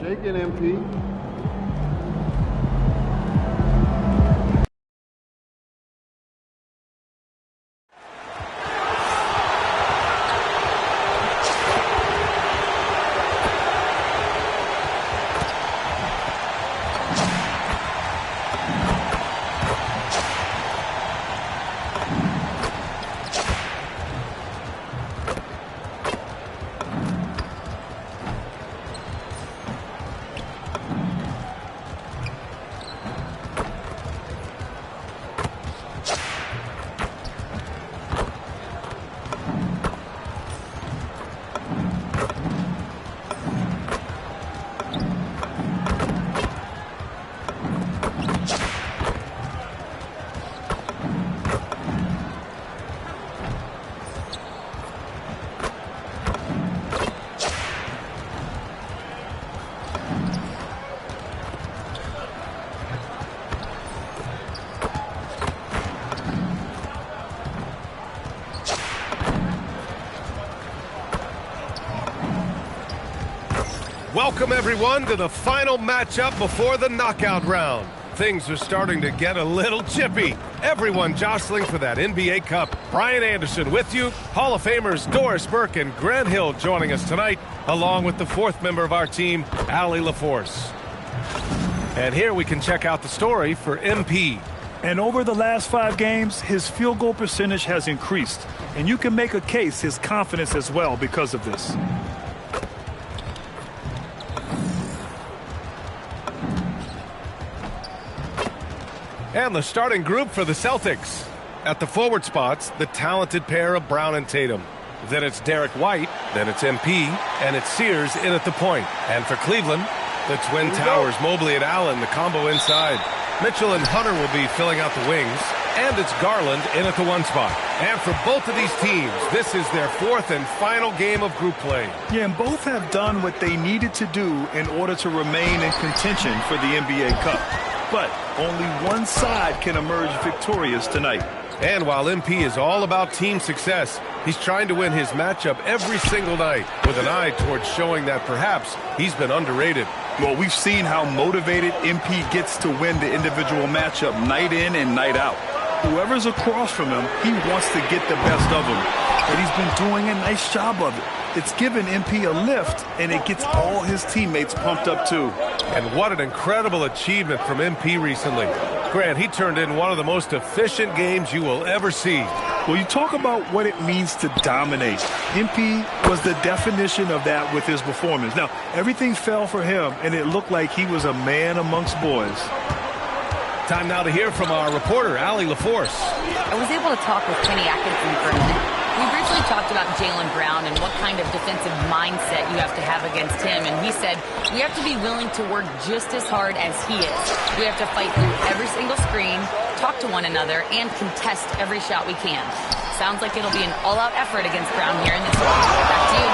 Shake it, MP. Welcome, everyone, to the final matchup before the knockout round. Things are starting to get a little chippy. Everyone jostling for that NBA Cup. Brian Anderson with you. Hall of Famers Doris Burke and Grant Hill joining us tonight, along with the fourth member of our team, Allie LaForce. And here we can check out the story for MP. And over the last 5 games, his field goal percentage has increased. And you can make a case his confidence as well because of this. And the starting group for the Celtics. At the forward spots, the talented pair of Brown and Tatum. Then it's Derek White, then it's MP, and it's Sears in at the point. And for Cleveland, the twin towers, Mobley and Allen, the combo inside. Mitchell and Hunter will be filling out the wings. And it's Garland in at the 1 spot. And for both of these teams, this is their 4th and final game of group play. Yeah, and both have done what they needed to do in order to remain in contention for the NBA Cup. But only one side can emerge victorious tonight. And while MP is all about team success, he's trying to win his matchup every single night with an eye towards showing that perhaps he's been underrated. Well, we've seen how motivated MP gets to win the individual matchup night in and night out. Whoever's across from him, he wants to get the best of him. And he's been doing a nice job of it. It's given MP a lift, and it gets all his teammates pumped up too. And what an incredible achievement from MP recently. Grant, he turned in one of the most efficient games you will ever see. Well, you talk about what it means to dominate. MP was the definition of that with his performance. Now, everything fell for him, and it looked like he was a man amongst boys. Time now to hear from our reporter, Allie LaForce. I was able to talk with Kenny Atkinson for a minute. We briefly talked about Jaylen Brown and what kind of defensive mindset you have to have against him. And he said, we have to be willing to work just as hard as he is. We have to fight through every single screen, talk to one another, and contest every shot we can. Sounds like it'll be an all-out effort against Brown here in this one. Back to you.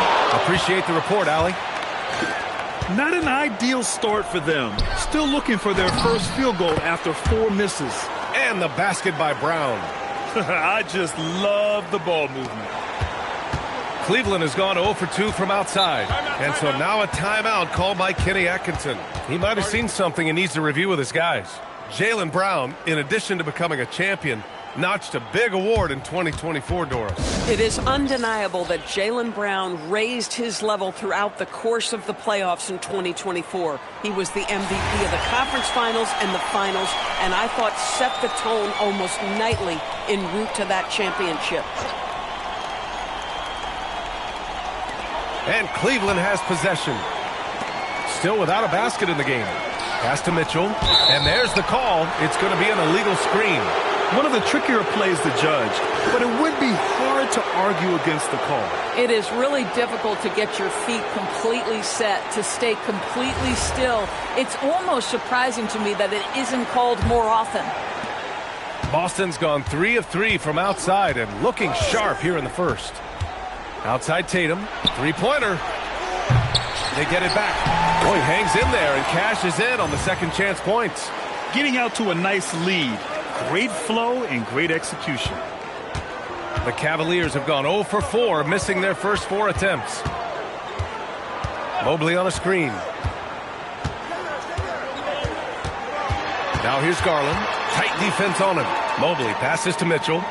Appreciate the report, Allie. Not an ideal start for them. Still looking for their first field goal after 4 misses. And the basket by Brown. I just love the ball movement. Cleveland has gone 0 for 2 from outside. And so now a timeout called by Kenny Atkinson. He might have seen something and needs to review with his guys. Jaylen Brown, in addition to becoming a champion, notched a big award in 2024, Doris. It is undeniable that Jaylen Brown raised his level throughout the course of the playoffs in 2024. He was the MVP of the conference finals and the finals, and I thought set the tone almost nightly en route to that championship. And Cleveland has possession. Still without a basket in the game. Pass to Mitchell, and there's the call. It's going to be an illegal screen. One of the trickier plays to judge, but it would be hard to argue against the call. It is really difficult to get your feet completely set, to stay completely still. It's almost surprising to me that it isn't called more often. Boston's gone 3 of 3 from outside and looking sharp here in the first. Outside Tatum, 3-pointer. They get it back. Boy, hangs in there and cashes in on the second chance points. Getting out to a nice lead. Great flow and great execution. The Cavaliers have gone 0 for 4, missing their first 4 attempts. Mobley on a screen. Now here's Garland. Tight defense on him. Mobley passes to Mitchell.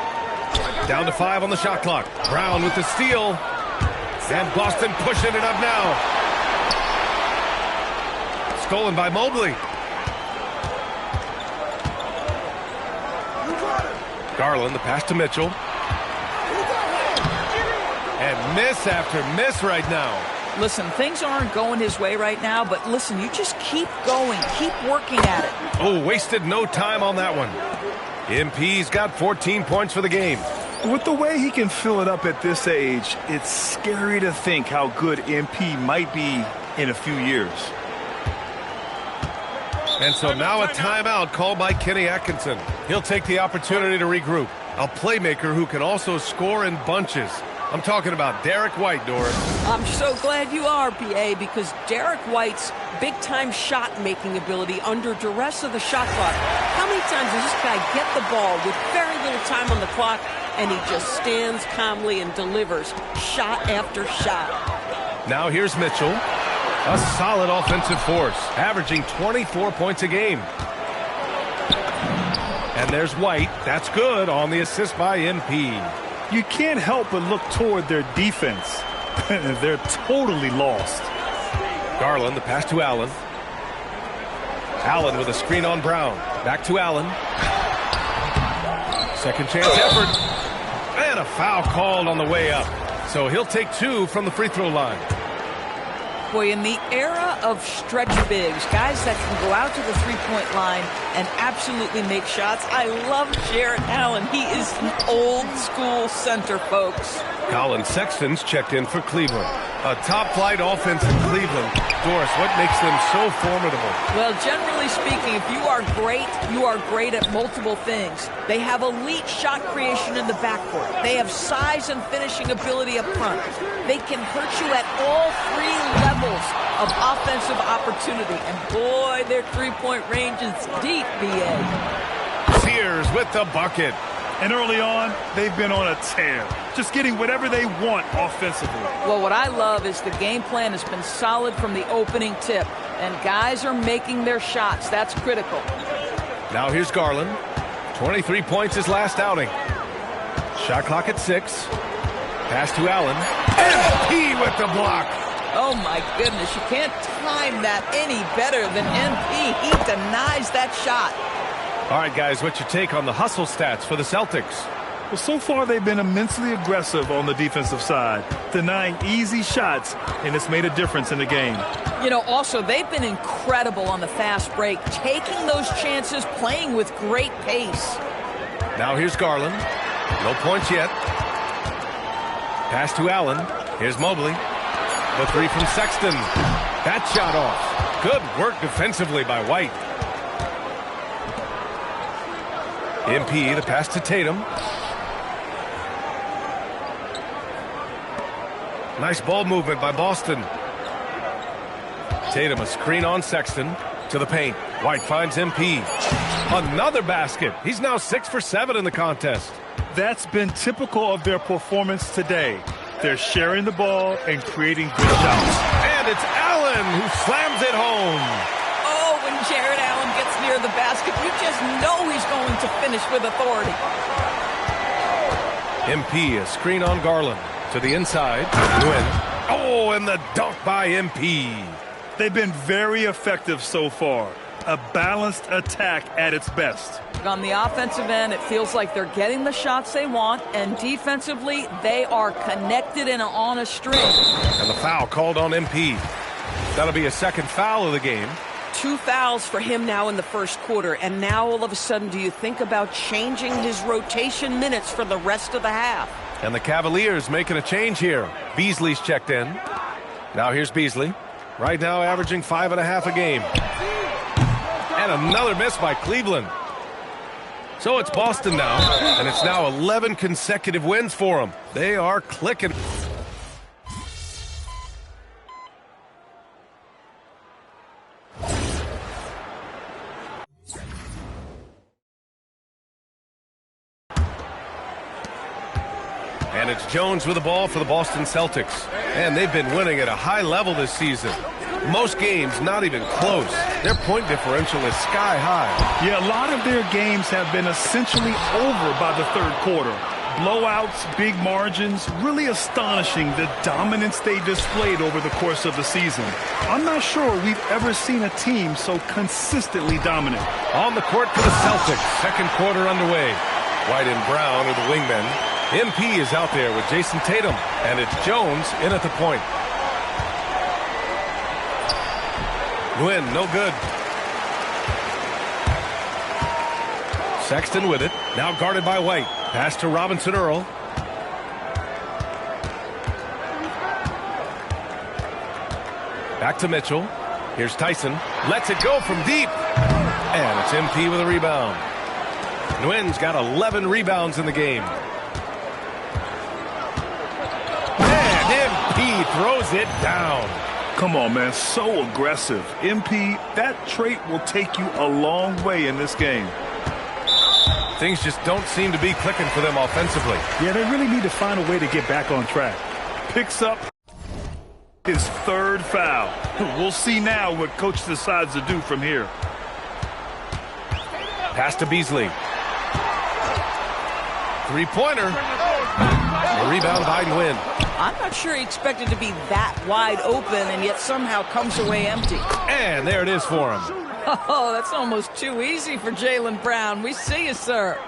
Down to 5 on the shot clock. Brown with the steal. And Boston pushing it up now. Stolen by Mobley. Garland, the pass to Mitchell. And miss after miss right now. Listen, things aren't going his way right now, but listen, you just keep going, keep working at it. Oh, wasted no time on that one. MP's got 14 points for the game. With the way he can fill it up at this age, it's scary to think how good MP might be in a few years. And so now a timeout called by Kenny Atkinson. He'll take the opportunity to regroup. A playmaker who can also score in bunches. I'm talking about Derek White, Doris. I'm so glad you are, BA, because Derek White's big-time shot-making ability under duress of the shot clock. How many times does this guy get the ball with very little time on the clock, and he just stands calmly and delivers shot after shot? Now here's Mitchell. A solid offensive force, averaging 24 points a game. And there's White. That's good on the assist by MP. You can't help but look toward their defense. They're totally lost. Garland, the pass to Allen. Allen with a screen on Brown. Back to Allen. Second chance effort. And a foul called on the way up. So he'll take 2 from the free throw line. Boy, in the era of stretch bigs, guys that can go out to the three-point line and absolutely make shots, I love Jarrett Allen. He is an old-school center, folks. Colin Sexton's checked in for Cleveland. A top-flight offense in Cleveland. Doris, what makes them so formidable? Well, generally speaking, if you are great at multiple things. They have elite shot creation in the backcourt. They have size and finishing ability up front. They can hurt you at all 3 levels of offensive opportunity. And boy, their three-point range is deep, BA. Sears with the bucket. And early on, they've been on a tear, just getting whatever they want offensively. Well, what I love is the game plan has been solid from the opening tip, and guys are making their shots. That's critical. Now here's Garland. 23 points his last outing. Shot clock at 6. Pass to Allen. MP with the block. Oh, my goodness. You can't time that any better than MP. He denies that shot. All right, guys, what's your take on the hustle stats for the Celtics? Well, so far they've been immensely aggressive on the defensive side, denying easy shots, and it's made a difference in the game. You know, also, they've been incredible on the fast break, taking those chances, playing with great pace. Now here's Garland. No points yet. Pass to Allen. Here's Mobley. The 3 from Sexton. That shot off. Good work defensively by White. MP, the pass to Tatum. Nice ball movement by Boston. Tatum, a screen on Sexton. To the paint. White finds MP. Another basket. He's now 6 for 7 in the contest. That's been typical of their performance today. They're sharing the ball and creating good shots. And it's Allen who slams it home. Oh, when Jarrett Allen gets near the basket, you just know he's going to finish with authority. MP, a screen on Garland. To the inside. Oh, and the dunk by MP. They've been very effective so far. A balanced attack at its best. On the offensive end, it feels like they're getting the shots they want, and defensively, they are connected and on a string. And the foul called on MP. That'll be a second foul of the game. 2 fouls for him now in the first quarter, and now all of a sudden, do you think about changing his rotation minutes for the rest of the half? And the Cavaliers making a change here. Beasley's checked in. Now here's Beasley. Right now averaging 5.5 a game. And another miss by Cleveland. So it's Boston now, and it's now 11 consecutive wins for them. They are clicking. And it's Jones with the ball for the Boston Celtics. And they've been winning at a high level this season. Most games not even close. Their point differential is sky high. Yeah, a lot of their games have been essentially over by the third quarter. Blowouts, big margins, really astonishing the dominance they displayed over the course of the season. I'm not sure we've ever seen a team so consistently dominant. On the court for the Celtics, second quarter underway. White and Brown are the wingmen. MP is out there with Jason Tatum, and it's Jones in at the point. Nguyen, no good. Sexton with it, now guarded by White. Pass to Robinson Earl. Back to Mitchell. Here's Tyson. Lets it go from deep. And it's MP with a rebound. Nguyen's got 11 rebounds in the game. And MP throws it down. Come on, man, so aggressive. MP, that trait will take you a long way in this game. Things just don't seem to be clicking for them offensively. Yeah, they really need to find a way to get back on track. Picks up his third foul. We'll see now what coach decides to do from here. Pass to Beasley. Three-pointer. A rebound by Nguyen. I'm not sure he expected to be that wide open and yet somehow comes away empty. And there it is for him. Oh, that's almost too easy for Jaylen Brown. We see you, sir.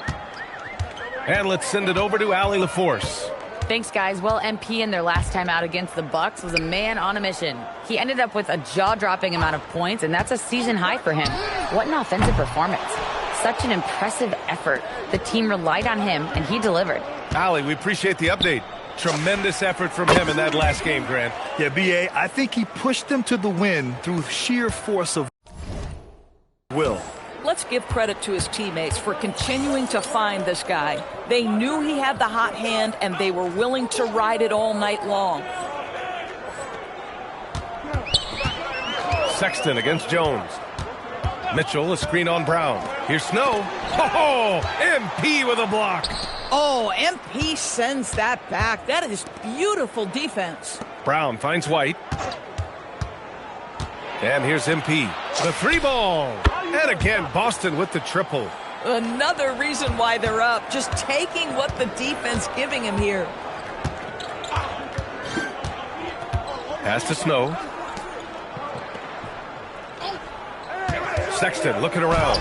And let's send it over to Allie LaForce. Thanks, guys. Well, MP in their last time out against the Bucks was a man on a mission. He ended up with a jaw-dropping amount of points, and that's a season high for him. What an offensive performance. Such an impressive effort. The team relied on him, and he delivered. Allie, we appreciate the update. Tremendous effort from him in that last game, Grant. Yeah, B.A., I think he pushed them to the win through sheer force of will. Let's give credit to his teammates for continuing to find this guy. They knew he had the hot hand, and they were willing to ride it all night long. Sexton against Jones. Mitchell, a screen on Brown. Here's Snow. Oh, MP with a block. Oh, MP sends that back. That is beautiful defense. Brown finds White. And here's MP. The three ball. And again, Boston with the triple. Another reason why they're up. Just taking what the defense giving him here. Pass to Snow. Sexton looking around.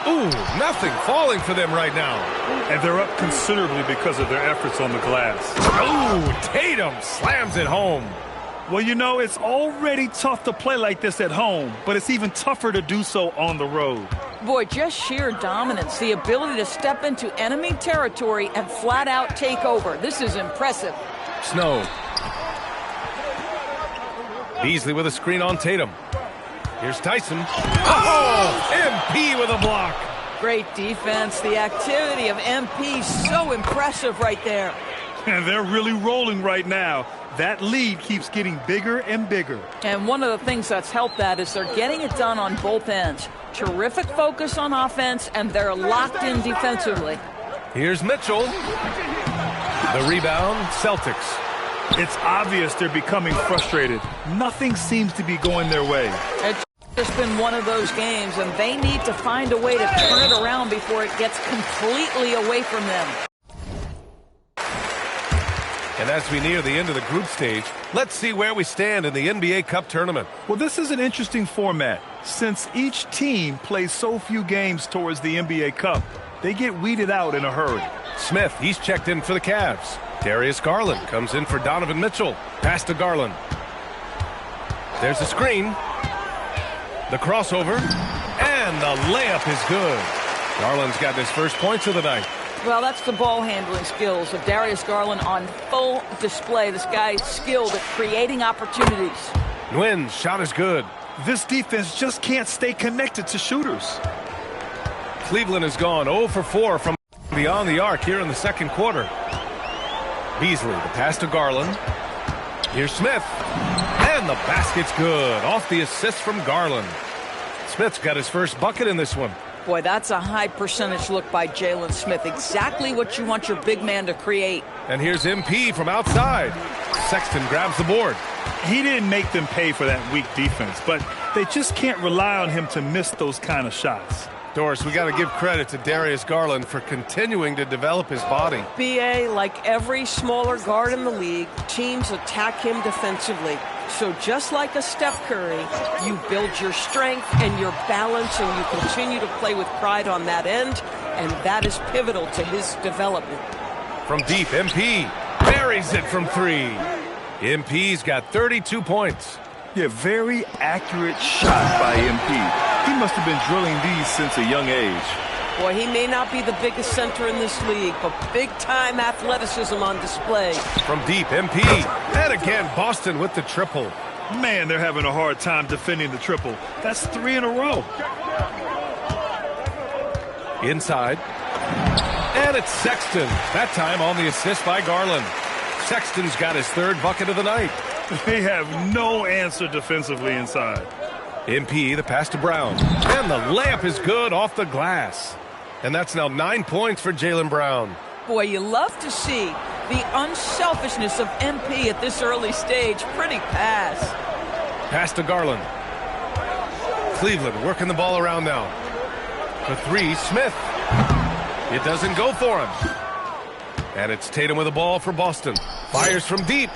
Ooh, nothing falling for them right now. And they're up considerably because of their efforts on the glass. Ooh, Tatum slams it home. Well, you know, it's already tough to play like this at home, but it's even tougher to do so on the road. Boy, just sheer dominance, the ability to step into enemy territory and flat out take over. This is impressive. Snow. Beasley with a screen on Tatum. Here's Tyson. Oh, MP with a block. Great defense. The activity of MP, so impressive right there. And they're really rolling right now. That lead keeps getting bigger and bigger. And one of the things that's helped that is they're getting it done on both ends. Terrific focus on offense, and they're locked in defensively. Here's Mitchell. The rebound, Celtics. It's obvious they're becoming frustrated. Nothing seems to be going their way. It's just been one of those games, and they need to find a way to turn it around before it gets completely away from them. And as we near the end of the group stage, let's see where we stand in the NBA Cup tournament. Well, this is an interesting format. Since each team plays so few games towards the NBA Cup, they get weeded out in a hurry. Smith, he's checked in for the Cavs. Darius Garland comes in for Donovan Mitchell. Pass to Garland. There's a screen. The crossover. And the layup is good. Garland's got his first points of the night. Well, that's the ball handling skills of Darius Garland on full display. This guy's skilled at creating opportunities. Nguyen's shot is good. This defense just can't stay connected to shooters. Cleveland has gone 0 for 4 from beyond the arc here in the second quarter. Beasley, the pass to Garland. Here's Smith. And the basket's good. Off the assist from Garland. Smith's got his first bucket in this one. Boy, that's a high percentage look by Jalen Smith. Exactly what you want your big man to create. And here's MP from outside. Sexton grabs the board. He didn't make them pay for that weak defense, but they just can't rely on him to miss those kind of shots. Doris, we got to give credit to Darius Garland for continuing to develop his body. BA, like every smaller guard in the league, teams attack him defensively. So just like a Steph Curry, you build your strength and your balance, and you continue to play with pride on that end, and that is pivotal to his development. From deep, MP buries it from 3. MP's got 32 points. Yeah, very accurate shot by MP. He must have been drilling these since a young age. Boy, he may not be the biggest center in this league, but big-time athleticism on display. From deep, MP. And again, Boston with the triple. Man, they're having a hard time defending the triple. That's 3 in a row. Inside. And it's Sexton. That time on the assist by Garland. Sexton's got his 3rd bucket of the night. They have no answer defensively inside. MP, the pass to Brown. And the layup is good off the glass. And that's now 9 points for Jaylen Brown. Boy, you love to see the unselfishness of MP at this early stage. Pretty pass. Pass to Garland. Cleveland working the ball around now. For 3, Smith. It doesn't go for him. And it's Tatum with the ball for Boston. Fires from deep.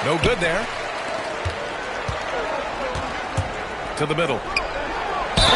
No good there. To the middle.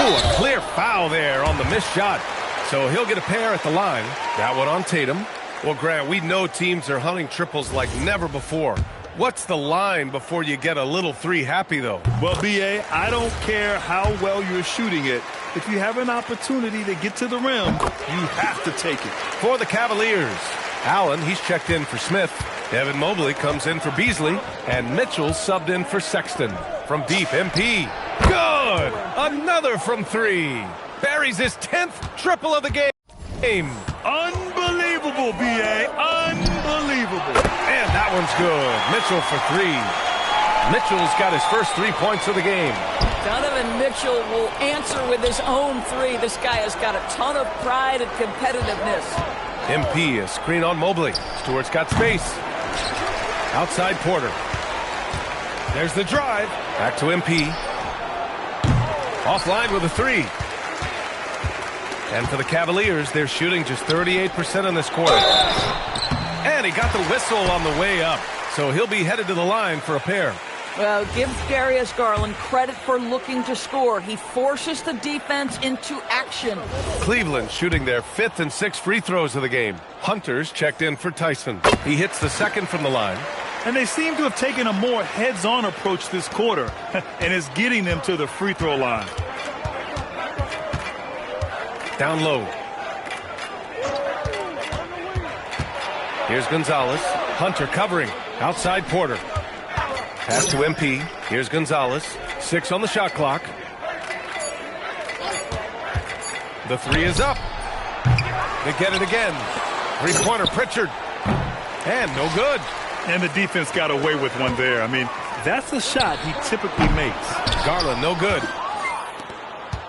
Oh, a clear foul there on the missed shot. So he'll get a pair at the line. That one on Tatum. Well, Grant, we know teams are hunting triples like never before. What's the line before you get a little 3 happy, though? Well, B.A., I don't care how well you're shooting it. If you have an opportunity to get to the rim, you have to take it. For the Cavaliers, Allen, he's checked in for Smith. Evan Mobley comes in for Beasley. And Mitchell subbed in for Sexton. From deep, MP. Good! Another from 3. Buries his 10th triple of the game. Unbelievable, B.A. Unbelievable. And that one's good. Mitchell for 3. Mitchell's got his first 3 points of the game. Donovan Mitchell will answer with his own 3. This guy has got a ton of pride and competitiveness. MP, a screen on Mobley. Stewart's got space. Outside Porter. There's the drive. Back to MP. Offline with a 3. And for the Cavaliers, they're shooting just 38% in this quarter. And he got the whistle on the way up. So he'll be headed to the line for a pair. Well, give Darius Garland credit for looking to score. He forces the defense into action. Cleveland shooting their 5th and 6th free throws of the game. Hunter's checked in for Tyson. He hits the 2nd from the line. And they seem to have taken a more heads-on approach this quarter, and it's getting them to the free throw line. Down low. Here's Gonzalez. Hunter covering. Outside Porter. Pass to MP. Here's Gonzalez. 6 on the shot clock. The 3 is up. They get it again. 3-pointer Pritchard. And no good. And the defense got away with one there. I mean, that's the shot he typically makes. Garland, no good.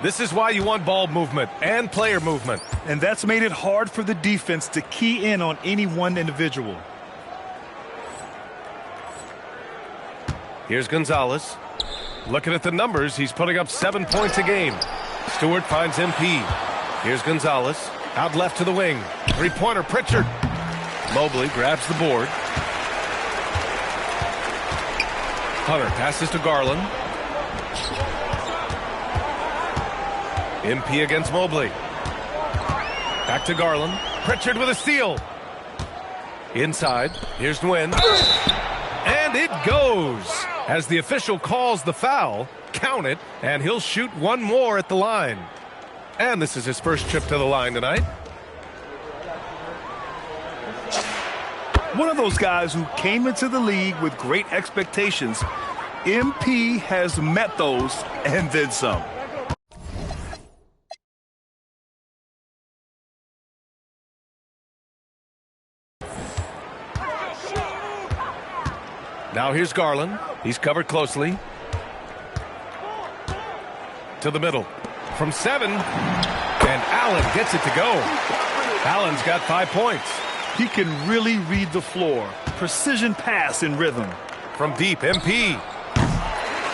This is why you want ball movement and player movement. And that's made it hard for the defense to key in on any one individual. Here's Gonzalez. Looking at the numbers, he's putting up 7 points a game. Stewart finds MP. Here's Gonzalez. Out left to the wing. 3-pointer Pritchard. Mobley grabs the board. Hunter passes to Garland. MP against Mobley. Back to Garland. Pritchard with a steal. Inside. Here's Nguyen. And it goes. As the official calls the foul, count it, and he'll shoot one more at the line. And this is his first trip to the line tonight. One of those guys who came into the league with great expectations. MP has met those and then some. Now here's Garland. He's covered closely. To the middle. From 7. And Allen gets it to go. Allen's got 5 points. He can really read the floor. precision pass in rhythm. From deep, MP.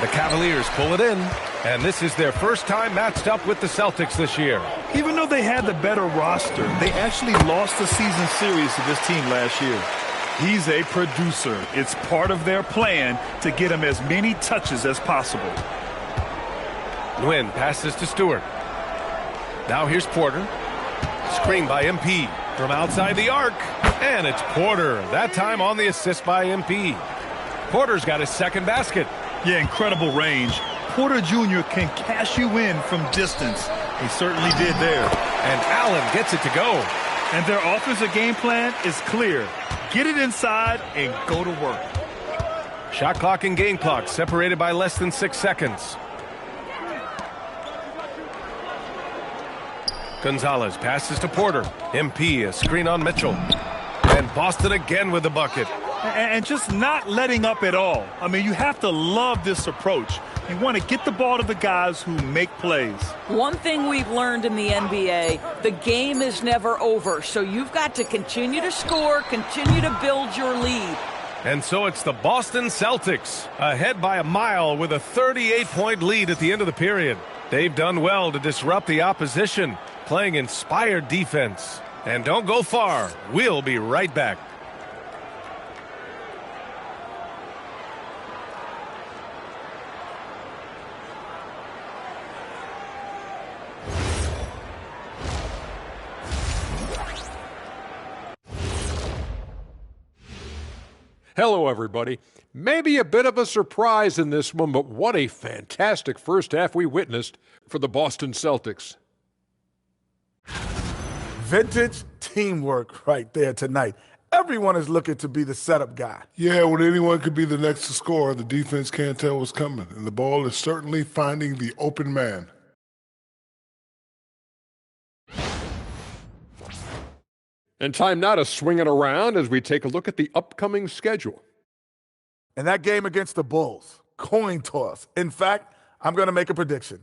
The Cavaliers pull it in, and this is their first time matched up with the Celtics this year. Even though they had the better roster, they actually lost the season series to this team last year. He's a producer. It's part of their plan to get him as many touches as possible. Nguyen passes to Stewart. Now here's Porter. Screen by MP from outside the arc. And it's Porter, that time on the assist by MP. Porter's got his second basket. Yeah, incredible range. Porter Jr. can cash you in from distance. He certainly did there. And Allen gets it to go. And their offensive game plan is clear. Get it inside and go to work. Shot clock and game clock separated by less than 6 seconds. Gonzalez passes to Porter. MP, a screen on Mitchell. And Boston again with the bucket. And just not letting up at all. I mean, you have to love this approach. You want to get the ball to the guys who make plays. One thing we've learned in the NBA, the game is never over. So you've got to continue to score, continue to build your lead. And so it's the Boston Celtics, ahead by a mile with a 38-point lead at the end of the period. They've done well to disrupt the opposition, playing inspired defense. And don't go far. We'll be right back. Hello, everybody. Maybe a bit of a surprise in this one, but what a fantastic first half we witnessed for the Boston Celtics. Vintage teamwork right there tonight. Everyone is looking to be the setup guy. Yeah, when anyone could be the next to score, the defense can't tell what's coming, and the ball is certainly finding the open man. And time now to swing it around as we take a look at the upcoming schedule. And that game against the Bulls, coin toss. In fact, I'm going to make a prediction.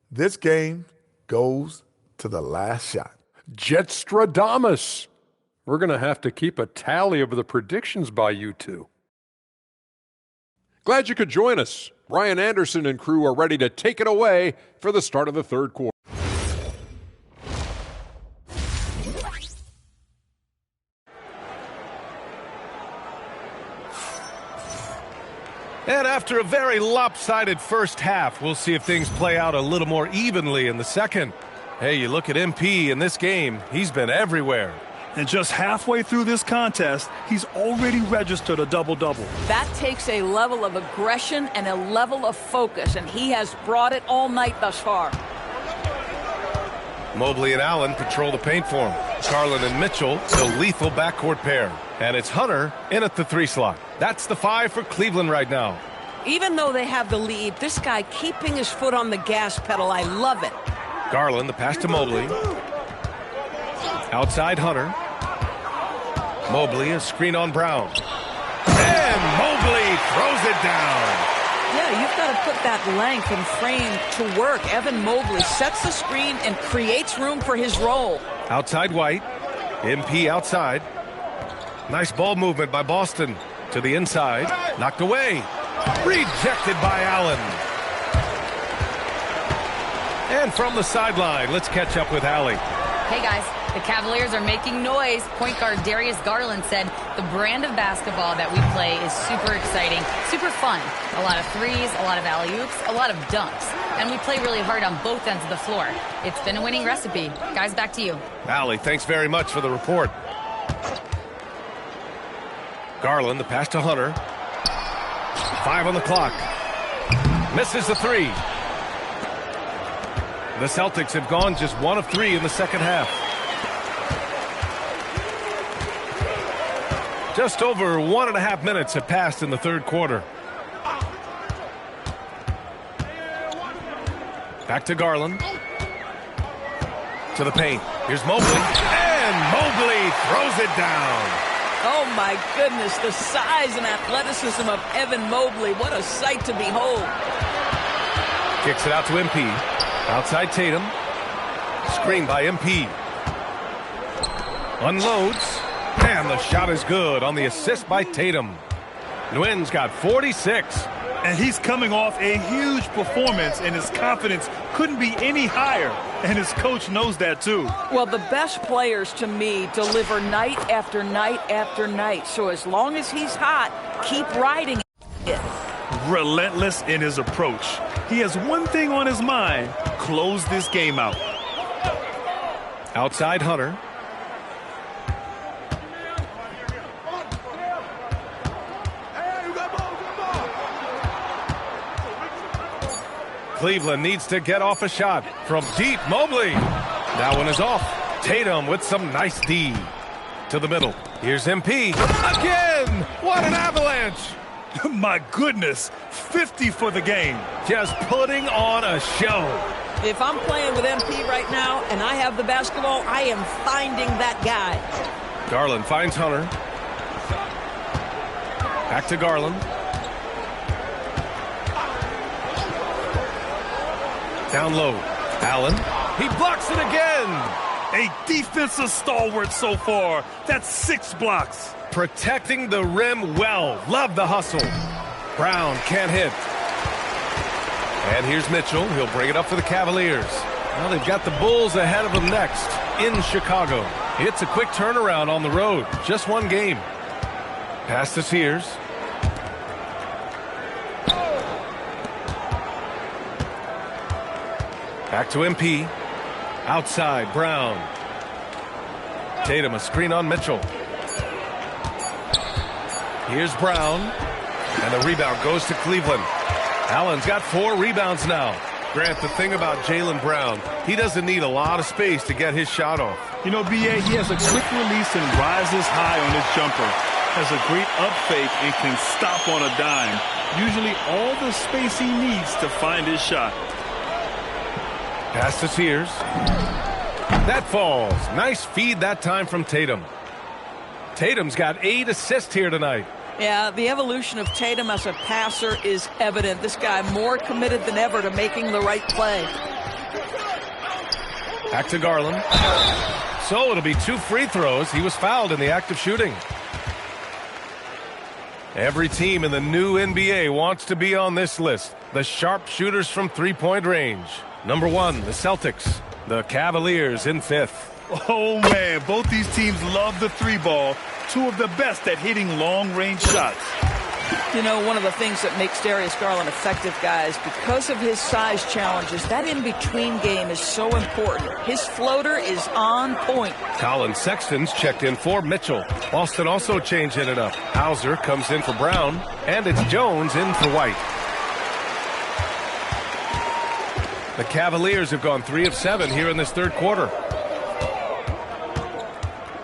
This game goes to the last shot. Jetstradamus. We're going to have to keep a tally of the predictions by you two. Glad you could join us. Ryan Anderson and crew are ready to take it away for the start of the third quarter. And after a very lopsided first half, we'll see if things play out a little more evenly in the second. Hey, you look at MP in this game, he's been everywhere. And just halfway through this contest, he's already registered a double-double. That takes a level of aggression and a level of focus, and he has brought it all night thus far. Mobley and Allen patrol the paint for him. Garland and Mitchell, the lethal backcourt pair. And it's Hunter in at the 3 slot. That's the 5 for Cleveland right now. Even though they have the lead, this guy keeping his foot on the gas pedal, I love it. Garland, the pass to Mobley. Outside Hunter. Mobley, a screen on Brown. And Mobley throws it down. Yeah, you've got to put that length and frame to work. Evan Mobley sets the screen and creates room for his roll. Outside White. MP outside. Nice ball movement by Boston. To the inside. Knocked away. Rejected by Allen. And from the sideline, let's catch up with Allie. Hey, guys. The Cavaliers are making noise. Point guard Darius Garland said the brand of basketball that we play is super exciting, super fun. A lot of threes, a lot of alley-oops, a lot of dunks. And we play really hard on both ends of the floor. It's been a winning recipe. Guys, back to you. Allie, thanks very much for the report. Garland, the pass to Hunter. 5 on the clock. Misses the 3. The Celtics have gone just 1 of 3 in the second half. Just over 1.5 minutes have passed in the third quarter. Back to Garland. To the paint. Here's Mobley. And Mobley throws it down. Oh, my goodness, the size and athleticism of Evan Mobley. What a sight to behold. Kicks it out to MP. Outside Tatum. Screen by MP. Unloads. And the shot is good on the assist by Tatum. Nguyen's got 46. And he's coming off a huge performance, and his confidence couldn't be any higher. And his coach knows that, too. Well, the best players, to me, deliver night after night after night. So as long as he's hot, keep riding it. Relentless in his approach. He has one thing on his mind: close this game out. Outside Hunter. Cleveland needs to get off a shot from deep. Mobley. That one is off. Tatum with some nice D. To the middle. Here's MP. Again! What an avalanche! My goodness, 50 for the game. Just putting on a show. If I'm playing with MP right now and I have the basketball, I am finding that guy. Garland finds Hunter. Back to Garland. Down low. Allen. He blocks it again. A defensive stalwart so far. That's 6 blocks. Protecting the rim well. Love the hustle. Brown can't hit. And here's Mitchell. He'll bring it up for the Cavaliers. Well, they've got the Bulls ahead of them next in Chicago. It's a quick turnaround on the road. Just one game. Pass to Sears. Back to MP. Outside, Brown. Tatum, a screen on Mitchell. Here's Brown. And the rebound goes to Cleveland. Allen's got 4 rebounds now. Grant, the thing about Jaylen Brown, he doesn't need a lot of space to get his shot off. You know, B.A., he has a quick release and rises high on his jumper. Has a great up fake and can stop on a dime. Usually all the space he needs to find his shot. Pass to Sears. That falls. Nice feed that time from Tatum. Tatum's got 8 assists here tonight. Yeah, the evolution of Tatum as a passer is evident. This guy more committed than ever to making the right play. Back to Garland. So it'll be 2 free throws. He was fouled in the act of shooting. Every team in the new NBA wants to be on this list. The sharpshooters from three-point range. Number 1, the Celtics. The Cavaliers in 5th. Oh, man, both these teams love the 3-ball. 2 of the best at hitting long-range shots. You know, one of the things that makes Darius Garland effective, guys, because of his size challenges, that in-between game is so important. His floater is on point. Colin Sexton's checked in for Mitchell. Boston also changing it up. Hauser comes in for Brown, and it's Jones in for White. The Cavaliers have gone 3 of 7 here in this third quarter.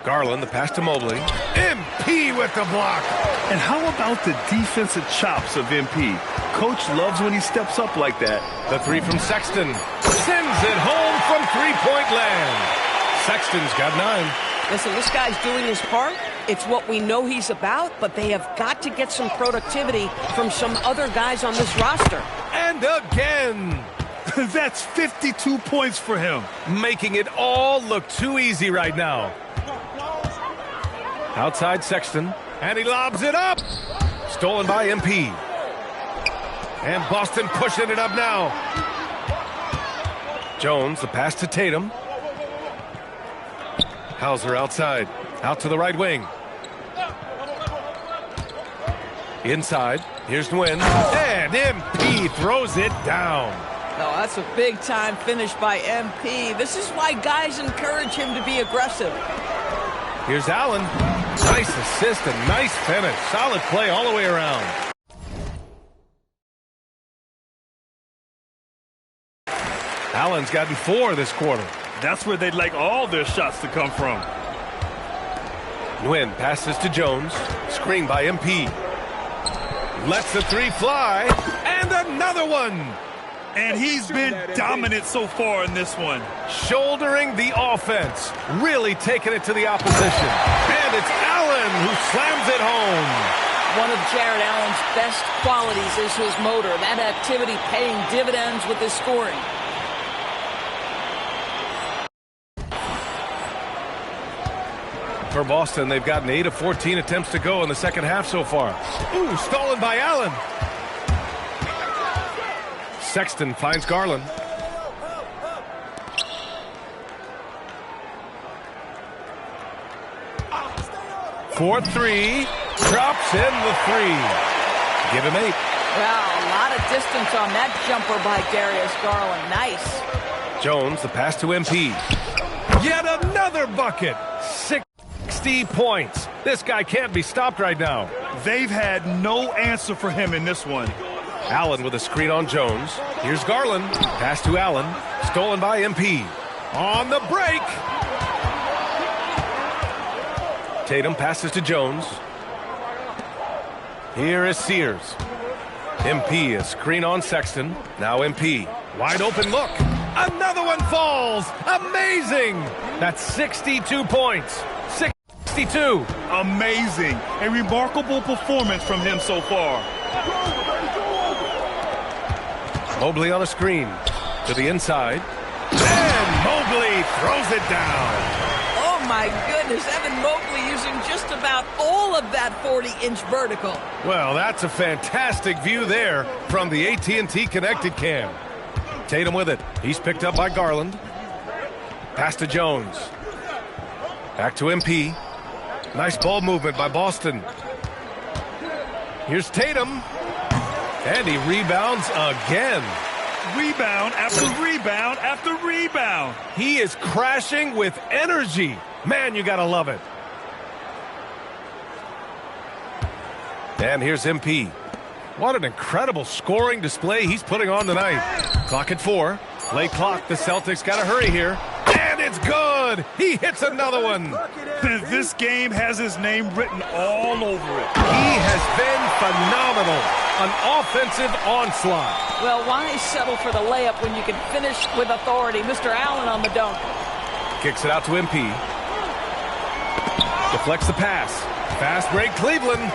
Garland, the pass to Mobley. MP with the block. And how about the defensive chops of MP? Coach loves when he steps up like that. The 3 from Sexton. Sends it home from three-point land. Sexton's got 9. Listen, this guy's doing his part. It's what we know he's about, but they have got to get some productivity from some other guys on this roster. And again. That's 52 points for him. Making it all look too easy right now. Outside Sexton. And he lobs it up. Stolen by MP. And Boston pushing it up now. Jones, the pass to Tatum. Hauser outside. Out to the right wing. Inside. Here's Nguyen. And MP throws it down. No, that's a big-time finish by MP. This is why guys encourage him to be aggressive. Here's Allen. Nice assist and nice finish. Solid play all the way around. Allen's gotten 4 this quarter. That's where they'd like all their shots to come from. Nguyen passes to Jones. Screen by MP. Lets the 3 fly. And another one. And he's been dominant so far in this one. Shouldering the offense. Really taking it to the opposition. And it's Allen who slams it home. One of Jared Allen's best qualities is his motor. That activity paying dividends with his scoring. For Boston, they've gotten 8 of 14 attempts to go in the second half so far. Ooh, stolen by Allen. Sexton finds Garland. For 3, drops in the 3. Give him 8. Wow, a lot of distance on that jumper by Darius Garland. Nice. Jones, the pass to MP. Yet another bucket. 60 points. This guy can't be stopped right now. They've had no answer for him in this one. Allen with a screen on Jones. Here's Garland. Pass to Allen. Stolen by MP. On the break. Tatum passes to Jones. Here is Sears. MP, a screen on Sexton. Now MP. Wide open look. Another one falls. Amazing. That's 62 points. 62. Amazing. A remarkable performance from him so far. Mobley on a screen. To the inside. And Mobley throws it down. Oh, my goodness. Evan Mobley using just about all of that 40-inch vertical. Well, that's a fantastic view there from the AT&T Connected Cam. Tatum with it. He's picked up by Garland. Pass to Jones. Back to MP. Nice ball movement by Boston. Here's Tatum. And he rebounds again. Rebound after rebound after rebound. He is crashing with energy. Man, you gotta love it. And here's MP. What an incredible scoring display he's putting on tonight. Clock at 4. Late clock. The Celtics got to hurry here. And it's good. He hits another one. This game has his name written all over it. He has been phenomenal. An offensive onslaught. Well, why settle for the layup when you can finish with authority? Mr. Allen on the dunk. Kicks it out to MP. Deflects the pass. Fast break Cleveland.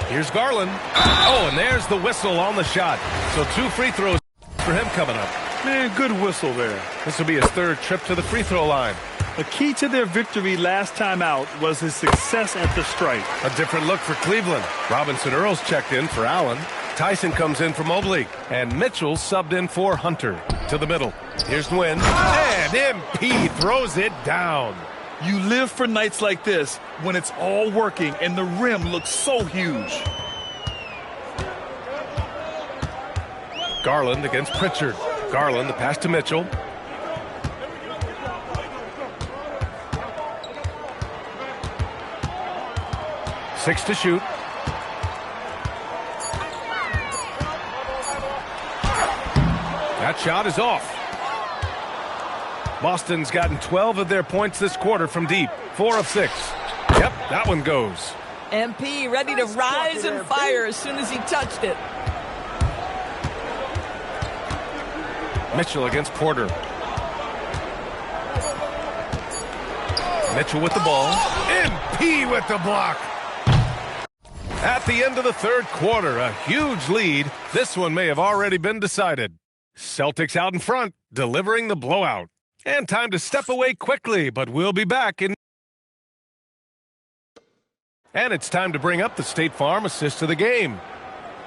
Here's Garland. Oh, and there's the whistle on the shot. So 2 free throws for him coming up. Man, good whistle there. This will be his 3rd trip to the free throw line. The key to their victory last time out was his success at the stripe. A different look for Cleveland. Robinson Earls checked in for Allen. Tyson comes in for Mobley. And Mitchell subbed in for Hunter. To the middle. Here's Nguyen. And MP throws it down. You live for nights like this when it's all working and the rim looks so huge. Garland against Pritchard. Garland, the pass to Mitchell. Six to shoot. That shot is off. Boston's gotten 12 of their points this quarter from deep. 4 of 6. Yep, that one goes. MP ready to rise and fire as soon as he touched it. Mitchell against Porter. Mitchell with the ball. MP with the block. At the end of the 3rd quarter, a huge lead. This one may have already been decided. Celtics out in front, delivering the blowout. And time to step away quickly, but we'll be back in. And it's time to bring up the State Farm assist of the game.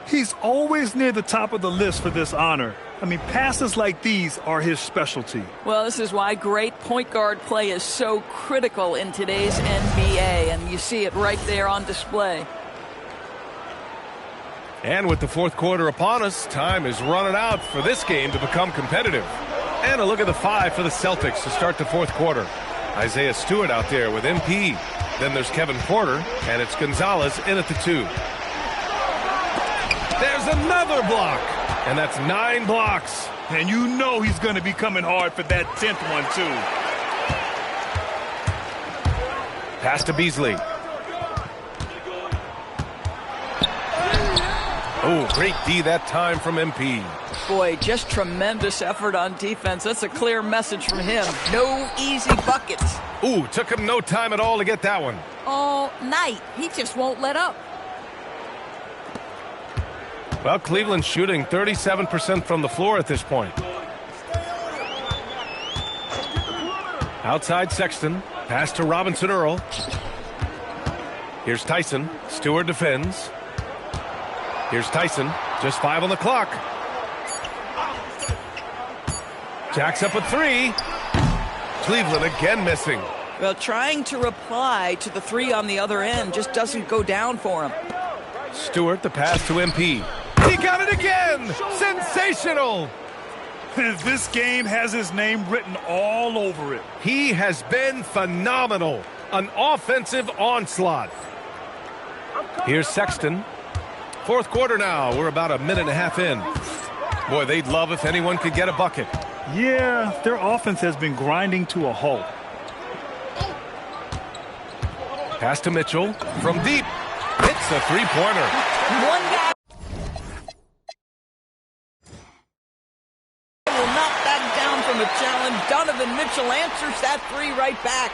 He's always near the top of the list for this honor. I mean, passes like these are his specialty. Well, this is why great point guard play is so critical in today's NBA, and you see it right there on display. And with the 4th quarter upon us, time is running out for this game to become competitive. And a look at the 5 for the Celtics to start the 4th quarter. Isaiah Stewart out there with MP. Then there's Kevin Porter, and it's Gonzalez in at the 2. There's another block, and that's 9 blocks. And you know he's going to be coming hard for that 10th one, too. Pass to Beasley. Oh, great D that time from MP. Boy, just tremendous effort on defense. That's a clear message from him. No easy buckets. Ooh, took him no time at all to get that one. All night. He just won't let up. Well, Cleveland's shooting 37% from the floor at this point. Outside Sexton. Pass to Robinson Earl. Here's Tyson. Stewart defends. Here's Tyson. Just 5 on the clock. Jacks up a 3. Cleveland again missing. Well, trying to reply to the 3 on the other end just doesn't go down for him. Stewart, the pass to MP. He got it again! Sensational! This game has his name written all over it. He has been phenomenal. An offensive onslaught. Here's Sexton. Fourth quarter now. We're about a minute and a half in. Boy, they'd love if anyone could get a bucket. Yeah, their offense has been grinding to a halt. Pass to Mitchell from deep. It's a three-pointer. One guy will knock that down from a challenge. Donovan Mitchell answers that 3 right back.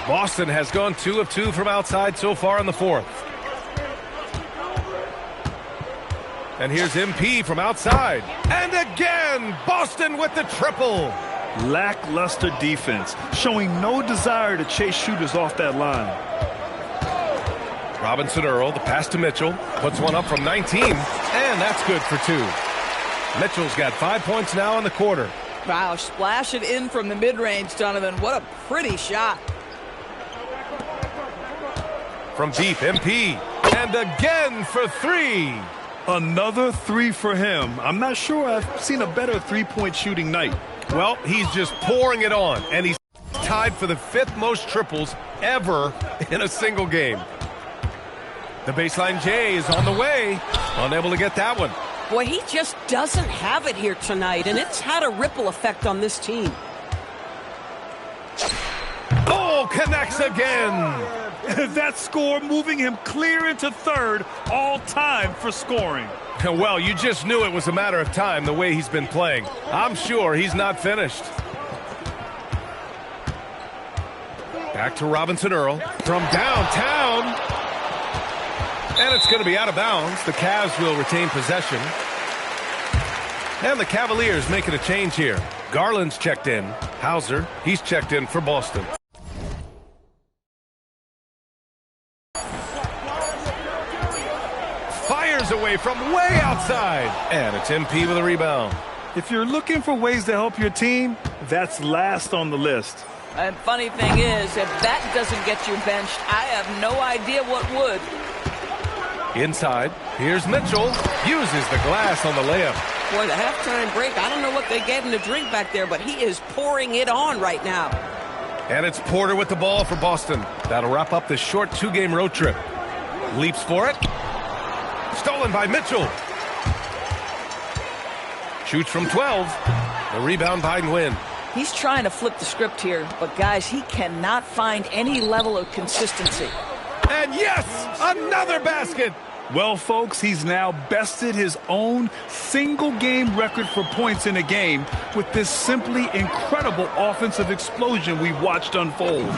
Boston has gone 2 of 2 from outside so far in the fourth. And here's MP from outside. And again, Boston with the triple. Lackluster defense, showing no desire to chase shooters off that line. Robinson Earl, the pass to Mitchell, puts one up from 19, and that's good for 2. Mitchell's got 5 points now in the quarter. Wow, splash it in from the mid-range, Donovan. What a pretty shot. From deep, MP, and again for 3. Another 3 for him. I'm not sure I've seen a better three-point shooting night. Well, he's just pouring it on, and he's tied for the 5th most triples ever in a single game. The baseline J is on the way. Unable to get that one. Boy, he just doesn't have it here tonight, and it's had a ripple effect on this team. Oh, connects again. That score moving him clear into 3rd all time for scoring. Well, you just knew it was a matter of time the way he's been playing. I'm sure he's not finished. Back to Robinson Earl from downtown. And it's going to be out of bounds. The Cavs will retain possession. And the Cavaliers making a change here. Garland's checked in. Hauser, he's checked in for Boston. Fires away from way outside. And it's MP with a rebound. If you're looking for ways to help your team, that's last on the list. And funny thing is, if that doesn't get you benched, I have no idea what would. Inside, here's Mitchell. Uses the glass on the layup. Boy, the halftime break, I don't know what they gave him to drink back there, but he is pouring it on right now. And it's Porter with the ball for Boston. That'll wrap up this short 2-game road trip. Leaps for it. Stolen by Mitchell. Shoots from 12. The rebound by Nguyen. He's trying to flip the script here, but guys, he cannot find any level of consistency. And yes, another basket. Well, folks, he's now bested his own single-game record for points in a game with this simply incredible offensive explosion we watched unfold.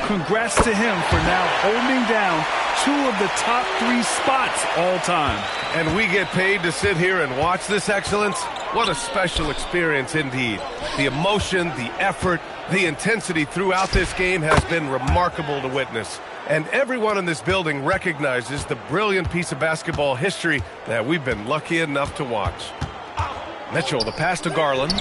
Congrats to him for now holding down 2 of the top 3 spots all time. And we get paid to sit here and watch this excellence? What a special experience indeed. The emotion, the effort, the intensity throughout this game has been remarkable to witness. And everyone in this building recognizes the brilliant piece of basketball history that we've been lucky enough to watch. Mitchell, the pass to Garland.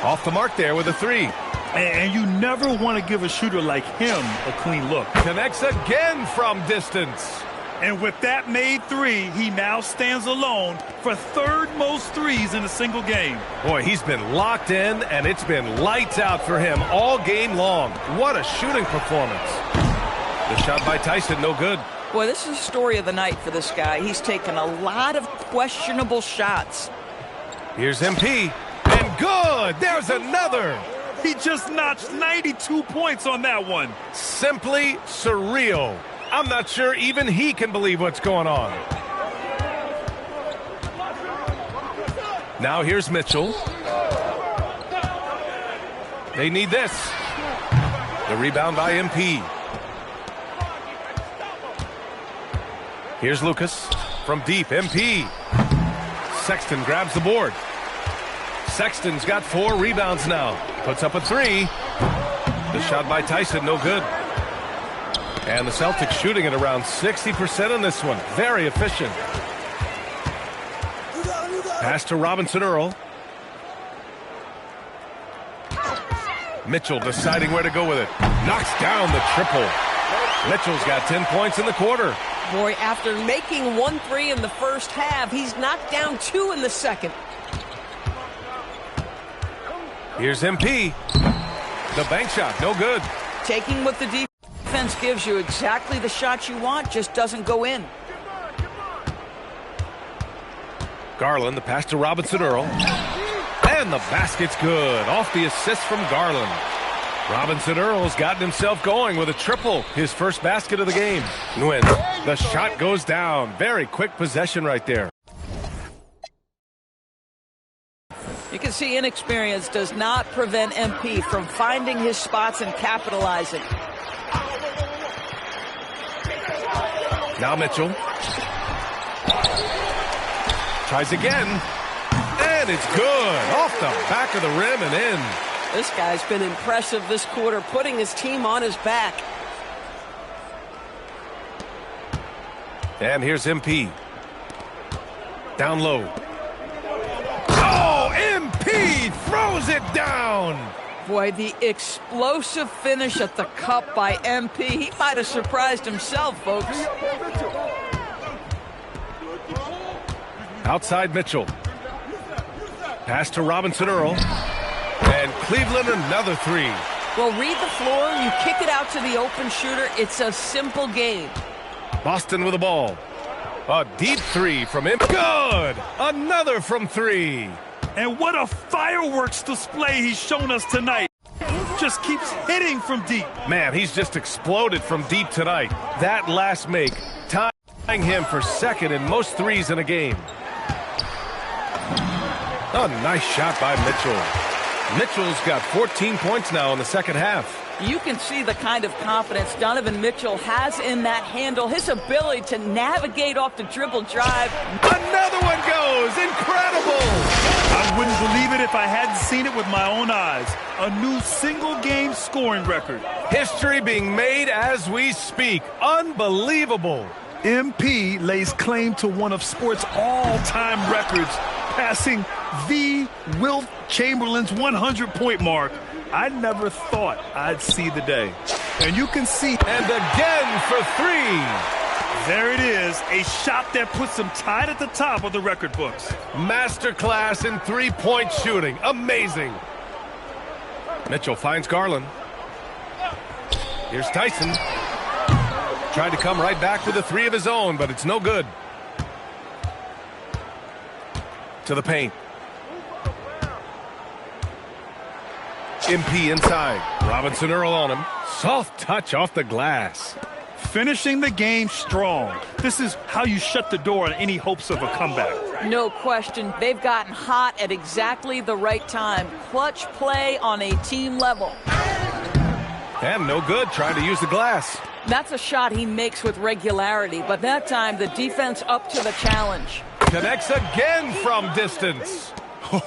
Off the mark there with a 3. And you never want to give a shooter like him a clean look. Connects again from distance. And with that made 3, he now stands alone for 3rd most threes in a single game. Boy, he's been locked in, and it's been lights out for him all game long. What a shooting performance. The shot by Tyson, no good. Boy, this is the story of the night for this guy. He's taken a lot of questionable shots. Here's MP, and good! There's another! He just notched 92 points on that one. Simply surreal. I'm not sure even he can believe what's going on. Now here's Mitchell. They need this. The rebound by MP. Here's Lucas from deep. MP. Sexton grabs the board. Sexton's got 4 rebounds now. Puts up a 3. The shot by Tyson, no good. And the Celtics shooting at around 60% in this one. Very efficient. Pass to Robinson Earl. Mitchell deciding where to go with it. Knocks down the triple. Mitchell's got 10 points in the quarter. Boy, after making 1 3 in the first half, he's knocked down 2 in the second. Here's MP. The bank shot, no good. Taking what the defense gives you, exactly the shot you want, just doesn't go in. Garland, the pass to Robinson Earl. And the basket's good. Off the assist from Garland. Robinson Earl's gotten himself going with a triple. His first basket of the game. Nguyen, the shot goes down. Very quick possession right there. You can see inexperience does not prevent MP from finding his spots and capitalizing. Now Mitchell. Tries again. And it's good. Off the back of the rim and in. This guy's been impressive this quarter, putting his team on his back. And here's MP. Down low. Oh, MP throws it down. Boy, the explosive finish at the cup by MP. He might have surprised himself, folks. Outside Mitchell. Pass to Robinson Earl. And Cleveland another three. Well, read the floor. You kick it out to the open shooter. It's a simple game. Boston with the ball. A deep three from him. Good! Another from three. And what a fireworks display he's shown us tonight. Just keeps hitting from deep. Man, he's just exploded from deep tonight. That last make, tying him for second in most threes in a game. A nice shot by Mitchell. Mitchell's got 14 points now in the second half. You can see the kind of confidence Donovan Mitchell has in that handle. His ability to navigate off the dribble drive. Another one goes. Incredible. I wouldn't believe it if I hadn't seen it with my own eyes. A new single-game scoring record. History being made as we speak. Unbelievable. MP lays claim to one of sports' all-time records, passing the Wilt Chamberlain's 100-point mark. I never thought I'd see the day. And you can see. And again for three. There it is, a shot that puts him tied at the top of the record books. Masterclass in three-point shooting. Amazing. Mitchell finds Garland. Here's Tyson. Tried to come right back with a three of his own, but it's no good. To the paint. MP inside. Robinson Earl on him. Soft touch off the glass. Finishing the game strong. This is how you shut the door on any hopes of a comeback. No question. They've gotten hot at exactly the right time. Clutch play on a team level. And no good trying to use the glass. That's a shot he makes with regularity, but that time the defense up to the challenge. Connects again from distance.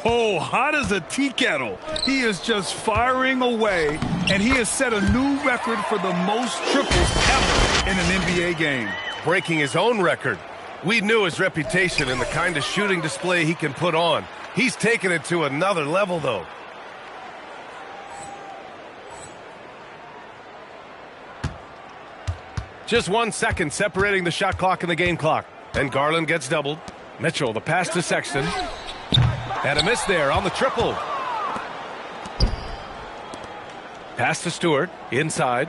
Oh, hot as a tea kettle. He is just firing away, and he has set a new record for the most triples ever in an NBA game. Breaking his own record. We knew his reputation and the kind of shooting display he can put on. He's taken it to another level, though. Just 1 second separating the shot clock and the game clock. And Garland gets doubled. Mitchell, the pass to Sexton. And a miss there on the triple. Pass to Stewart, inside.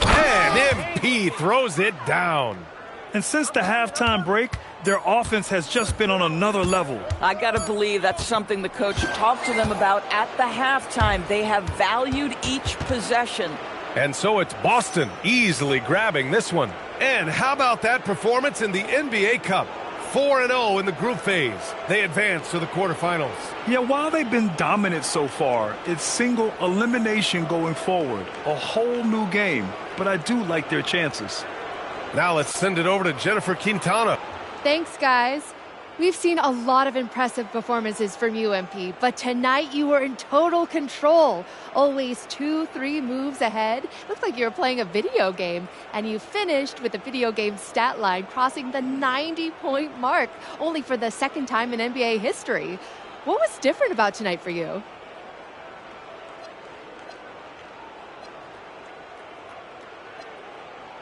And MP throws it down. And since the halftime break, their offense has just been on another level. I got to believe that's something the coach talked to them about at the halftime. They have valued each possession. And so it's Boston easily grabbing this one. And how about that performance in the NBA Cup? 4-0 in the group phase. They advance to the quarterfinals. Yeah, while they've been dominant so far, it's single elimination going forward. A whole new game. But I do like their chances. Now let's send it over to Jennifer Quintana. Thanks, guys. We've seen a lot of impressive performances from you, MP, but tonight you were in total control. Always 2-3 moves ahead. Looked like you were playing a video game, and you finished with the video game stat line crossing the 90-point mark, only for the second time in NBA history. What was different about tonight for you?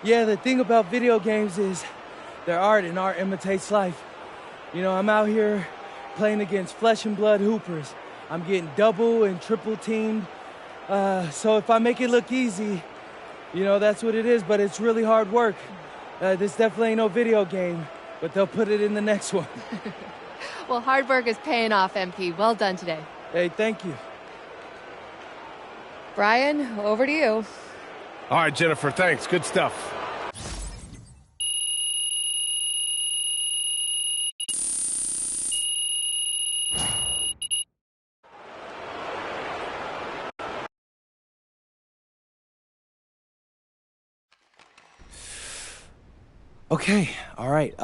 Yeah, the thing about video games is they're art, and art imitates life. You know, I'm out here playing against flesh and blood hoopers. I'm getting double and triple teamed. So if I make it look easy, you know, that's what it is, but it's really hard work. This definitely ain't no video game, but they'll put it in the next one. Well, hard work is paying off, MP. Well done today. Hey, thank you. Brian, over to you. All right, Jennifer, thanks. Good stuff. Okay, all right.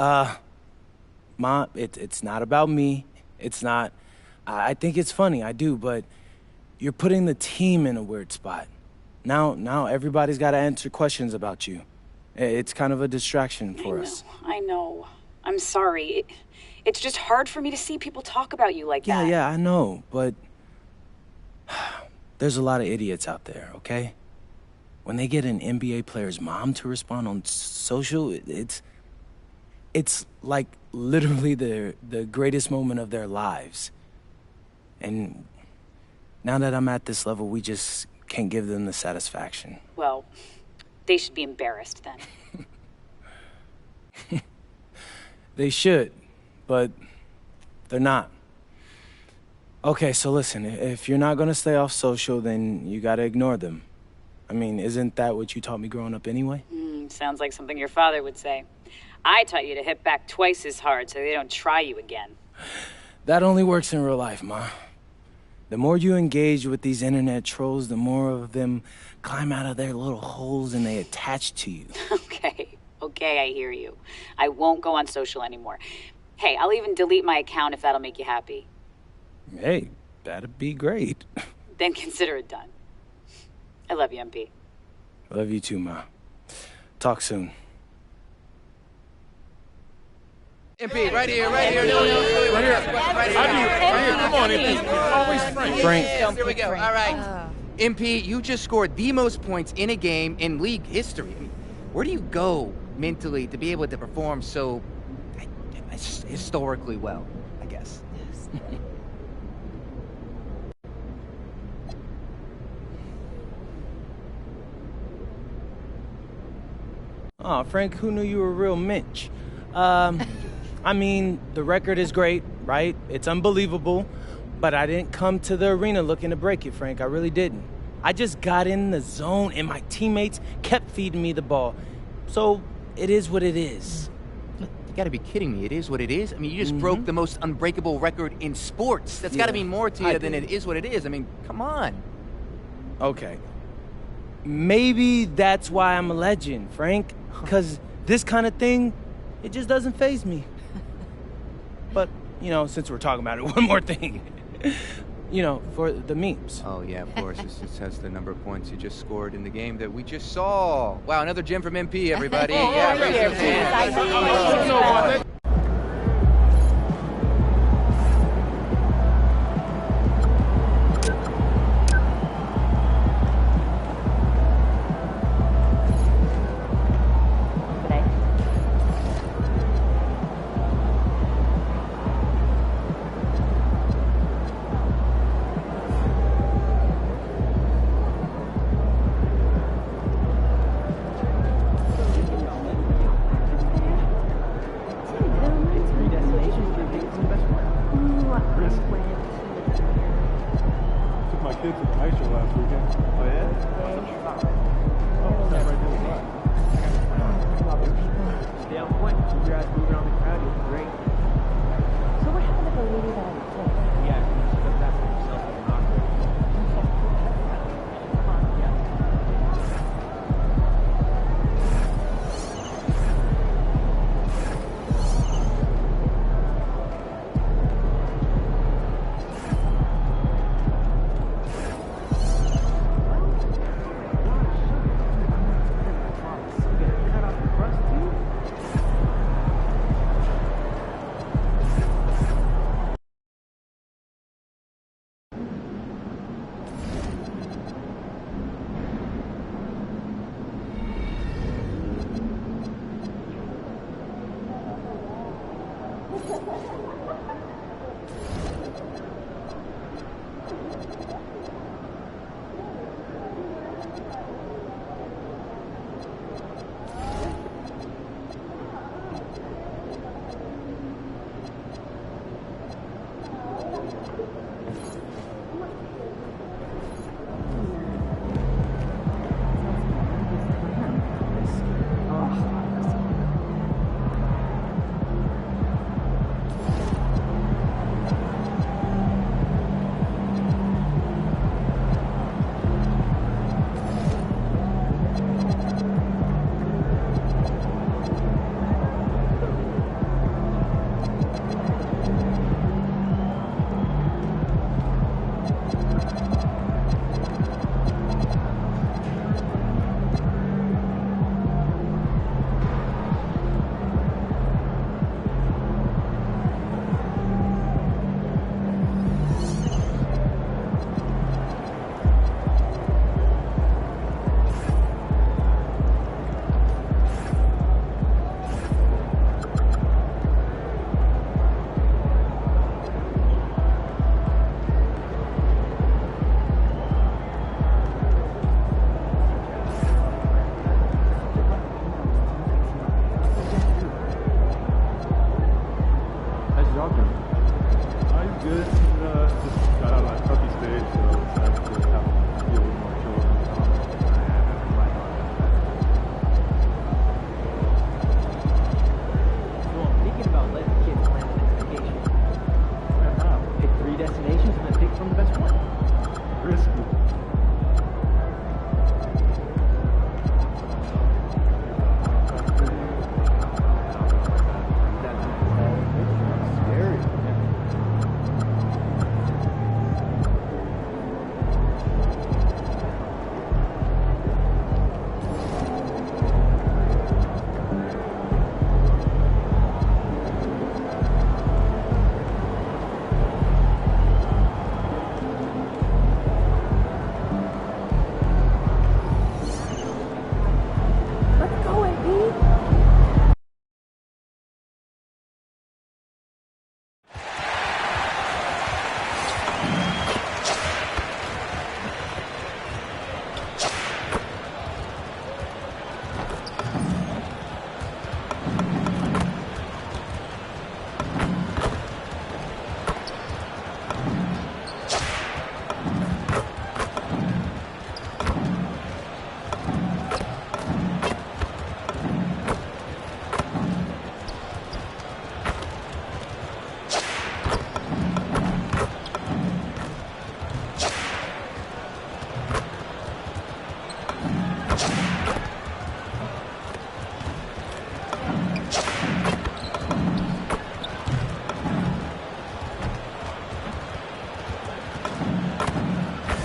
Ma, it's not about me. It's not. I think it's funny, I do, but you're putting the team in a weird spot. Now everybody's got to answer questions about you. It's kind of a distraction for us. I know. I'm sorry. It's just hard for me to see people talk about you like that. Yeah, I know, but there's a lot of idiots out there, okay? When they get an NBA player's mom to respond on social, it's like literally the greatest moment of their lives. And now that I'm at this level, we just can't give them the satisfaction. Well, they should be embarrassed then. They should, but they're not. Okay, so listen, if you're not gonna stay off social, then you gotta ignore them. I mean, isn't that what you taught me growing up anyway? Sounds like something your father would say. I taught you to hit back twice as hard so they don't try you again. That only works in real life, Ma. The more you engage with these internet trolls, the more of them climb out of their little holes and they attach to you. Okay, I hear you. I won't go on social anymore. Hey, I'll even delete my account if that'll make you happy. Hey, that'd be great. Then consider it done. I love you, MP. I love you too, Ma. Talk soon. MP, right here. Right here. Come on, MP. Always Frank. Here we go. All right. MP, you just scored the most points in a game in league history. I mean, where do you go mentally to be able to perform so historically well, I guess? Yes. Oh, Frank, who knew you were a real mensch? I mean, the record is great, right? It's unbelievable, but I didn't come to the arena looking to break it, Frank. I really didn't. I just got in the zone, and my teammates kept feeding me the ball. So, it is what it is. You gotta be kidding me. It is what it is? I mean, you just broke the most unbreakable record in sports. That's gotta mean more to you than it is what it is. I mean, come on. Okay. Maybe that's why I'm a legend, Frank. Because this kind of thing, it just doesn't faze me. But, you know, since we're talking about it, one more thing. You know, for the memes. Oh, yeah, of course. This has the number of points you just scored in the game that we just saw. Wow, another gem from MP, everybody. Yeah, raise those hands.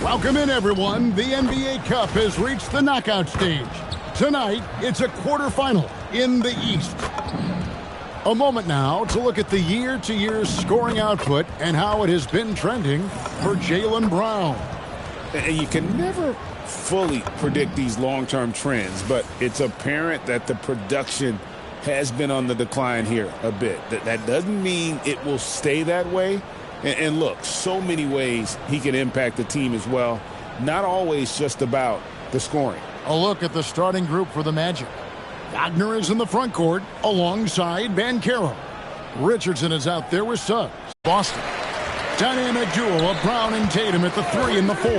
Welcome in, everyone. The NBA Cup has reached the knockout stage. Tonight, it's a quarterfinal in the East. A moment now to look at the year-to-year scoring output and how it has been trending for Jaylen Brown. And you can never fully predict these long-term trends, but it's apparent that the production has been on the decline here a bit. That doesn't mean it will stay that way. And look, so many ways he can impact the team as well. Not always just about the scoring. A look at the starting group for the Magic. Wagner is in the front court alongside Banchero. Richardson is out there with Suggs. Boston. Dynamic duo of Brown and Tatum at the 3 and the 4.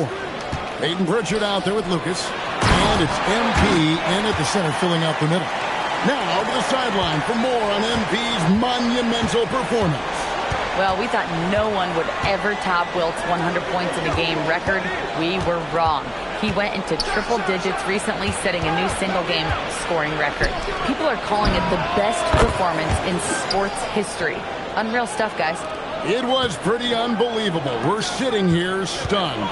Peyton Pritchard out there with Lucas. And it's MP in at the center filling out the middle. Now to the sideline for more on MP's monumental performance. Well, we thought no one would ever top Wilt's 100 points in a game record. We were wrong. He went into triple digits recently, setting a new single-game scoring record. People are calling it the best performance in sports history. Unreal stuff, guys. It was pretty unbelievable. We're sitting here stunned.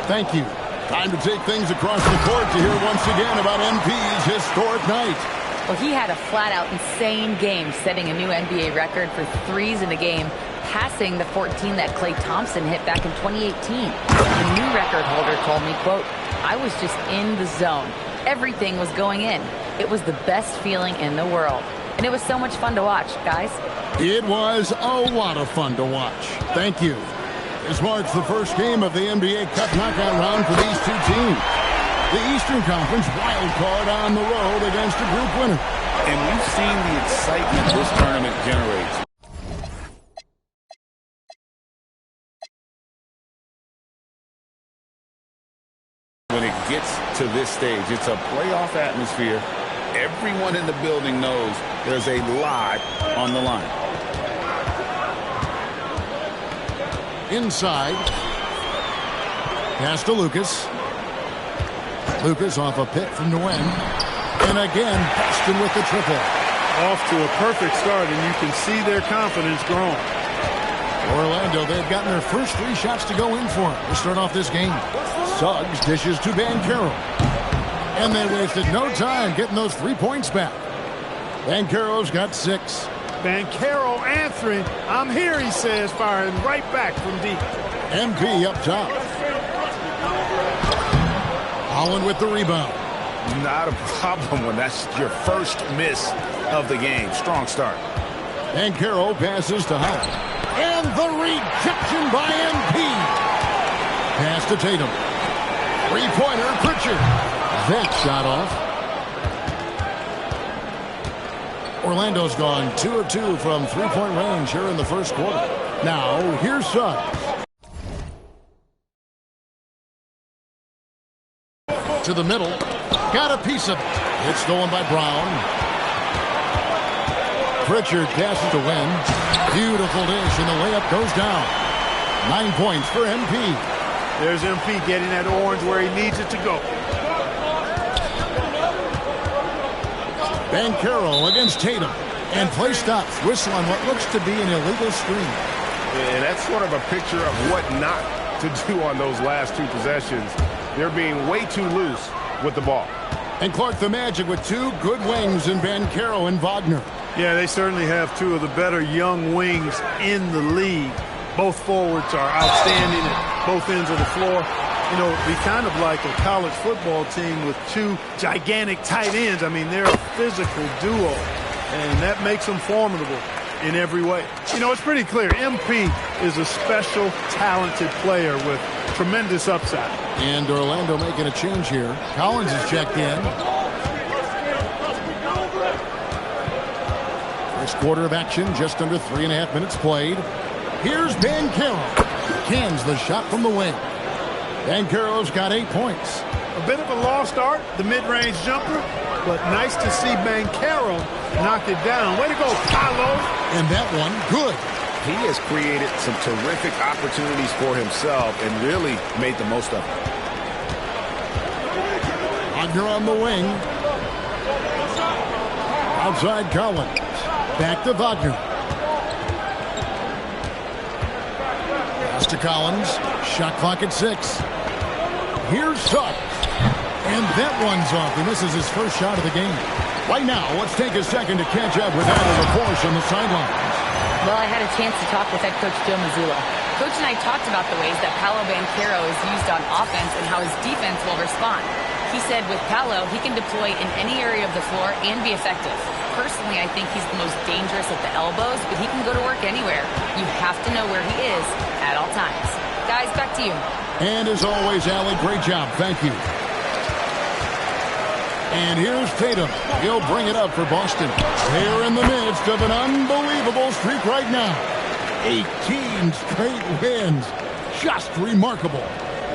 Thank you. Time to take things across the court to hear once again about MP's historic night. Well, he had a flat-out insane game, setting a new NBA record for threes in a game, passing the 14 that Klay Thompson hit back in 2018. The new record holder told me, quote, "I was just in the zone. Everything was going in. It was the best feeling in the world." and it was so much fun to watch, guys. It was a lot of fun to watch. Thank you. This marks the first game of the NBA Cup knockout round for these two teams. The Eastern Conference wild card on the road against a group winner. And we've seen the excitement this tournament generates. When it gets to this stage, it's a playoff atmosphere. Everyone in the building knows there's a lot on the line. Inside. Pass to Lucas. Lucas off a pick from Nguyen. And again, Boston with the triple. Off to a perfect start, and you can see their confidence growing. Orlando, they've gotten their first 3 shots to go in for to start off this game. Suggs dishes to Banchero. And they wasted no time getting those 3 points back. Banchero's got 6. Banchero answering. I'm here, he says, firing right back from deep. MP up top. Holland with the rebound. Not a problem when that's your first miss of the game. Strong start. Banchero passes to Holland. And the rejection by MP. Pass to Tatum. 3-pointer, Pritchard. That shot off. Orlando's gone 2 of 2 from 3-point range here in the first quarter. Now, here's Suggs. To the middle. Got a piece of it. It's stolen by Brown. Pritchard passes to Wynn. Beautiful dish, and the layup goes down. 9 points for MP. There's MP getting that orange where he needs it to go. Banchero against Tatum. And play stops. Whistle on what looks to be an illegal screen. And that's sort of a picture of what not to do on those last 2 possessions. They're being way too loose with the ball. And Clark, the Magic with 2 good wings in Banchero and Wagner. Yeah, they certainly have 2 of the better young wings in the league. Both forwards are outstanding at both ends of the floor. You know, be kind of like a college football team with 2 gigantic tight ends. I mean, they're a physical duo, and that makes them formidable in every way. You know, it's pretty clear. MP is a special, talented player with tremendous upside. And Orlando making a change here. Collins is checked in. First quarter of action, just under 3.5 minutes played. Here's Banchero. Cans the shot from the wing. Banchero's got 8 points. A bit of a lost art, the mid-range jumper, but nice to see Banchero knock it down. Way to go, Paolo. And that one, good. He has created some terrific opportunities for himself and really made the most of it. Wagner on the wing. Outside Collins. Back to Wagner. Pass to Collins. Shot clock at 6. Here's Suggs. And that one's off. He misses his first shot of the game. Right now, let's take a second to catch up with Adler LaForce on the sideline. Well, I had a chance to talk with head coach Joe Mazzulla. Coach and I talked about the ways that Paolo Banchero is used on offense and how his defense will respond. He said with Paolo, he can deploy in any area of the floor and be effective. Personally, I think he's the most dangerous at the elbows, but he can go to work anywhere. You have to know where he is at all times. Guys, back to you. And as always, Allie, great job. Thank you. And here's Tatum. He'll bring it up for Boston. They're in the midst of an unbelievable streak right now. 18 straight wins. Just remarkable.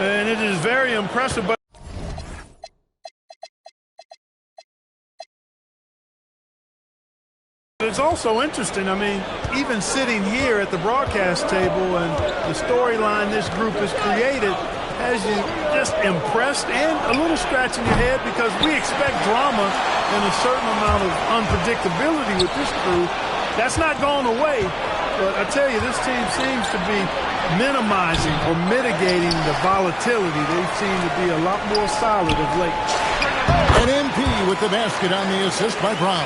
And it is very impressive. But it's also interesting. I mean, even sitting here at the broadcast table and the storyline this group has created has you just impressed and a little scratching your head because we expect drama and a certain amount of unpredictability with this crew. That's not going away, but I tell you, this team seems to be minimizing or mitigating the volatility. They seem to be a lot more solid of late. And MP with the basket on the assist by Brown.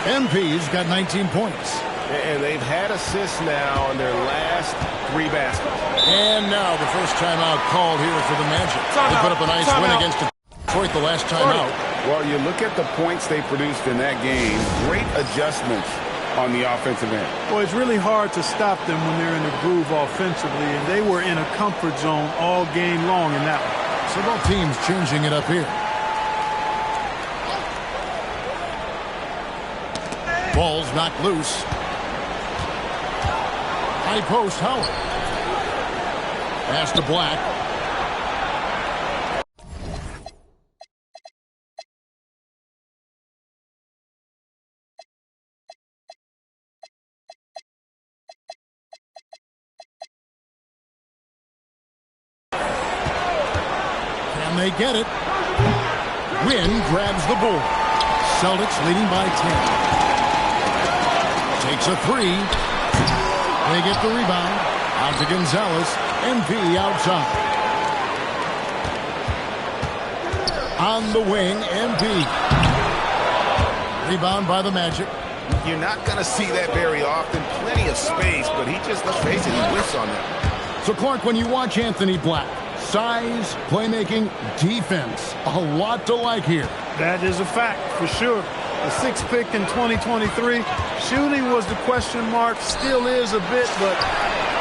MP's got 19 points. And they've had assists now in their last 3 baskets. And now the first timeout called here for the Magic. They put up a nice win against Detroit the last time out. Well, you look at the points they produced in that game, great adjustments on the offensive end. Well, it's really hard to stop them when they're in a groove offensively, and they were in a comfort zone all game long in that one. So both teams changing it up here. Ball's knocked loose. High post, Howard. Pass to Black. Can they get it? Wynn grabs the ball. Celtics leading by 10. Takes a three. They get the rebound. Out to Gonzalez. MP outside. On the wing, MP. Rebound by the Magic. You're not going to see that very often. Plenty of space, but he just, let's face it, he whiffs on that. So, Clark, when you watch Anthony Black, size, playmaking, defense, a lot to like here. That is a fact, for sure. The sixth pick in 2023. Shooting was the question mark, still is a bit, but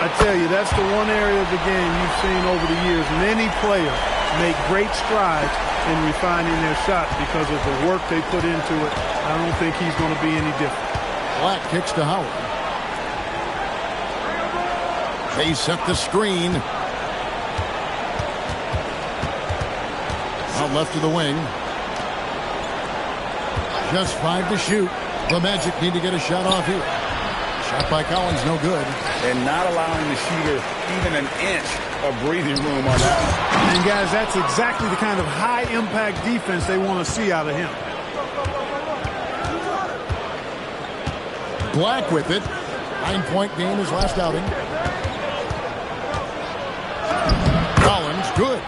I tell you, that's the one area of the game you've seen over the years. Many players make great strides in refining their shot because of the work they put into it. I don't think he's going to be any different. Black kicks to Howard. They set the screen. Out left to the wing. Just 5 to shoot. The Magic need to get a shot off here. Shot by Collins, no good. And not allowing the shooter even an inch of breathing room on that. And guys, that's exactly the kind of high-impact defense they want to see out of him. Black with it. 9-point game his last outing. Collins, good.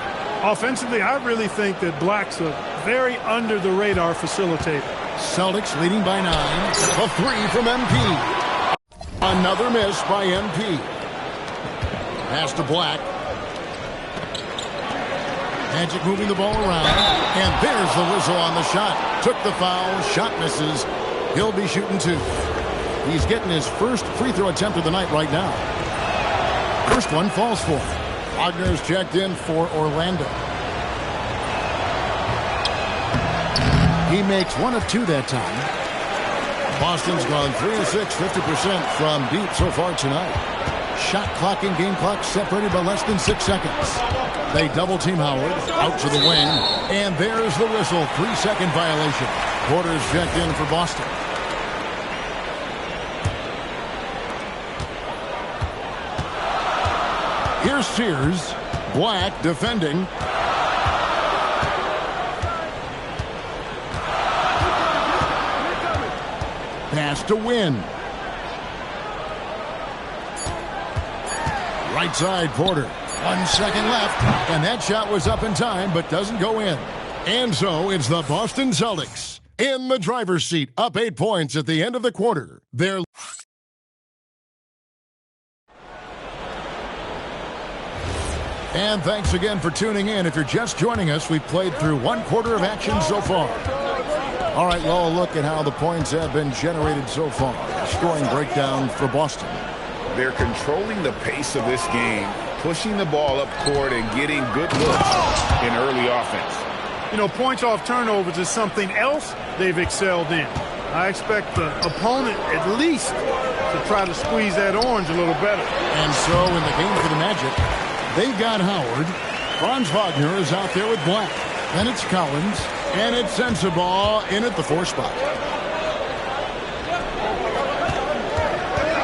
Offensively, I really think that Black's a very under-the-radar facilitator. Celtics leading by 9. A three from MP. Another miss by MP. Pass to Black. Magic moving the ball around. And there's the whistle on the shot. Took the foul. Shot misses. He'll be shooting 2. He's getting his first free throw attempt of the night right now. First one falls for him. Wagner's checked in for Orlando. He makes 1 of 2 that time. Boston's gone 3 of 6, 50% from deep so far tonight. Shot clock and game clock separated by less than 6 seconds. They double team Howard out to the wing. And there's the whistle. 3-second violation. Porter's checked in for Boston. Here's Sears. Black defending. Pass to Wynn. Right side, Porter. 1 second left. And that shot was up in time, but doesn't go in. And so it's the Boston Celtics in the driver's seat, up 8 points at the end of the quarter. They're... And thanks again for tuning in. If you're just joining us, we've played through 1 quarter of action so far. All right, well, a look at how the points have been generated so far. Scoring breakdown for Boston. They're controlling the pace of this game, pushing the ball up court and getting good looks in early offense. You know, points off turnovers is something else they've excelled in. I expect the opponent at least to try to squeeze that orange a little better. And so in the game for the Magic, they've got Howard. Franz Wagner is out there with Black. Then it's Collins. And it's Sensabaugh in at the 4 spot.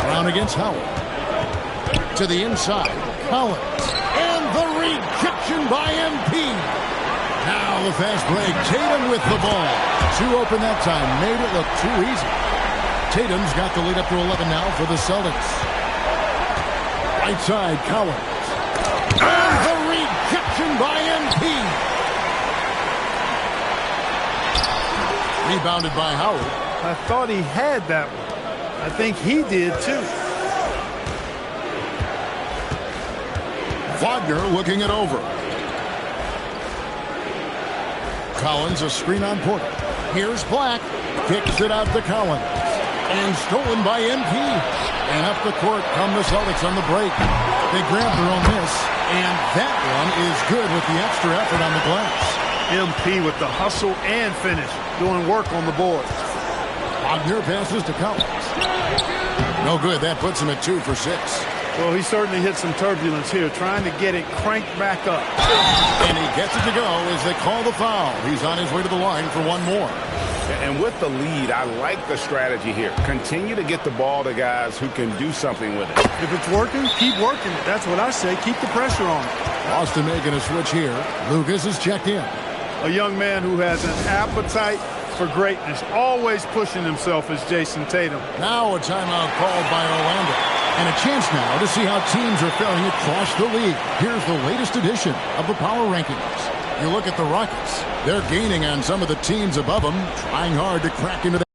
Brown against Howard. To the inside. Collins. And the rejection by MP. Now the fast break. Tatum with the ball. 2 open that time. Made it look too easy. Tatum's got the lead up to 11 now for the Celtics. Right side, Collins. And the rejection by MP. Rebounded by Howard. I thought he had that one. I think he did too. Wagner looking it over. Collins, a screen on Porter. Here's Black. Kicks it out to Collins. And stolen by MP. And up the court come the Celtics on the break. They grab their own miss. And that one is good with the extra effort on the glass. MP with the hustle and finish, doing work on the boards. Wagner passes to Collins. No good. That puts him at 2 for 6. Well, he certainly hit some turbulence here, trying to get it cranked back up. And he gets it to go as they call the foul. He's on his way to the line for one more. And with the lead, I like the strategy here. Continue to get the ball to guys who can do something with it. If it's working, keep working it. That's what I say. Keep the pressure on. Boston making a switch here. Lucas is checked in. A young man who has an appetite for greatness, always pushing himself, is Jason Tatum. Now a timeout called by Orlando. And a chance now to see how teams are faring across the league. Here's the latest edition of the Power Rankings. You look at the Rockets. They're gaining on some of the teams above them, trying hard to crack into the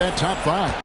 That top 5.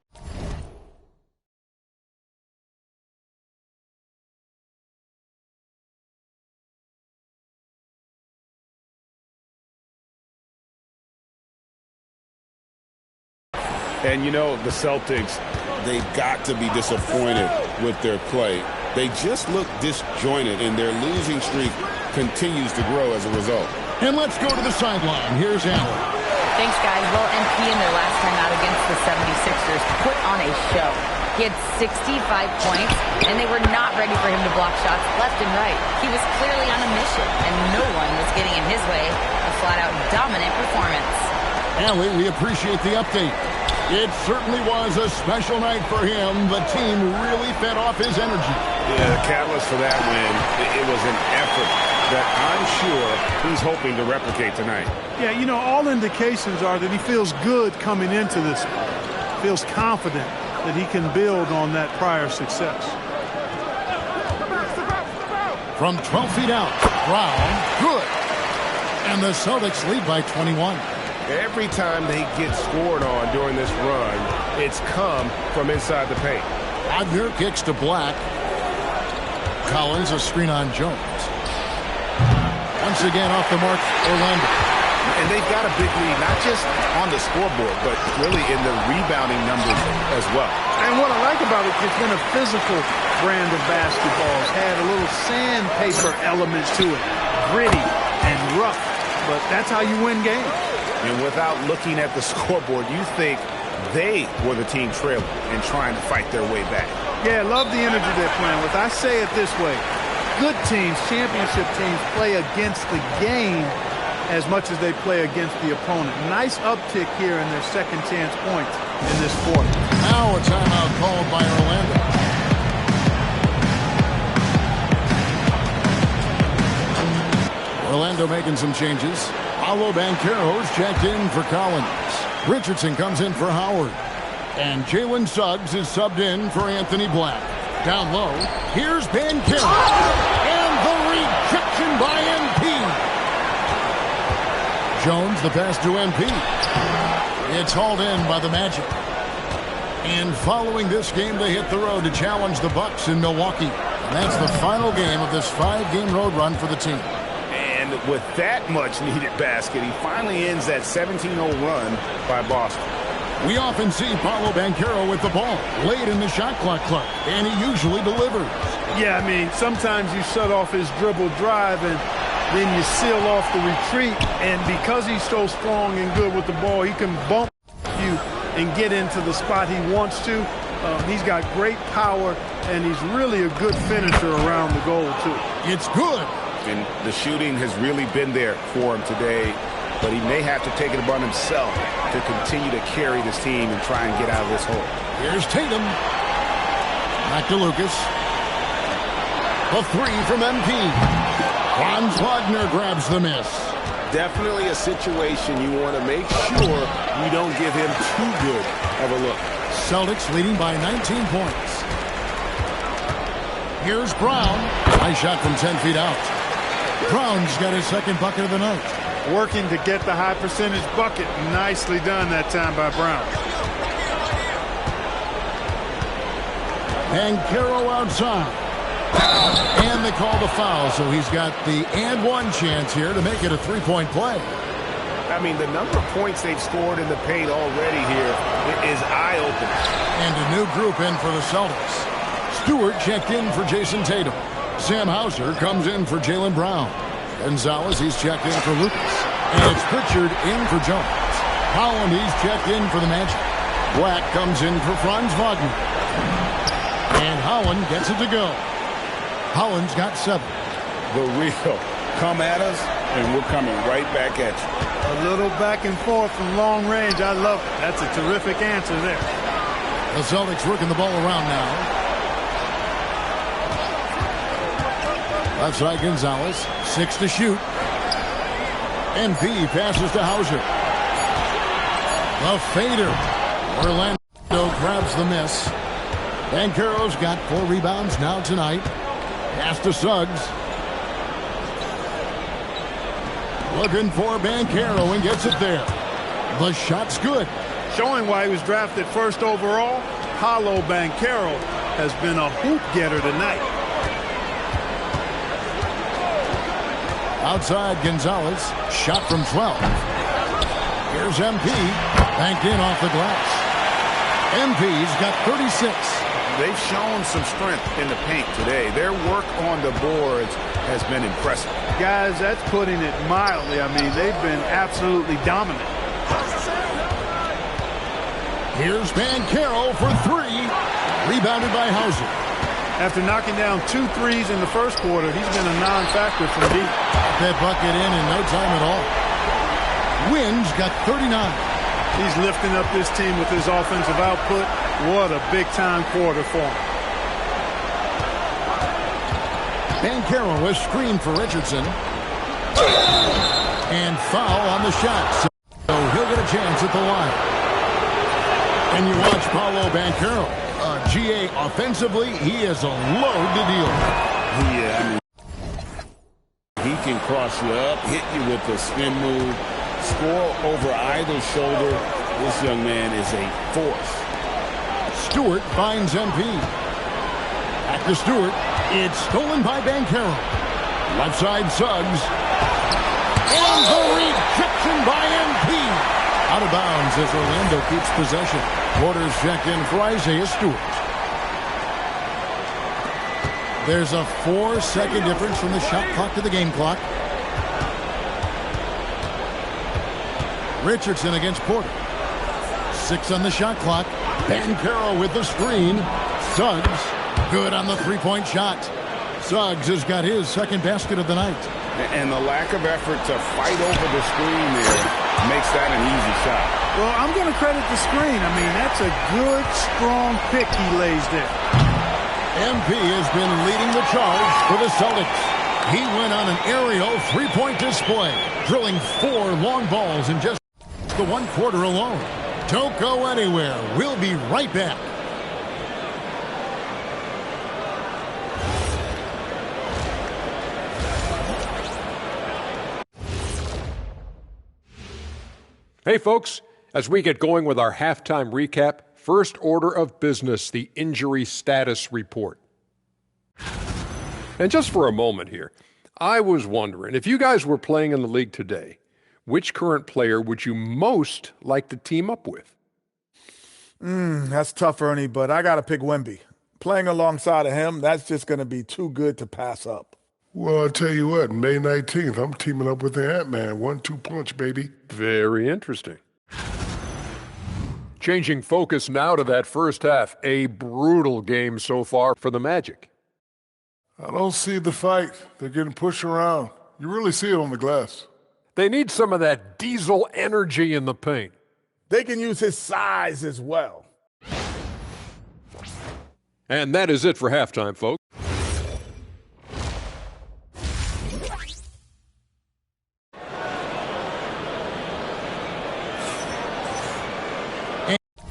And you know, the Celtics, they've got to be disappointed with their play. They just look disjointed, and their losing streak continues to grow as a result. And let's go to the sideline. Here's Allen. Thanks, guys. Well, MP in their last time out against the 76ers put on a show. He had 65 points, and they were not ready for him to block shots left and right. He was clearly on a mission, and no one was getting in his way. A flat-out dominant performance. Allie, we appreciate the update. It certainly was a special night for him. The team really fed off his energy. Yeah, the catalyst for that win, it was an effort that I'm sure he's hoping to replicate tonight. Yeah, you know, all indications are that he feels good coming into this. Feels confident that he can build on that prior success. From 12 feet out, Brown, good. And the Celtics lead by 21. Every time they get scored on during this run, it's come from inside the paint. Wagner kicks to Black. Collins a screen on Jones. Once again off the mark, Orlando. And they've got a big lead, not just on the scoreboard, but really in the rebounding numbers as well. And what I like about it, it's been a physical brand of basketball. It's had a little sandpaper element to it. Gritty and rough, but that's how you win games. And without looking at the scoreboard, you think they were the team trailing and trying to fight their way back. Yeah, love the energy they're playing with. I say it this way. Good teams, championship teams, play against the game as much as they play against the opponent. Nice uptick here in their second chance points in this quarter. Now a timeout called by Orlando. Orlando making some changes. Paolo Banchero's checked in for Collins. Richardson comes in for Howard. And Jalen Suggs is subbed in for Anthony Black. Down low, here's Banchero. And the rejection by MP. Jones, the pass to MP. It's hauled in by the Magic. And following this game, they hit the road to challenge the Bucks in Milwaukee. And that's the final game of this 5-game road run for the team. And with that much needed basket, he finally ends that 17-0 run by Boston. We often see Paolo Banchero with the ball late in the shot clock, and he usually delivers. Yeah, I mean, sometimes you shut off his dribble drive and then you seal off the retreat. And because he's so strong and good with the ball, he can bump you and get into the spot he wants to. He's got great power, and he's really a good finisher around the goal, too. It's good. And the shooting has really been there for him today, but he may have to take it upon himself to continue to carry this team and try and get out of this hole. Here's Tatum. Back to Lucas. The three from MP. Franz Wagner grabs the miss. Definitely a situation you want to make sure you don't give him too good of a look. Celtics leading by 19 points. Here's Brown. Nice shot from 10 feet out. Brown's got his second bucket of the night. Working to get the high percentage bucket. Nicely done that time by Brown. Banchero outside. And they call the foul, so he's got the and one chance here to make it a three-point play. I mean, the number of points they've scored in the paint already here is eye-opening. And a new group in for the Celtics. Stewart checked in for Jason Tatum. Sam Hauser comes in for Jaylen Brown. Gonzalez, he's checked in for Lucas. And it's Pritchard in for Jones. Holland, he's checked in for the Magic. Black comes in for Franz Wagner. And Holland gets it to go. Holland's got 7. The real come at us, and we're coming right back at you. A little back and forth from long range. I love it. That's a terrific answer there. The Celtics working the ball around now. Left side Gonzalez, 6 to shoot. MP passes to Hauser. The fader. Orlando grabs the miss. Banchero's got 4 rebounds now tonight. Pass to Suggs. Looking for Banchero and gets it there. The shot's good. showing why he was drafted first overall. Paolo Banchero has been a hoop getter tonight. Outside Gonzalez, shot from 12. Here's MP, banked in off the glass. MP's got 36. They've shown some strength in the paint today. Their work on the boards has been impressive. Guys, that's putting it mildly. I mean, they've been absolutely dominant. Here's Banchero for 3. Rebounded by Hauser. After knocking down 2 threes in the first quarter, he's been a non-factor from deep. That bucket in no time at all. Wynn's got 39. He's lifting up this team with his offensive output. What a big-time quarter for him. Banchero was screened for Richardson. And foul on the shot. So he'll get a chance at the line. And you watch Paolo Banchero. GA offensively, he is a load to deal with. Yeah, he can cross you up, hit you with a spin move, score over either shoulder. This young man is a force. Stewart finds MP. Back to Stewart. It's stolen by Banchero. Left side Suggs. And the rejection by MP. Out of bounds as Orlando keeps possession. Quarters check in for Isaiah Stewart. There's a 4-second difference from the shot clock to the game clock. Richardson against Porter. 6 on the shot clock. Banchero with the screen. Suggs good on the three-point shot. Suggs has got his second basket of the night. And the lack of effort to fight over the screen there makes that an easy shot. Well, I'm going to credit the screen. I mean, that's a good, strong pick he lays there. MP has been leading the charge for the Celtics. He went on an aerial three-point display, drilling 4 long balls in just the 1 quarter alone. Don't go anywhere. We'll be right back. Hey, folks, as we get going with our halftime recap, first order of business, the injury status report. And just for a moment here, I was wondering, if you guys were playing in the league today, which current player would you most like to team up with? That's tough, Ernie, but I got to pick Wemby. Playing alongside of him, that's just going to be too good to pass up. Well, I'll tell you what, May 19th, I'm teaming up with the Ant-Man. 1-2 punch, baby. Very interesting. Changing focus now to that first half. A brutal game so far for the Magic. I don't see the fight. They're getting pushed around. You really see it on the glass. They need some of that diesel energy in the paint. They can use his size as well. And that is it for halftime, folks.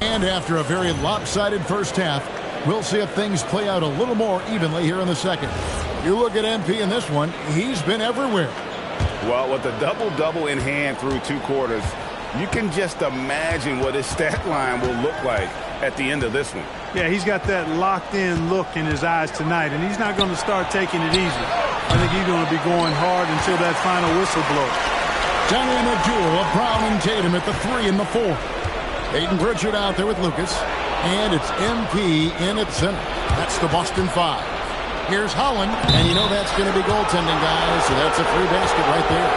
And after a very lopsided first half, we'll see if things play out a little more evenly here in the second. You look at MP in this one, he's been everywhere. Well, with a double-double in hand through 2 quarters, you can just imagine what his stat line will look like at the end of this one. Yeah, he's got that locked-in look in his eyes tonight, and he's not going to start taking it easy. I think he's going to be going hard until that final whistle blows. Dynamic duo of Brown and Tatum at the 3 and the 4. Peyton Pritchard out there with Lucas. And it's MP in at center. That's the Boston 5. Here's Holland. And you know that's going to be goaltending, guys. So that's a free basket right there.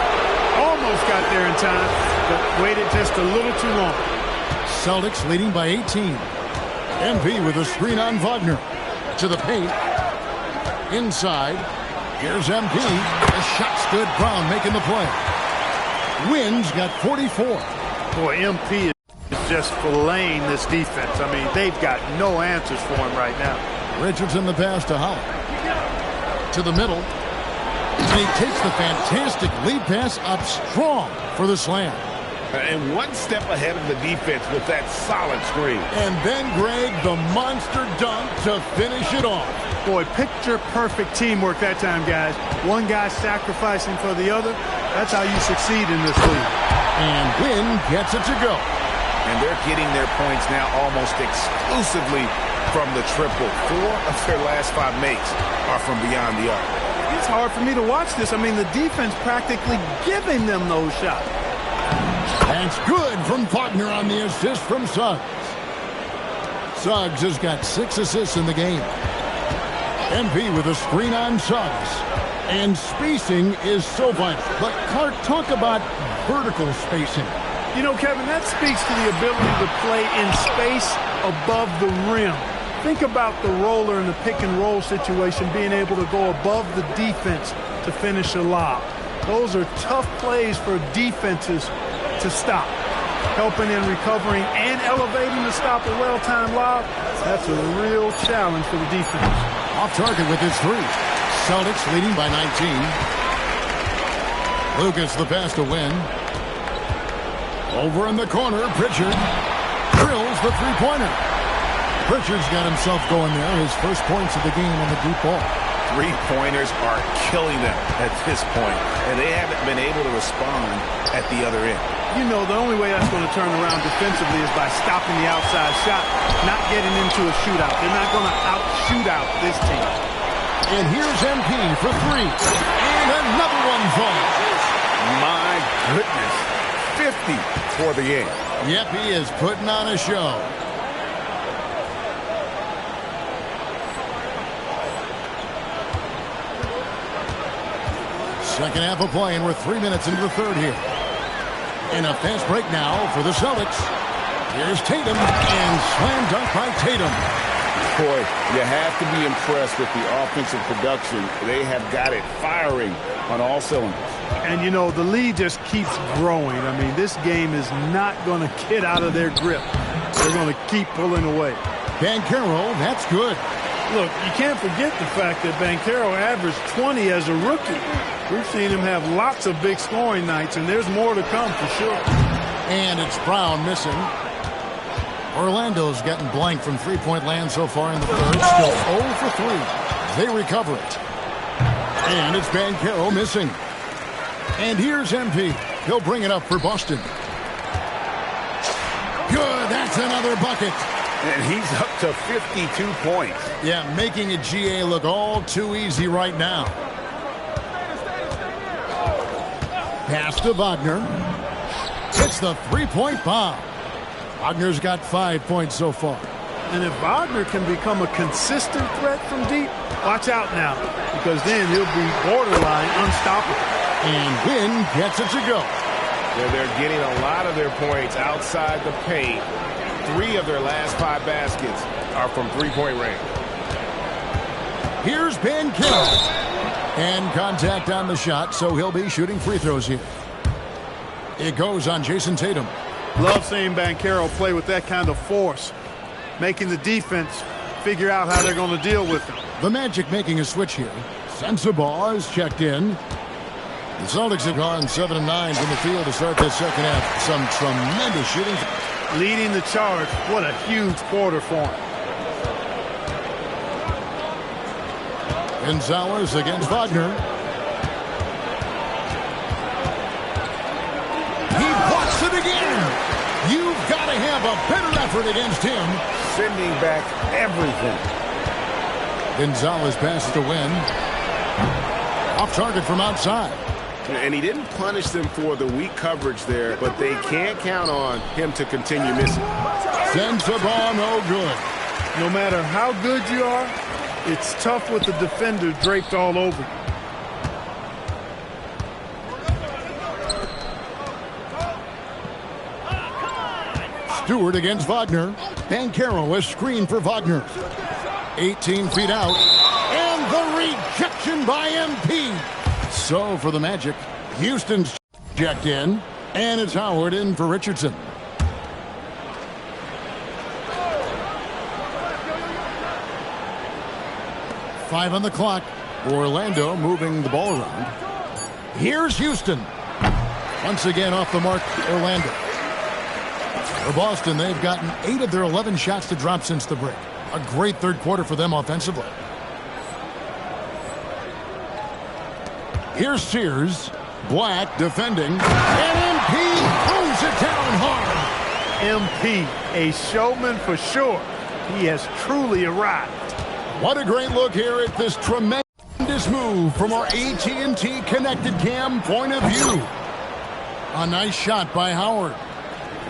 Almost got there in time, but waited just a little too long. Celtics leading by 18. MP with a screen on Wagner. To the paint. Inside. Here's MP. The shot's good. Brown making the play. Wynn's got 44. Boy, MP is just filleting this defense. I mean, they've got no answers for him right now. Richardson the pass to Holland. To the middle. And he takes the fantastic lead pass up strong for the slam. And one step ahead of the defense with that solid screen. And then, Greg, the monster dunk to finish it off. Boy, picture-perfect teamwork that time, guys. One guy sacrificing for the other. That's how you succeed in this league. And Wynn gets it to go. and they're getting their points now almost exclusively from the triple. 4 of their last 5 makes are from beyond the arc. It's hard for me to watch this. I mean, the defense practically giving them those shots. That's good from Wagner on the assist from Suggs. Suggs has got 6 assists in the game. MP with a screen on Suggs. And spacing is so vital. But Clark, talk about vertical spacing. You know, Kevin, that speaks to the ability to play in space above the rim. Think about the roller in the pick and roll situation, being able to go above the defense to finish a lob. Those are tough plays for defenses to stop. Helping in recovering and elevating to stop a well-timed lob, that's a real challenge for the defense. Off target with his 3. Celtics leading by 19. Lucas the pass to win. Over in the corner, Pritchard drills the three-pointer. Pritchard's got himself going there. His first points of the game on the deep ball. Three-pointers are killing them at this point, and they haven't been able to respond at the other end. You know, the only way that's going to turn around defensively is by stopping the outside shot, not getting into a shootout. They're not going to out-shootout this team. And here's MP for 3. And another one falls. My goodness. 50 for the game. Yep, he is putting on a show. Second half of play, and we're 3 minutes into the third here. And a fast break now for the Celtics. Here's Tatum, and slam dunk by Tatum. Boy, you have to be impressed with the offensive production. They have got it firing on all cylinders. And, you know, the lead just keeps growing. I mean, this game is not going to get out of their grip. They're going to keep pulling away. Banchero, that's good. Look, you can't forget the fact that Banchero averaged 20 as a rookie. We've seen him have lots of big scoring nights, and there's more to come for sure. And it's Brown missing. Orlando's gotten blank from three-point land so far in the third. Still 0 for 3. They recover it. And it's Banchero missing. And here's MP. He'll bring it up for Boston. Good. That's another bucket. And he's up to 52 points. Yeah, making a GA look all too easy right now. Pass to Wagner. It's the three-point bomb. Wagner's got 5 points so far. And if Wagner can become a consistent threat from deep, watch out now, because then he'll be borderline unstoppable. And Wynn gets it to go. They're getting a lot of their points outside the paint. 3 of their last 5 baskets are from three-point range. Here's Banchero. And contact on the shot, so he'll be shooting free throws here. It goes on Jason Tatum. Love seeing Banchero play with that kind of force, making the defense figure out how they're going to deal with him. The Magic making a switch here. Sensabaugh is checked in. The Celtics have gone 7-9 from the field to start this second half. Some tremendous shooting. Leading the charge. What a huge quarter for him. Gonzalez against Wagner. He blocks it again. You've got to have a better effort against him. Sending back everything. Gonzalez passes to Wynn. Off target from outside. And he didn't punish them for the weak coverage there, but they can't count on him to continue missing. Sensabaugh, no good. No matter how good you are, it's tough with the defender draped all over you. Stewart against Wagner. Banchero is screened for Wagner. 18 feet out. And the rejection by MP. So for the Magic, Houston's checked in. And it's Howard in for Richardson. Five on the clock. Orlando moving the ball around. Here's Houston. Once again off the mark, Orlando. For Boston, they've gotten 8 of their 11 shots to drop since the break. A great third quarter for them offensively. Here's Sears. Black defending. And MP throws it down hard. MP, a showman for sure. He has truly arrived. What a great look here at this tremendous move from our AT&T Connected Cam point of view. A nice shot by Howard.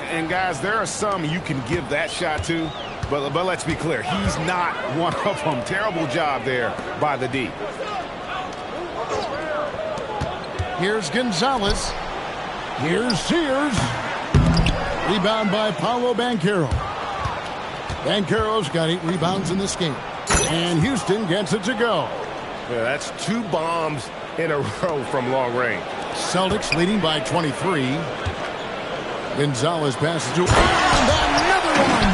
And guys, there are some you can give that shot to, but let's be clear, he's not one of them. Terrible job there by the D. Here's Gonzalez. Here's Sears. Rebound by Paolo Banchero. Banchero's got 8 rebounds in this game. And Houston gets it to go. Yeah, that's 2 bombs in a row from long range. Celtics leading by 23. Gonzalez passes to and another one.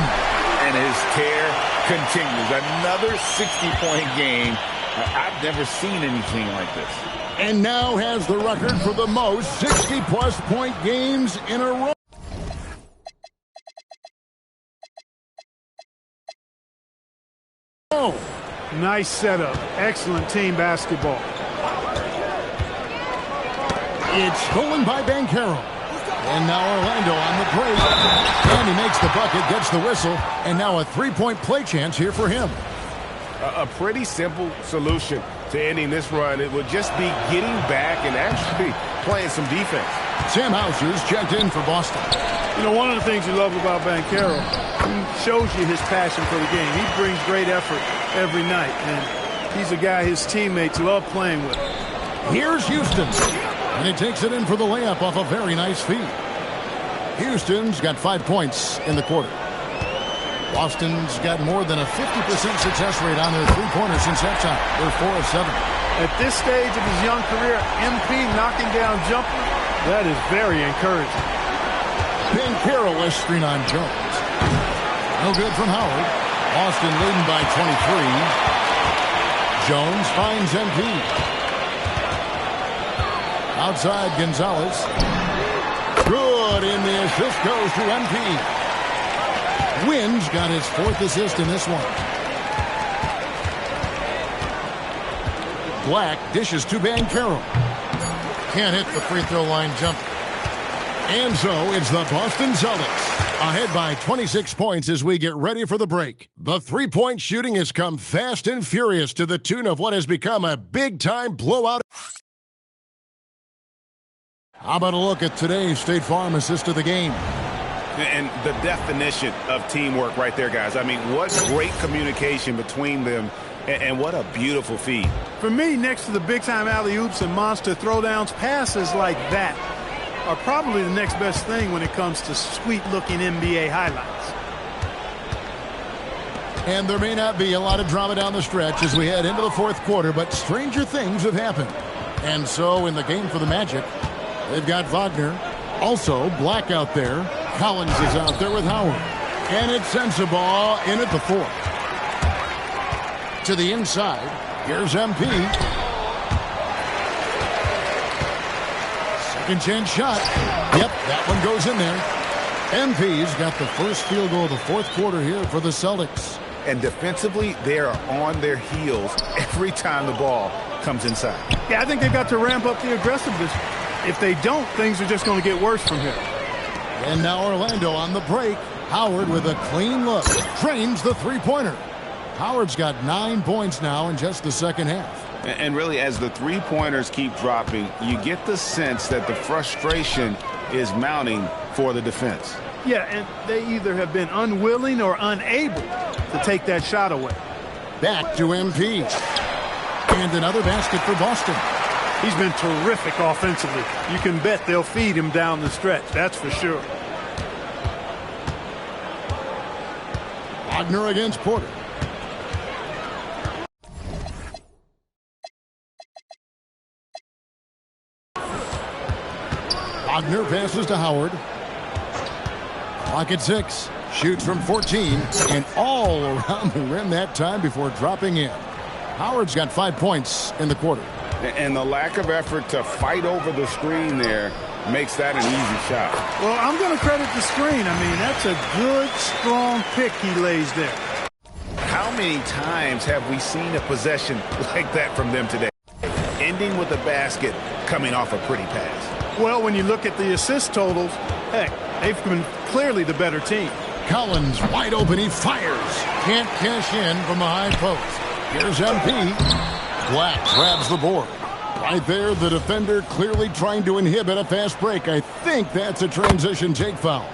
And his tear continues. Another 60-point game. I've never seen anything like this. And now has the record for the most 60-plus point games in a row. Nice setup. Excellent team basketball. It's stolen by Banchero. And now Orlando on the break. And he makes the bucket, gets the whistle, and now a 3-point play chance here for him. A pretty simple solution to ending this run. It would just be getting back and actually playing some defense. Sam Hauser's checked in for Boston. You know, one of the things you love about Banchero, he shows you his passion for the game. He brings great effort every night, and he's a guy his teammates love playing with. Here's Houston, and he takes it in for the layup off a very nice feed. Houston's got 5 points in the quarter. Boston's got more than a 50% success rate on their three-pointers since halftime. They're 4 of 7. At this stage of his young career, MP knocking down jumper, that is very encouraging. Banchero will screen on Jones. No good from Howard. Boston leading by 23. Jones finds MP. Outside Gonzalez. Good, and the assist goes to MP. Wynn's got his 4th assist in this one. Black dishes to Banchero. Can't hit the free throw line jumper. And so it's the Boston Celtics ahead by 26 points as we get ready for the break. The three-point shooting has come fast and furious to the tune of what has become a big-time blowout. How about a look at today's State Farm assist of the game? And the definition of teamwork right there, guys. I mean, what great communication between them, and what a beautiful feed. For me, next to the big-time alley-oops and monster throwdowns, passes like that are probably the next best thing when it comes to sweet-looking NBA highlights. And there may not be a lot of drama down the stretch as we head into the 4th quarter, but stranger things have happened. And so in the game for the Magic, they've got Wagner. Also, Black out there. Collins is out there with Howard. And it sends the ball in at the 4th. To the inside, here's MP. Second chance shot. Yep, that one goes in there. MP's got the first field goal of the 4th quarter here for the Celtics. And defensively, they are on their heels every time the ball comes inside. Yeah, I think they've got to ramp up the aggressiveness. If they don't, things are just going to get worse from here. And now Orlando on the break. Howard with a clean look. Drains the three-pointer. Howard's got 9 points now in just the second half. And really, as the three-pointers keep dropping, you get the sense that the frustration is mounting for the defense. Yeah, and they either have been unwilling or unable to take that shot away. Back to MP. And another basket for Boston. He's been terrific offensively. You can bet they'll feed him down the stretch, that's for sure. Wagner against Porter. Wagner passes to Howard. Clock at 6. Shoots from 14. And all around the rim that time before dropping in. Howard's got 5 points in the quarter. And the lack of effort to fight over the screen there makes that an easy shot. Well, I'm going to credit the screen. I mean, that's a good, strong pick he lays there. How many times have we seen a possession like that from them today? ending with a basket coming off a pretty pass. Well, when you look at the assist totals, heck, They've been clearly the better team. Collins wide open. He fires. Can't cash in from the high post. Here's MP. Black grabs the board. Right there, the defender clearly trying to inhibit a fast break. I think that's a transition take foul.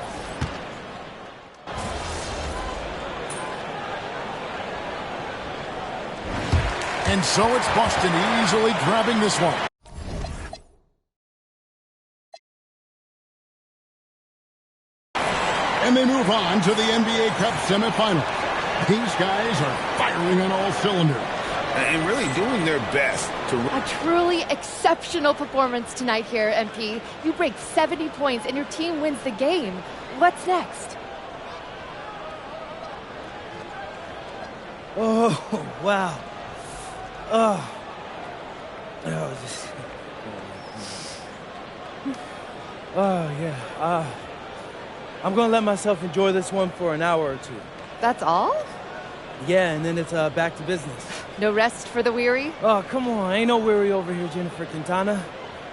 And so it's Boston easily grabbing this one. And they move on to the NBA Cup semifinal. These guys are firing on all cylinders. And really doing their best to... A truly exceptional performance tonight here, MP. You break 70 points and your team wins the game. What's next? Oh, wow. Oh, yeah. I'm going to let myself enjoy this one for an hour or two. That's all? Yeah, and then it's back to business. No rest for the weary? Oh, come on. Ain't no weary over here, Jennifer Quintana.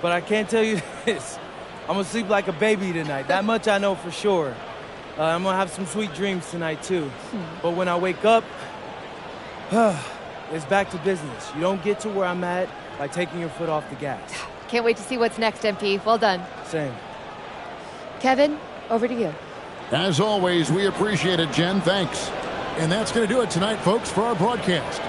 But I can't tell you this. I'm going to sleep like a baby tonight. That much I know for sure. I'm going to have some sweet dreams tonight, too. But when I wake up, it's back to business. You don't get to where I'm at by taking your foot off the gas. Can't wait to see what's next, MP. Well done. Same. Kevin, over to you. As always, we appreciate it, Jen. Thanks. And that's going to do it tonight, folks, for our broadcast.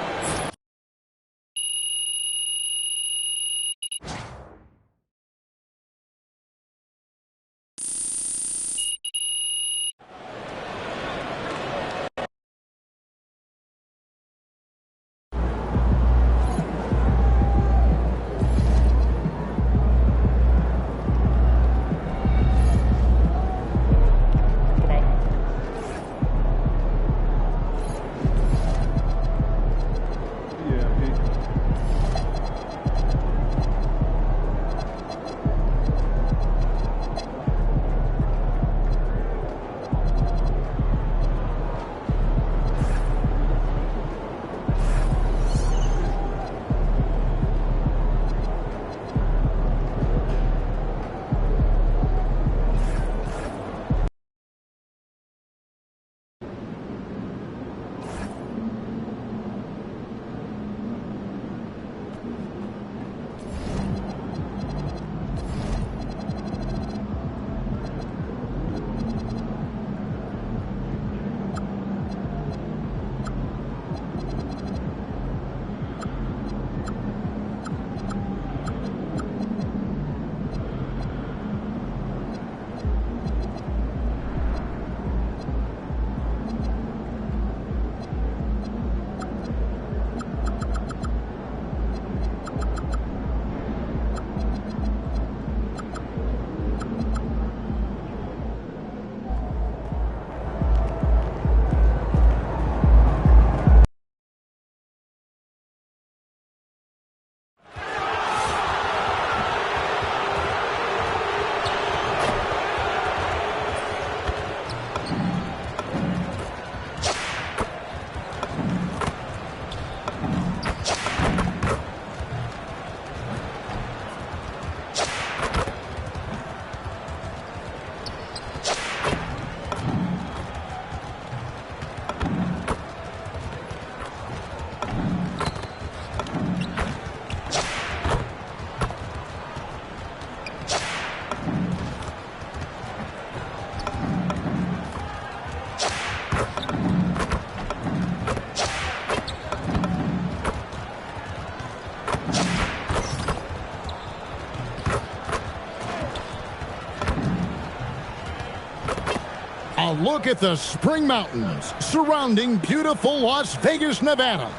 A look at the Spring Mountains surrounding beautiful Las Vegas, Nevada.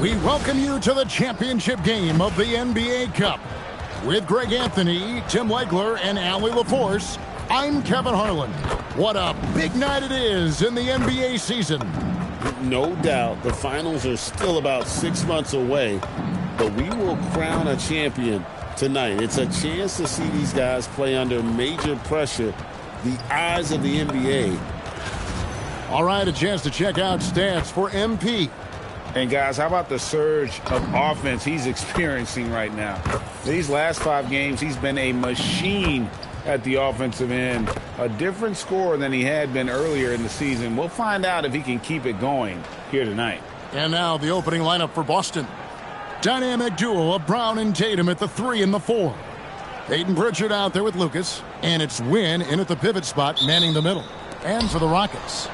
We welcome you to the championship game of the NBA Cup. With Greg Anthony, Tim Legler, and Allie LaForce, I'm Kevin Harlan. What a big night it is in the NBA season. No doubt the finals are still about 6 months away, but we will crown a champion tonight. It's a chance to see these guys play under major pressure, the eyes of the NBA. All right, a chance to check out stats for MP. And guys, how about the surge of offense he's experiencing right now? These last 5 games, he's been a machine at the offensive end. A different score than he had been earlier in the season. We'll find out if he can keep it going here tonight. And now the opening lineup for Boston. Dynamic duo of Brown and Tatum at the 3 and the 4. Peyton Pritchard out there with Lucas. And it's Wynn in at the pivot spot, manning the middle. And for the Rockets,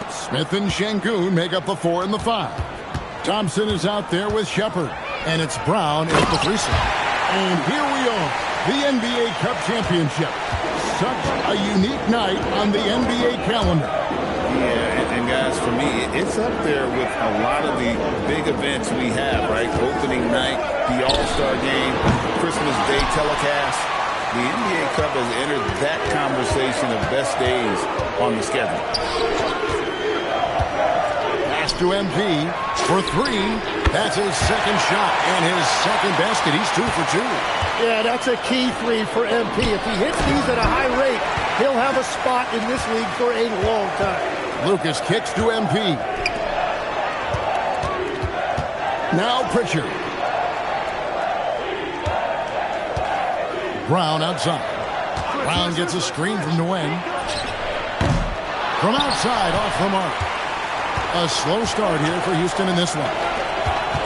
Smith and Şengün make up the 4 and the 5. Thompson is out there with Shepard. And it's Brown in at the 3 slot. And here we are, the NBA Cup Championship. Such a unique night on the NBA calendar. Yeah, and guys, for me, it's up there with a lot of the big events we have, right? Opening night, the All-Star Game, Christmas Day telecast. The NBA Cup has entered that conversation of best days on the schedule. Pass to MP for 3. That's his second shot and his second basket. He's 2 for 2. Yeah, that's a key 3 for MP. If he hits these at a high rate, he'll have a spot in this league for a long time. Lucas kicks to MP. Now Pritchard. Brown outside. Brown gets a screen from Nguyen. From outside, off the mark. A slow start here for Houston in this one.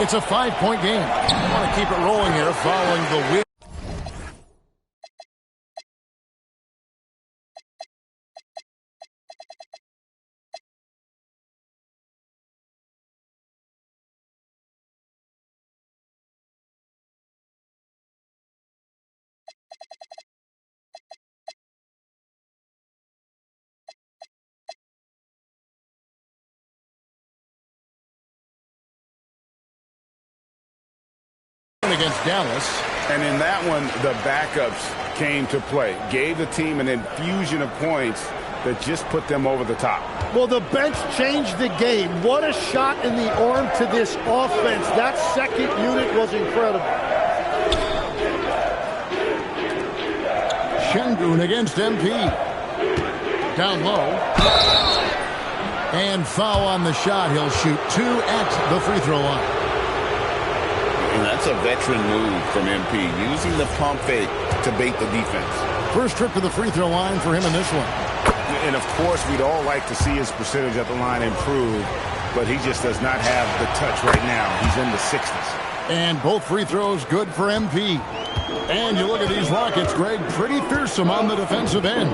It's a 5-point game. I want to keep it rolling here following the win. Against Dallas. And in that one, the backups came to play. Gave the team an infusion of points that just put them over the top. Well, the bench changed the game. What a shot in the arm to this offense. That second unit was incredible. Şengün against MP. Down low. And foul on the shot. He'll shoot 2 at the free throw line. And that's a veteran move from MP, using the pump fake to bait the defense. First trip to the free throw line for him in this one. And, of course, we'd all like to see his percentage at the line improve, but he just does not have the touch right now. He's in the 60s. And both free throws good for MP. And you look at these Rockets, Greg, pretty fearsome on the defensive end.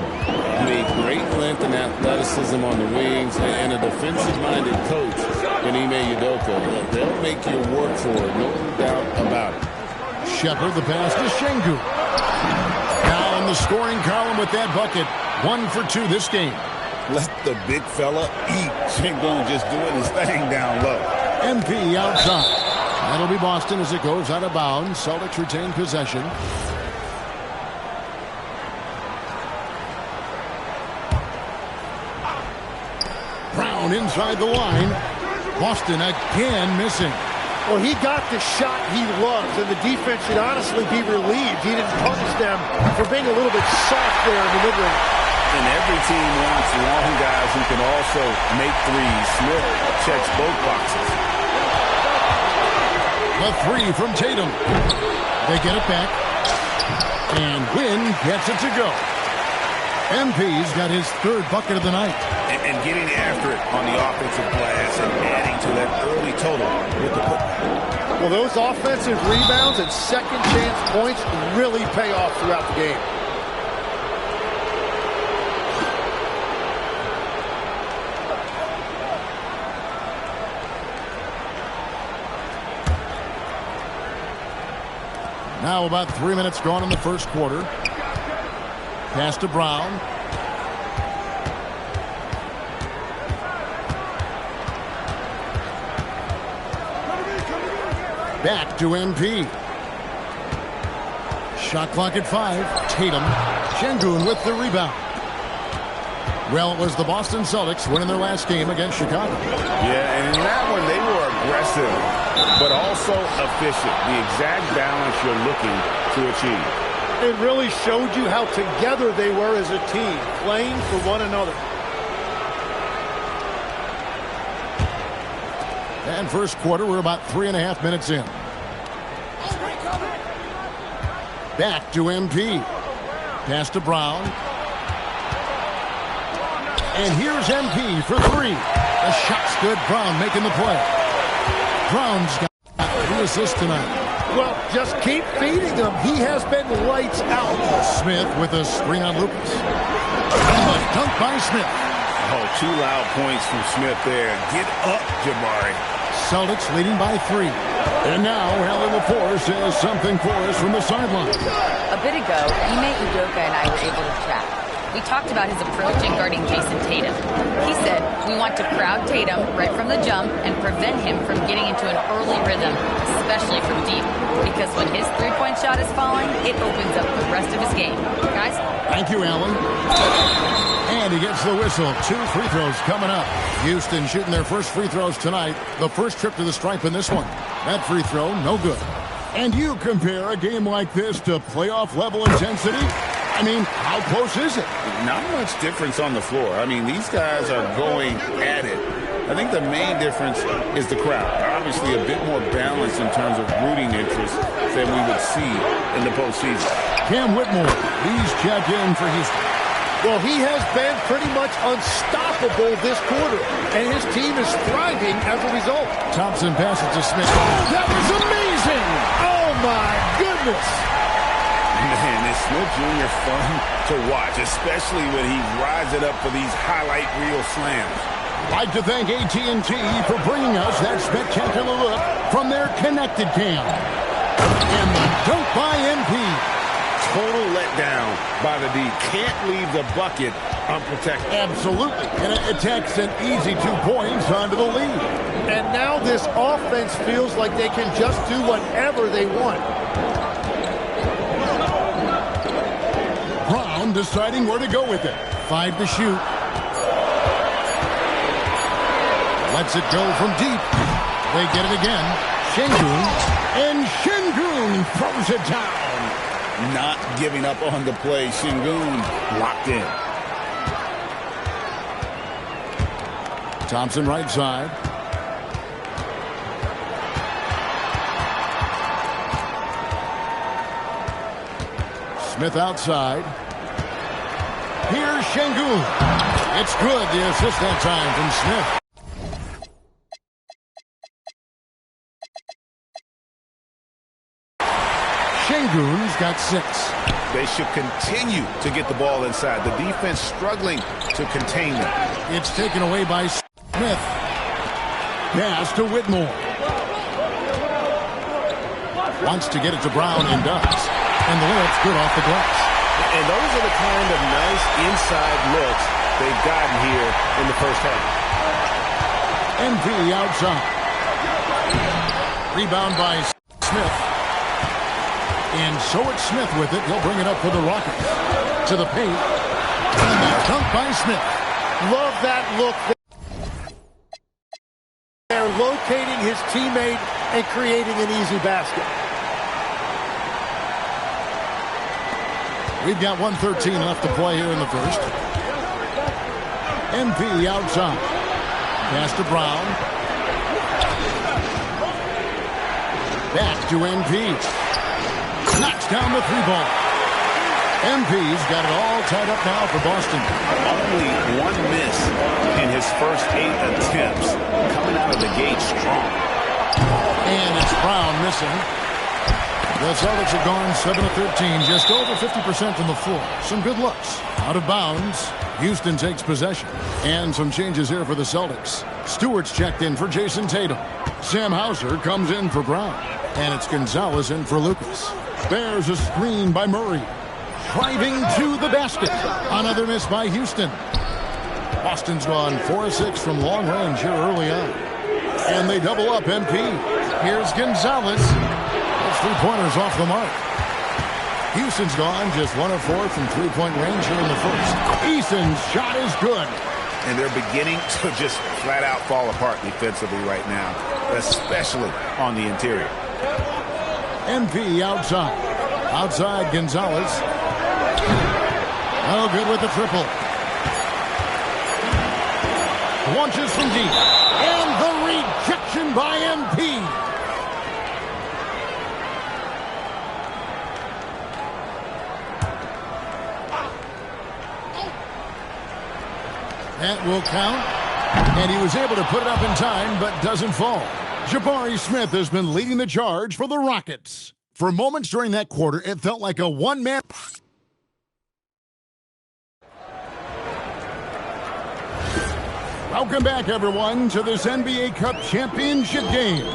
Made great length and athleticism on the wings, and a defensive-minded coach in Ime Udoka. They'll make you work for it, no doubt about it. Shepard, the pass to Şengün. Now in the scoring column with that bucket. 1 for 2 this game. Let the big fella eat. Şengün just doing his thing down low. MP outside. That'll be Boston as it goes out of bounds. Celtics retain possession. Brown inside the line. Boston again missing. Well, he got the shot he loves, and the defense should honestly be relieved. He didn't punish them for being a little bit soft there in the mid-range. And every team wants long guys who can also make threes. Smith checks both boxes. The 3 from Tatum. They get it back. And Wynn gets it to go. MP's got his 3rd bucket of the night. And getting after it on the offensive glass and adding to that early total with the putback. Well, those offensive rebounds and second chance points really pay off throughout the game. Now about 3 minutes gone in the first quarter. Pass to Brown. Back to MP. Shot clock at 5. Tatum. Şengün with the rebound. Well, it was the Boston Celtics winning their last game against Chicago. Yeah, and in that one, they were aggressive, but also efficient. The exact balance you're looking to achieve. It really showed you how together they were as a team, playing for one another. And first quarter, we're about 3.5 minutes in. Back to MP. Pass to Brown. And here's MP for three. The shot's good. Brown making the play. Brown's got 3 assists tonight. Well, just keep feeding him. He has been lights out. Smith with a screen on Lucas. And a dunk by Smith. Oh, 2 loud points from Smith there. Get up, Jabari. Celtics leading by 3. And now, Allie Lepore says something for us from the sideline. A bit ago, Ime Udoka and I were able to chat. We talked about his approach in guarding Jason Tatum. He said, we want to crowd Tatum right from the jump and prevent him from getting into an early rhythm, especially from deep. Because when his three-point shot is falling, it opens up the rest of his game. Guys? Thank you, Allen. And he gets the whistle. 2 free throws coming up. Houston shooting their first free throws tonight. The first trip to the stripe in this one. That free throw, no good. And you compare a game like this to playoff-level intensity? I mean, how close is it? Not much difference on the floor. I mean, these guys are going at it. I think the main difference is the crowd. Obviously, a bit more balanced in terms of rooting interest than we would see in the postseason. Cam Whitmore, he's checked in for Houston. Well, he has been pretty much unstoppable this quarter, and his team is thriving as a result. Thompson passes to Smith. That was amazing! Oh, my goodness! Man, is Smith Jr. fun to watch, especially when he rides it up for these highlight reel slams. Like to thank AT&T for bringing us that spectacular look from their connected cam. And the dunk by MP. Total letdown by the D. Can't leave the bucket unprotected. Absolutely. And it takes an easy 2 points onto the lead. And now this offense feels like they can just do whatever they want. Brown deciding where to go with it. 5 to shoot. Lets it go from deep. They get it again. Şengün. And Şengün throws it down. Not giving up on the play. Şengün locked in. Thompson right side. Smith outside. Here's Şengün. It's good. The assist that time from Smith. Şengün's got 6. They should continue to get the ball inside. The defense struggling to contain them. It's taken away by Smith. Pass to Whitmore. Wants to get it to Brown and does. And the layup's good off the glass. And those are the kind of nice inside looks they've gotten here in the first half. MP outside. Rebound by Smith. And so it's Smith with it. He'll bring it up for the Rockets. To the paint. And the dunk by Smith. Love that look. They're locating his teammate and creating an easy basket. We've got 1:13 left to play here in the first. MP outside. Pass to Brown. Back to MP. Knocks down the 3-ball. MP's got it all tied up now for Boston. Only 1 miss in his first 8 attempts. Coming out of the gate strong. And it's Brown missing. The Celtics have gone 7 of 13, just over 50% from the floor. Some good looks. Out of bounds. Houston takes possession. And some changes here for the Celtics. Stewart's checked in for Jason Tatum. Sam Hauser comes in for Brown. And it's Gonzalez in for Lucas. There's a screen by Murray. Driving to the basket. Another miss by Houston. Boston's gone 4 of 6 from long range here early on. And they double up MP. Here's Gonzalez. Those 3-pointers off the mark. Houston's gone just 1 of 4 from 3-point range here in the first. Eason's shot is good. And they're beginning to just flat out fall apart defensively right now, especially on the interior. MP outside. Outside Gonzalez. Oh, good with the triple. Launches from deep. And the rejection by MP. That will count. And he was able to put it up in time, but doesn't fall. Jabari Smith has been leading the charge for the Rockets. For moments during that quarter, it felt like a one-man... Welcome back, everyone, to this NBA Cup championship game.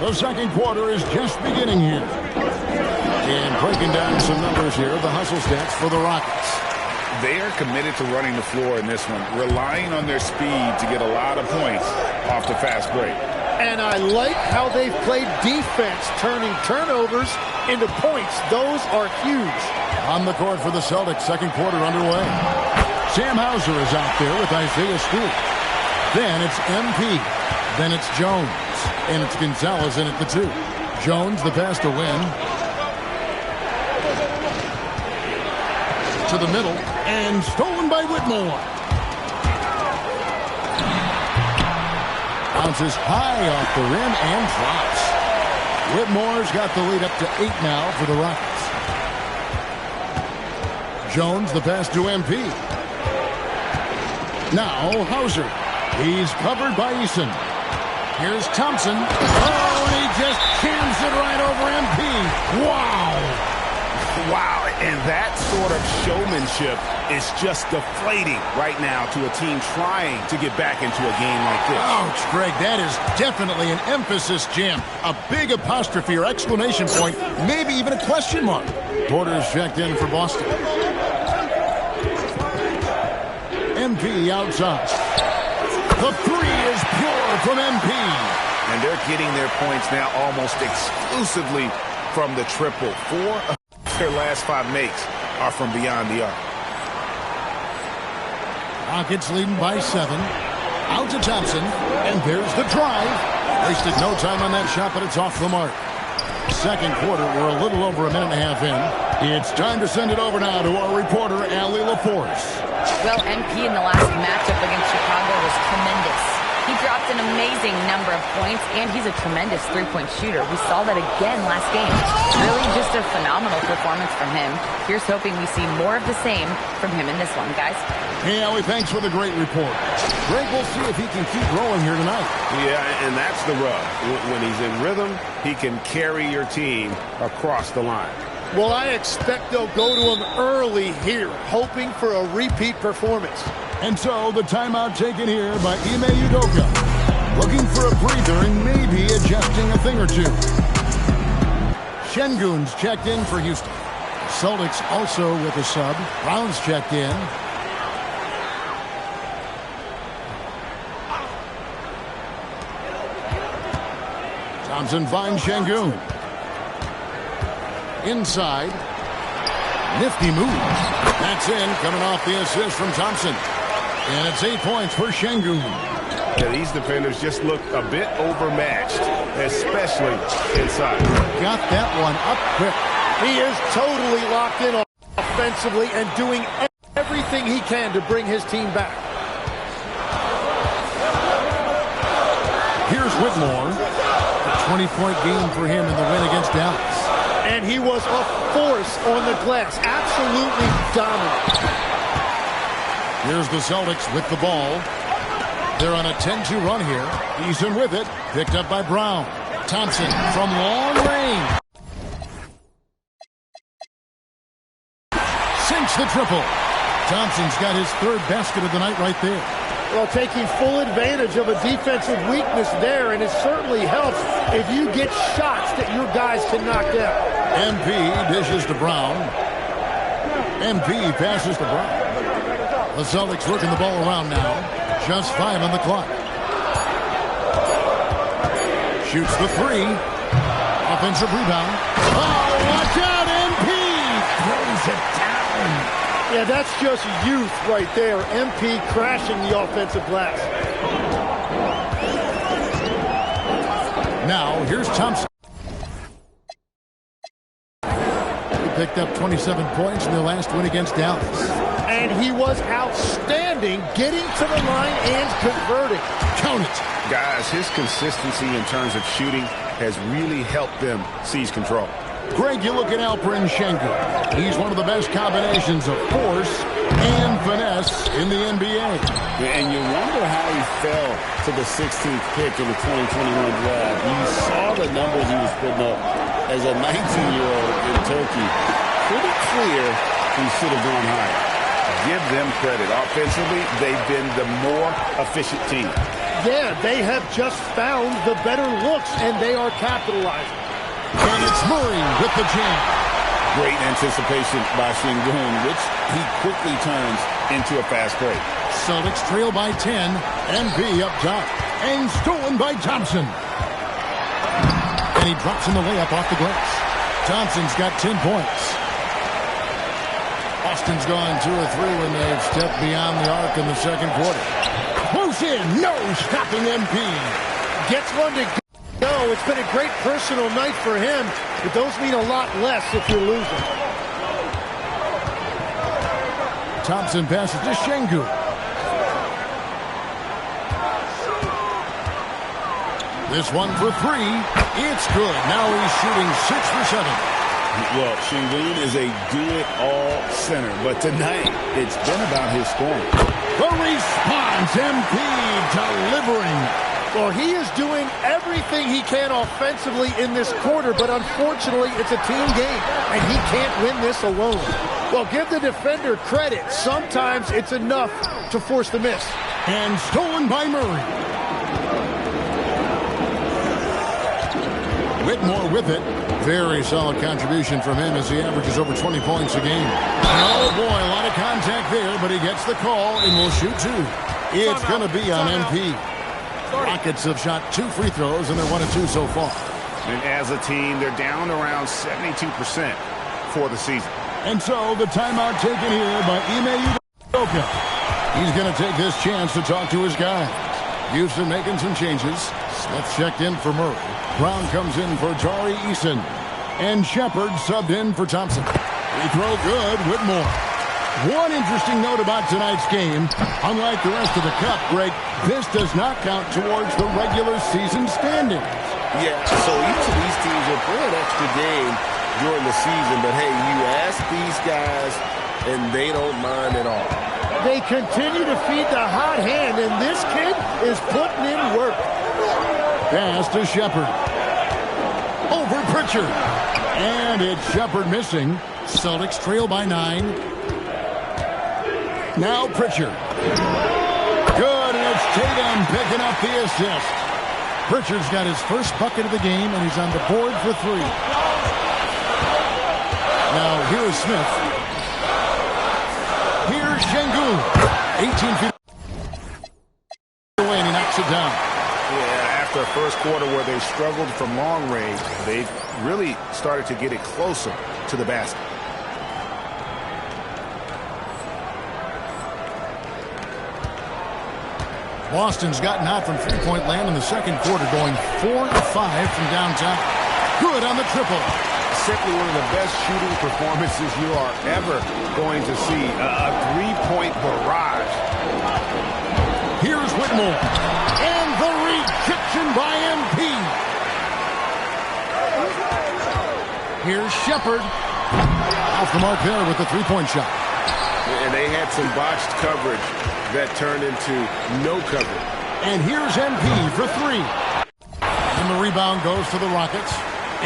The second quarter is just beginning here. And breaking down some numbers here, the hustle stats for the Rockets. They are committed to running the floor in this one, relying on their speed to get a lot of points off the fast break. And I like how they've played defense, turning turnovers into points. Those are huge. On the court for the Celtics, second quarter underway. Sam Hauser is out there with Isaiah Stewart. Then it's MP. Then it's Jones. And it's Gonzalez in at the 2. Jones, the pass to win. To the middle. And stolen by Whitmore. Bounces high off the rim and drops. Whitmore's got the lead up to 8 now for the Rockets. Jones, the pass to MP. Now Hauser. He's covered by Eason. Here's Thompson. Oh, and he just jams it right over MP. Wow. Wow, and that sort of showmanship is just deflating right now to a team trying to get back into a game like this. Ouch, Greg, that is definitely an emphasis jam. A big apostrophe or exclamation point, maybe even a question mark. Porter's checked in for Boston. MP outside. The 3 is pure from MP. And they're getting their points now almost exclusively from the triple. 4 of their last 5 makes are from beyond the arc. Rockets leading by 7. Out to Thompson. And there's the drive. Wasted no time on that shot, but it's off the mark. Second quarter, we're a little over a minute and a half in. It's time to send it over now to our reporter, Allie LaForce. Well, MP in the last matchup against Chicago was tremendous. He dropped an amazing number of points, and he's a tremendous three-point shooter. We saw that again last game. Really just a phenomenal performance from him. Here's hoping we see more of the same from him in this one, guys. Hey, Allie, thanks for the great report. Greg, we'll see if he can keep rolling here tonight. Yeah, and that's the rub. When he's in rhythm, he can carry your team across the line. Well, I expect they'll go to him early here, hoping for a repeat performance. And so the timeout taken here by Ime Udoka. Looking for a breather and maybe adjusting a thing or two. Şengün's checked in for Houston. Celtics also with a sub. Brown's checked in. Thompson finds Şengün. Inside. Nifty moves. That's in, coming off the assist from Thompson. And it's 8 points for Şengün. Yeah, these defenders just look a bit overmatched, especially inside. Got that one up quick. He is totally locked in offensively and doing everything he can to bring his team back. Here's Whitmore. A 20-point game for him in the win against Dallas. And he was a force on the glass. Absolutely dominant. Here's the Celtics with the ball. They're on a 10-2 run here. Eason with it. Picked up by Brown. Thompson from long range. Sinks the triple. Thompson's got his 3rd basket of the night right there. Well, taking full advantage of a defensive weakness there, and it certainly helps if you get shots that your guys can knock down. MP dishes to Brown. MP passes to Brown. The Celtics working the ball around now. Just 5 on the clock. Shoots the 3. Offensive rebound. Oh, watch out, MP! Throws it down. Yeah, that's just youth right there. MP crashing the offensive glass. Now, here's Thompson. He picked up 27 points in their last win against Dallas. And he was outstanding, getting to the line and converting. Count it. Guys, his consistency in terms of shooting has really helped them seize control. Greg, you look at Alperen Sengun. He's one of the best combinations of force and finesse in the NBA. And you wonder how he fell to the 16th pick in the 2021 draft. You saw the numbers he was putting up as a 19-year-old in Turkey. Pretty clear he should have gone higher. Give them credit. Offensively, they've been the more efficient team. Yeah, they have just found the better looks, and they are capitalizing. And it's Murray with the jam. Great anticipation by Sengun, which he quickly turns into a fast break. Celtics trail by 10. MP up top. And stolen by Thompson. And he drops in the layup off the glass. Thompson's got 10 points. Boston's gone 2 of 3 when they've stepped beyond the arc in the second quarter. Close in. No stopping MP. Gets one to go. It's been a great personal night for him, but those mean a lot less if you're losing. Thompson passes to Sengun. This one for 3. It's good. Now he's shooting 6 for 7. Well, Sengun is a do-it-all center, but tonight it's been about his scoring. The response, MP delivering. Well, he is doing everything he can offensively in this quarter, but unfortunately it's a team game, and he can't win this alone. Well, give the defender credit. Sometimes it's enough to force the miss. And stolen by Murray. Whitmore with it. Very solid contribution from him as he averages over 20 points a game. Oh, boy, a lot of contact there, but he gets the call and will shoot 2. It's going to be on MP. Rockets have shot 2 free throws, and they're 1 of 2 so far. And as a team, they're down around 72% for the season. And so the timeout taken here by Ime Udoka. He's going to take this chance to talk to his guy. Houston making some changes. Smith checked in for Murray. Brown comes in for Tari Eason. And Shepard subbed in for Thompson. Free throw good. Whitmore. One interesting note about tonight's game. Unlike the rest of the cup, Greg, this does not count towards the regular season standings. Yeah, so each of these teams will play an extra game during the season. But, hey, you ask these guys, and they don't mind at all. They continue to feed the hot hand, and this kid is putting in work. Pass to Shepard. Over Pritchard. And it's Shepard missing. Celtics trail by 9. Now Pritchard. Good, and it's Tatum picking up the assist. Pritchard's got his first bucket of the game, and he's on the board for 3. Now here's Smith. Here's Sengun. 18 feet away, and he knocks it down. Yeah, after a first quarter where they struggled from long range, they've really started to get it closer to the basket. Boston's gotten hot from three-point land in the second quarter, going 4 of 5 from downtown. Good on the triple. Simply one of the best shooting performances you are ever going to see. A three-point barrage. Here's Whitmore. And the rejection by MP. Here's Shepard. Off the mark there with the three-point shot. And they had some botched coverage that turned into no coverage. And here's MP for 3. And the rebound goes to the Rockets.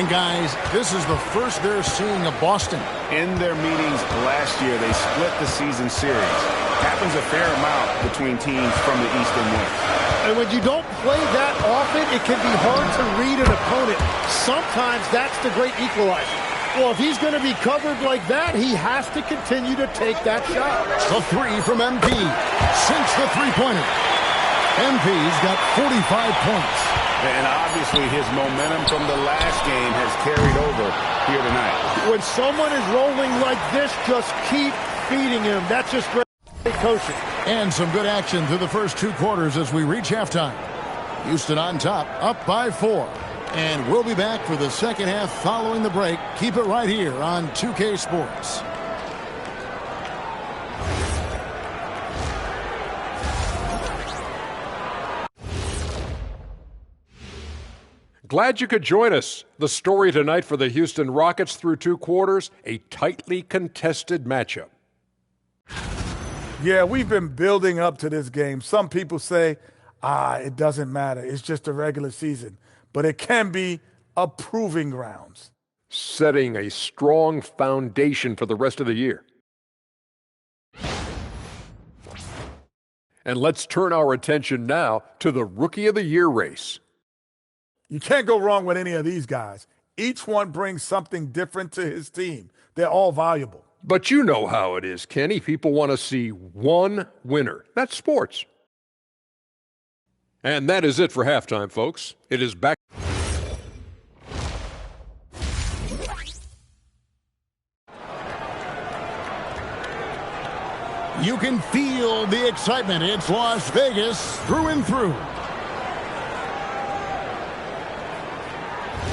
And guys, this is the first they're seeing of Boston. In their meetings last year, they split the season series. Happens a fair amount between teams from the East and West. And when you don't play that often, it can be hard to read an opponent. Sometimes that's the great equalizer. Well, if he's going to be covered like that, he has to continue to take that shot. The 3 from MP. Sinks the three-pointer. MP's got 45 points. And obviously his momentum from the last game has carried over here tonight. When someone is rolling like this, just keep feeding him. That's just great coaching. And some good action through the first 2 quarters as we reach halftime. Houston on top, up by 4. And we'll be back for the second half following the break. Keep it right here on 2K Sports. Glad you could join us. The story tonight for the Houston Rockets through 2 quarters, a tightly contested matchup. Yeah, we've been building up to this game. Some people say, it doesn't matter. It's just a regular season. But it can be a proving grounds. Setting a strong foundation for the rest of the year. And let's turn our attention now to the Rookie of the Year race. You can't go wrong with any of these guys. Each one brings something different to his team. They're all valuable. But you know how it is, Kenny. People want to see one winner. That's sports. And that is it for halftime, folks. It is back. You can feel the excitement. It's Las Vegas through and through.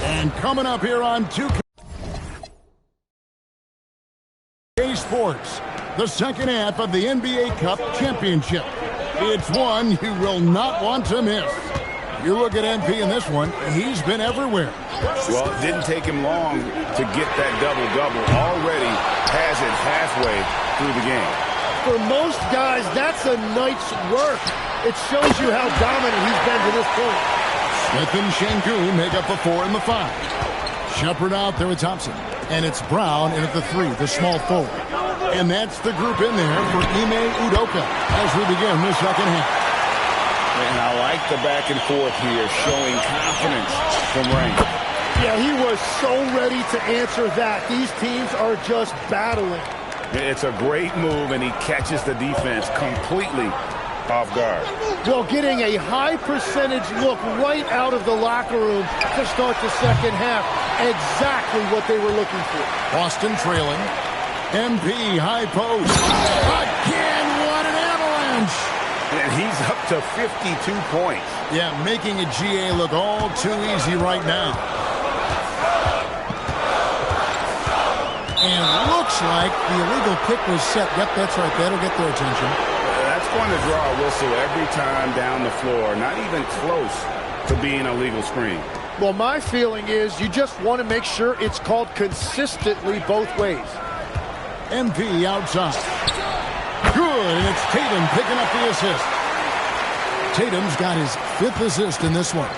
And coming up here on 2K Sports, the second half of the NBA Cup Championship. It's one you will not want to miss. You look at MP in this one, he's been everywhere. Well, it didn't take him long to get that double-double. Already has it halfway through the game. For most guys, that's a night's work. It shows you how dominant he's been to this point. Smith and Şengün make up the 4 and the 5. Shepherd out there with Thompson. And it's Brown in at the 3, the small forward. And that's the group in there for Ime Udoka as we begin the second half. And I like the back and forth here, showing confidence from Rain. Yeah, he was so ready to answer that. These teams are just battling. It's a great move, and he catches the defense completely off guard. Well, getting a high percentage look right out of the locker room to start the second half. Exactly what they were looking for. Boston trailing. MP high post. Again, what an avalanche. And he's up to 52 points. Yeah, making a GA look all too easy right now. And looks like the illegal kick was set. Yep, that's right. That'll get their attention. That's going to draw a whistle every time down the floor. Not even close to being a legal screen. Well, my feeling is you just want to make sure it's called consistently both ways. MP outside. Good, and it's Tatum picking up the assist. Tatum's got his 5th assist in this one.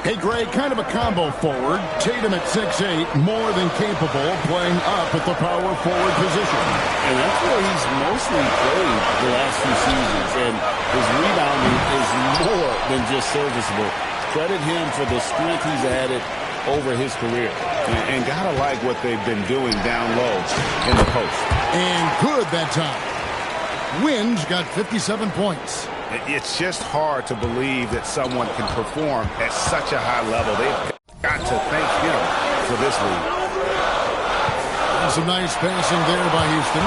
Hey, Greg, kind of a combo forward. Tatum at 6'8", more than capable, playing up at the power forward position. And that's where he's mostly played the last few seasons, and his rebounding is more than just serviceable. Credit him for the strength he's added over his career. And gotta like what they've been doing down low in the post. And good that time. Winge got 57 points. It's just hard to believe that someone can perform at such a high level. They've got to thank him for this lead. That's some nice passing there by Houston.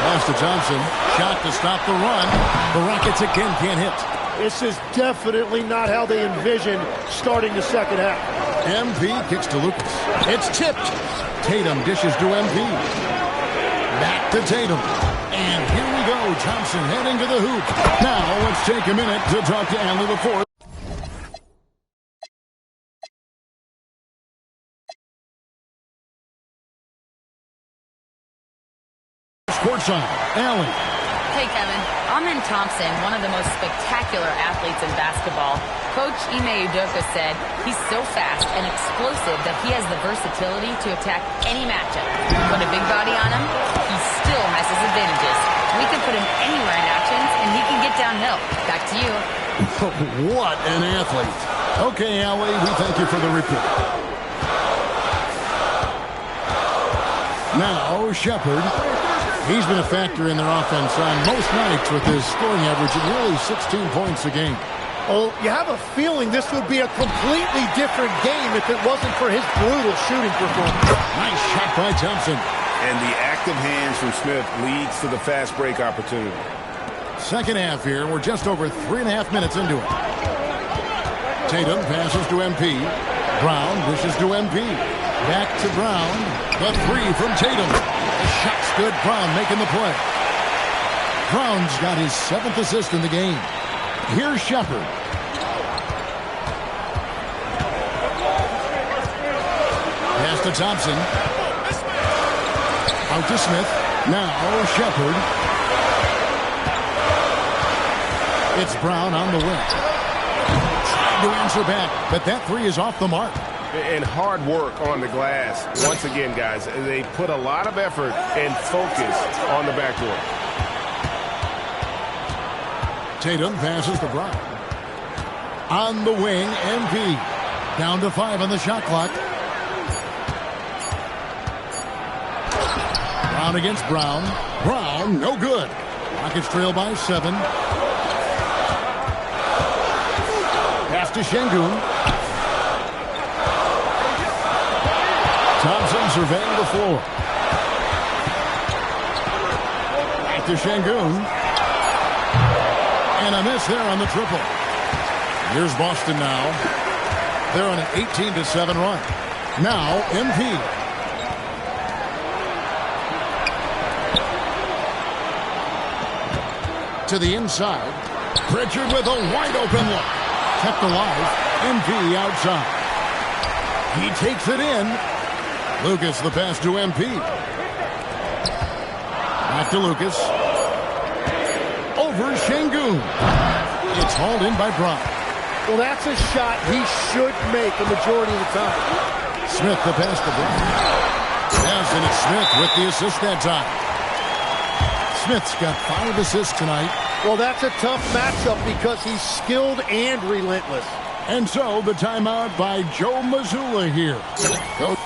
Pass to Johnson. Shot to stop the run. The Rockets again can't hit. This is definitely not how they envisioned starting the second half. MP kicks to Lucas. It's tipped. Tatum dishes to MP. Back to Tatum. And here we go. Thompson heading to the hoop. Now let's take a minute to talk to Allie LaForce. Courtside, Allie. Hey, Kevin. Amen Thompson, one of the most spectacular athletes in basketball. Coach Ime Udoka said he's so fast and explosive that he has the versatility to attack any matchup. Put a big body on him, he still has his advantages. We can put him anywhere in actions, and he can get downhill. Back to you. What an athlete. Okay, Allie, we thank you for the report. Now, Shepherd. He's been a factor in their offense on most nights with his scoring average at nearly 16 points a game. Oh, you have a feeling this would be a completely different game if it wasn't for his brutal shooting performance. Nice shot by Thompson. And the active hands from Smith leads to the fast break opportunity. Second half here. We're just over 3.5 minutes into it. Tatum passes to MP. Brown dishes to MP. Back to Brown. The 3 from Tatum. The shot's good. Brown making the play. Brown's got his 7th assist in the game. Here's Shepherd. to Thompson. Out to Smith. Now Shepard. It's Brown on the wing. Trying to answer back, but that three is off the mark. And hard work on the glass. Once again, guys, they put a lot of effort and focus on the backboard. Tatum passes to Brown. On the wing, MP. Down to 5 on the shot clock. Brown against Brown. Brown, no good. Rockets trail by 7. Pass to Şengün. Thompson surveying the floor. Back to Şengün. And a miss there on the triple. Here's Boston now. They're on an 18-7 run. Now, MP. To the inside. Pritchard with a wide-open look. Kept alive. MP outside. He takes it in. Lucas the pass to MP. Back to Lucas. Over Şengün. It's hauled in by Brown. Well, that's a shot he should make the majority of the time. Smith the pass to Brown. Yes, and it's Smith with the assist that time. Smith's got 5 assists tonight. Well, that's a tough matchup because he's skilled and relentless. And so the timeout by Joe Mazzulla here. Coach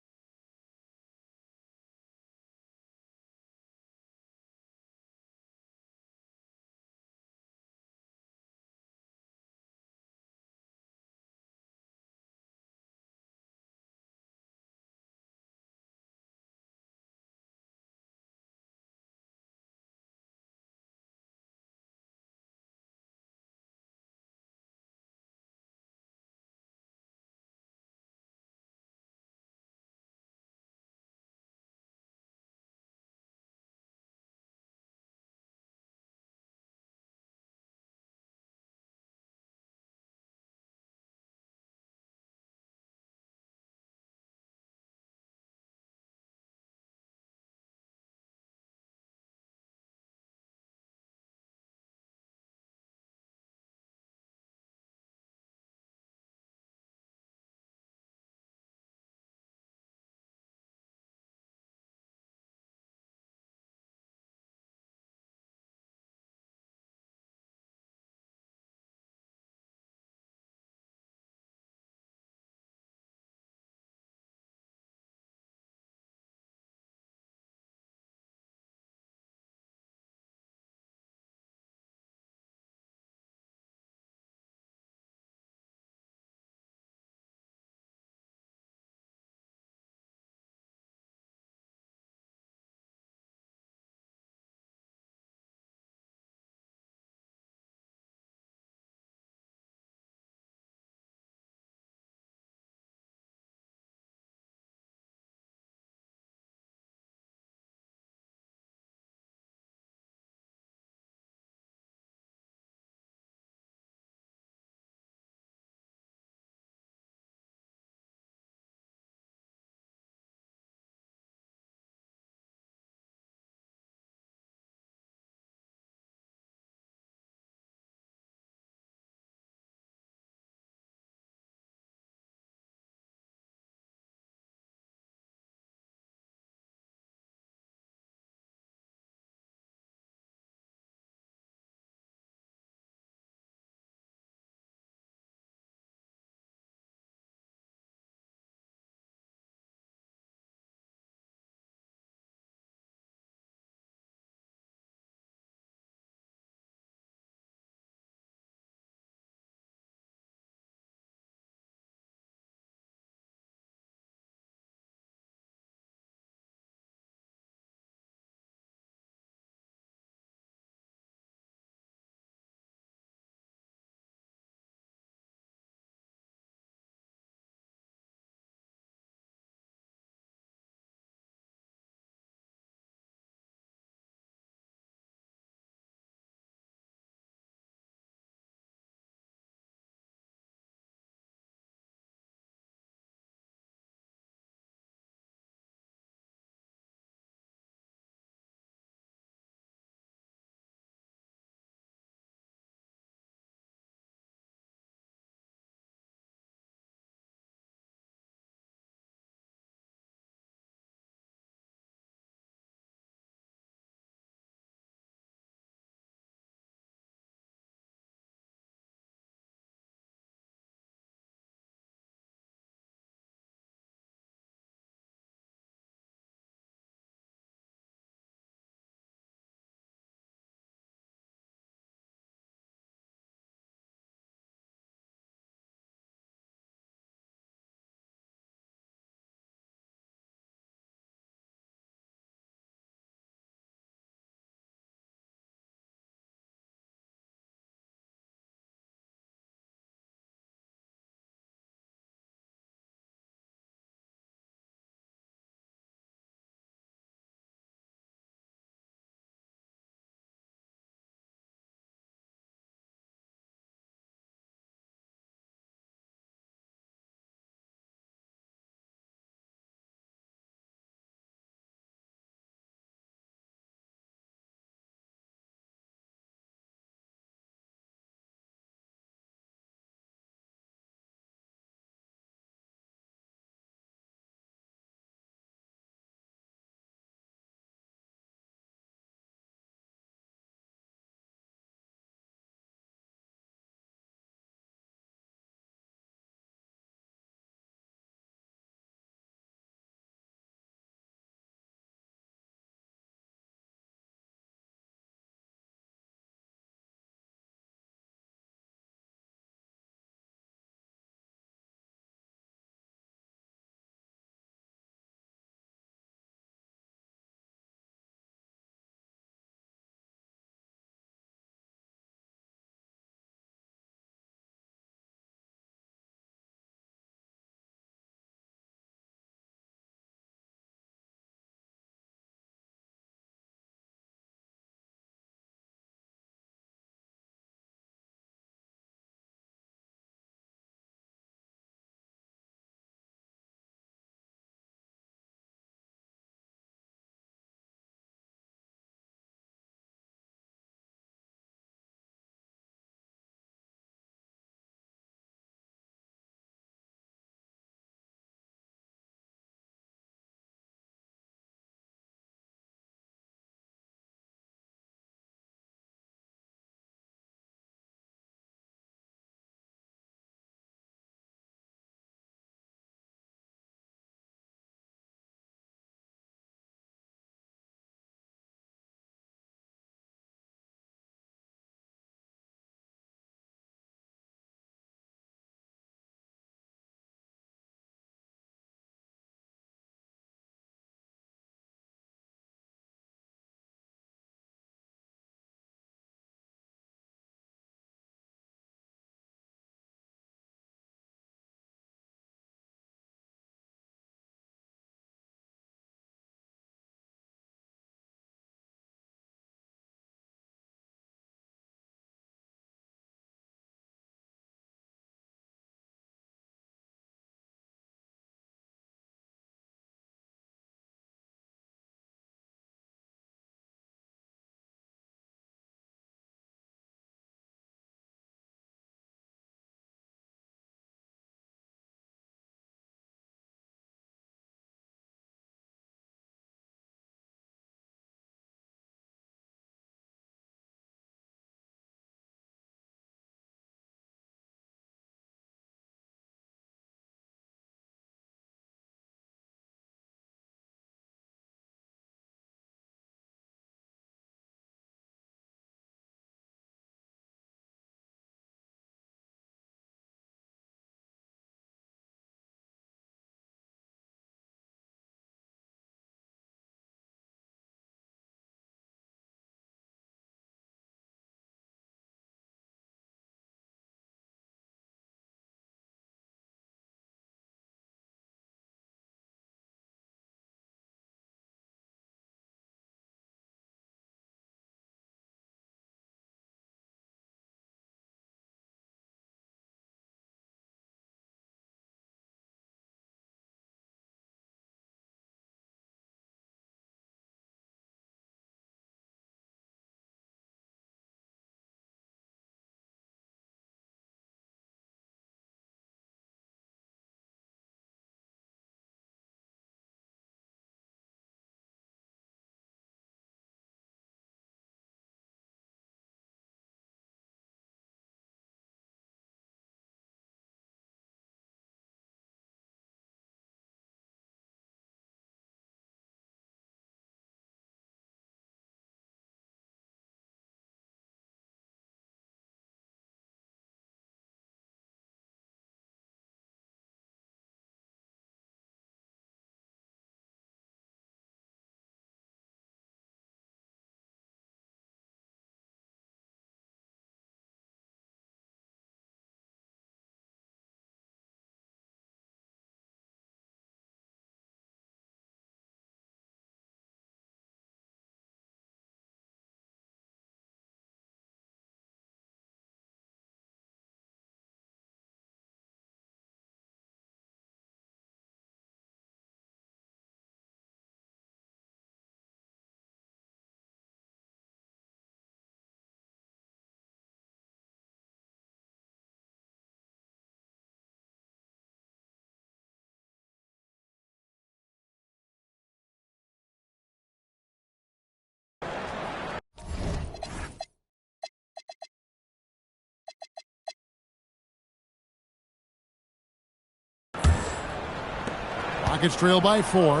Rockets trail by 4.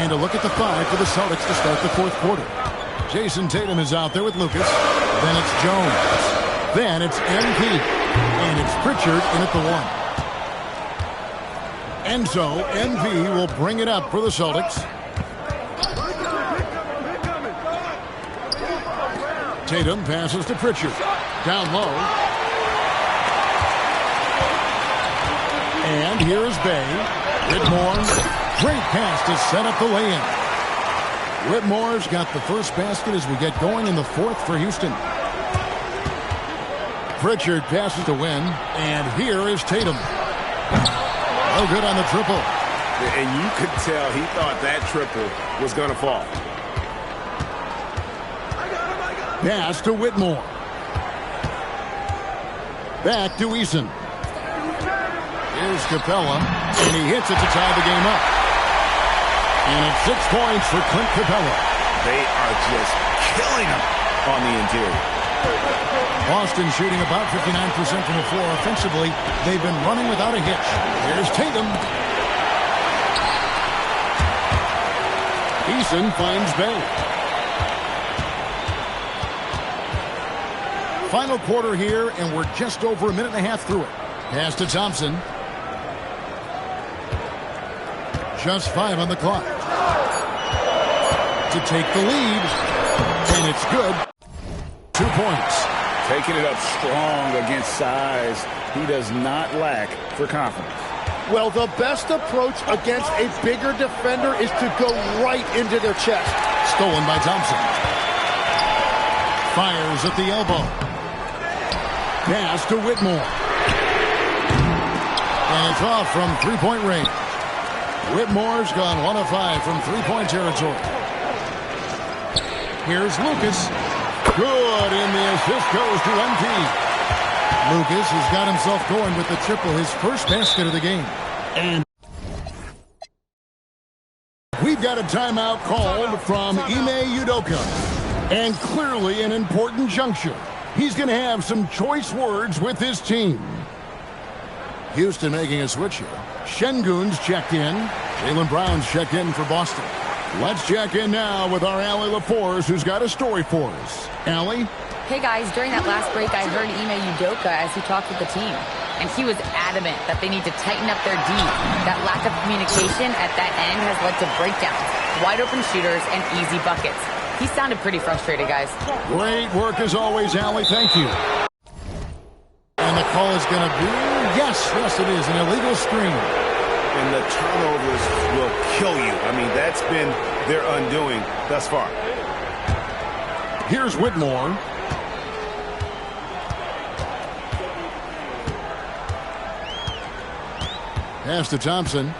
And a look at the 5 for the Celtics to start the fourth quarter. Jason Tatum is out there with Lucas. Then it's Jones. Then it's MP. And it's Pritchard in at the 1. And so MP will bring it up for the Celtics. Tatum passes to Pritchard. Down low. And here's Bay. Whitmore. Great pass to set up the lay-in. Whitmore's got the first basket as we get going in the fourth for Houston. Pritchard passes to Wynn. And here is Tatum. No good on the triple. And you could tell he thought that triple was going to fall. Pass to Whitmore. Back to Eason. Here's Capella, and he hits it to tie the game up. And it's 6 points for Clint Capella. They are just killing him on the interior. Boston shooting about 59% from the floor offensively. They've been running without a hitch. Here's Tatum. Eason finds Bay. Final quarter here, and we're just over a minute and a half through it. Pass to Thompson. Just 5 on the clock. To take the lead. And it's good. 2 points. Taking it up strong against size. He does not lack for confidence. Well, the best approach against a bigger defender is to go right into their chest. Stolen by Thompson. Fires at the elbow. Pass to Whitmore. And it's off from three-point range. Whitmore's gone 1 of 5 from three-point territory. Here's Lucas. Good, and the assist goes to MP. Lucas has got himself going with the triple, his first basket of the game. And we've got a timeout called from Ime Udoka. And clearly an important juncture. He's going to have some choice words with his team. Houston making a switch here. Şengün's checked in. Jaylen Brown's checked in for Boston. Let's check in now with our Allie LaForce, who's got a story for us. Allie? Hey guys, during that last break, I heard Ime Udoka as he talked with the team. And he was adamant that they need to tighten up their D. That lack of communication at that end has led to breakdowns, wide open shooters, and easy buckets. He sounded pretty frustrated, guys. Great work as always, Allie. Thank you. And the call is going to be, yes, it is, an illegal screen. And the turnovers will kill you. I mean, that's been their undoing thus far. Here's Whitmore. Pass to Thompson.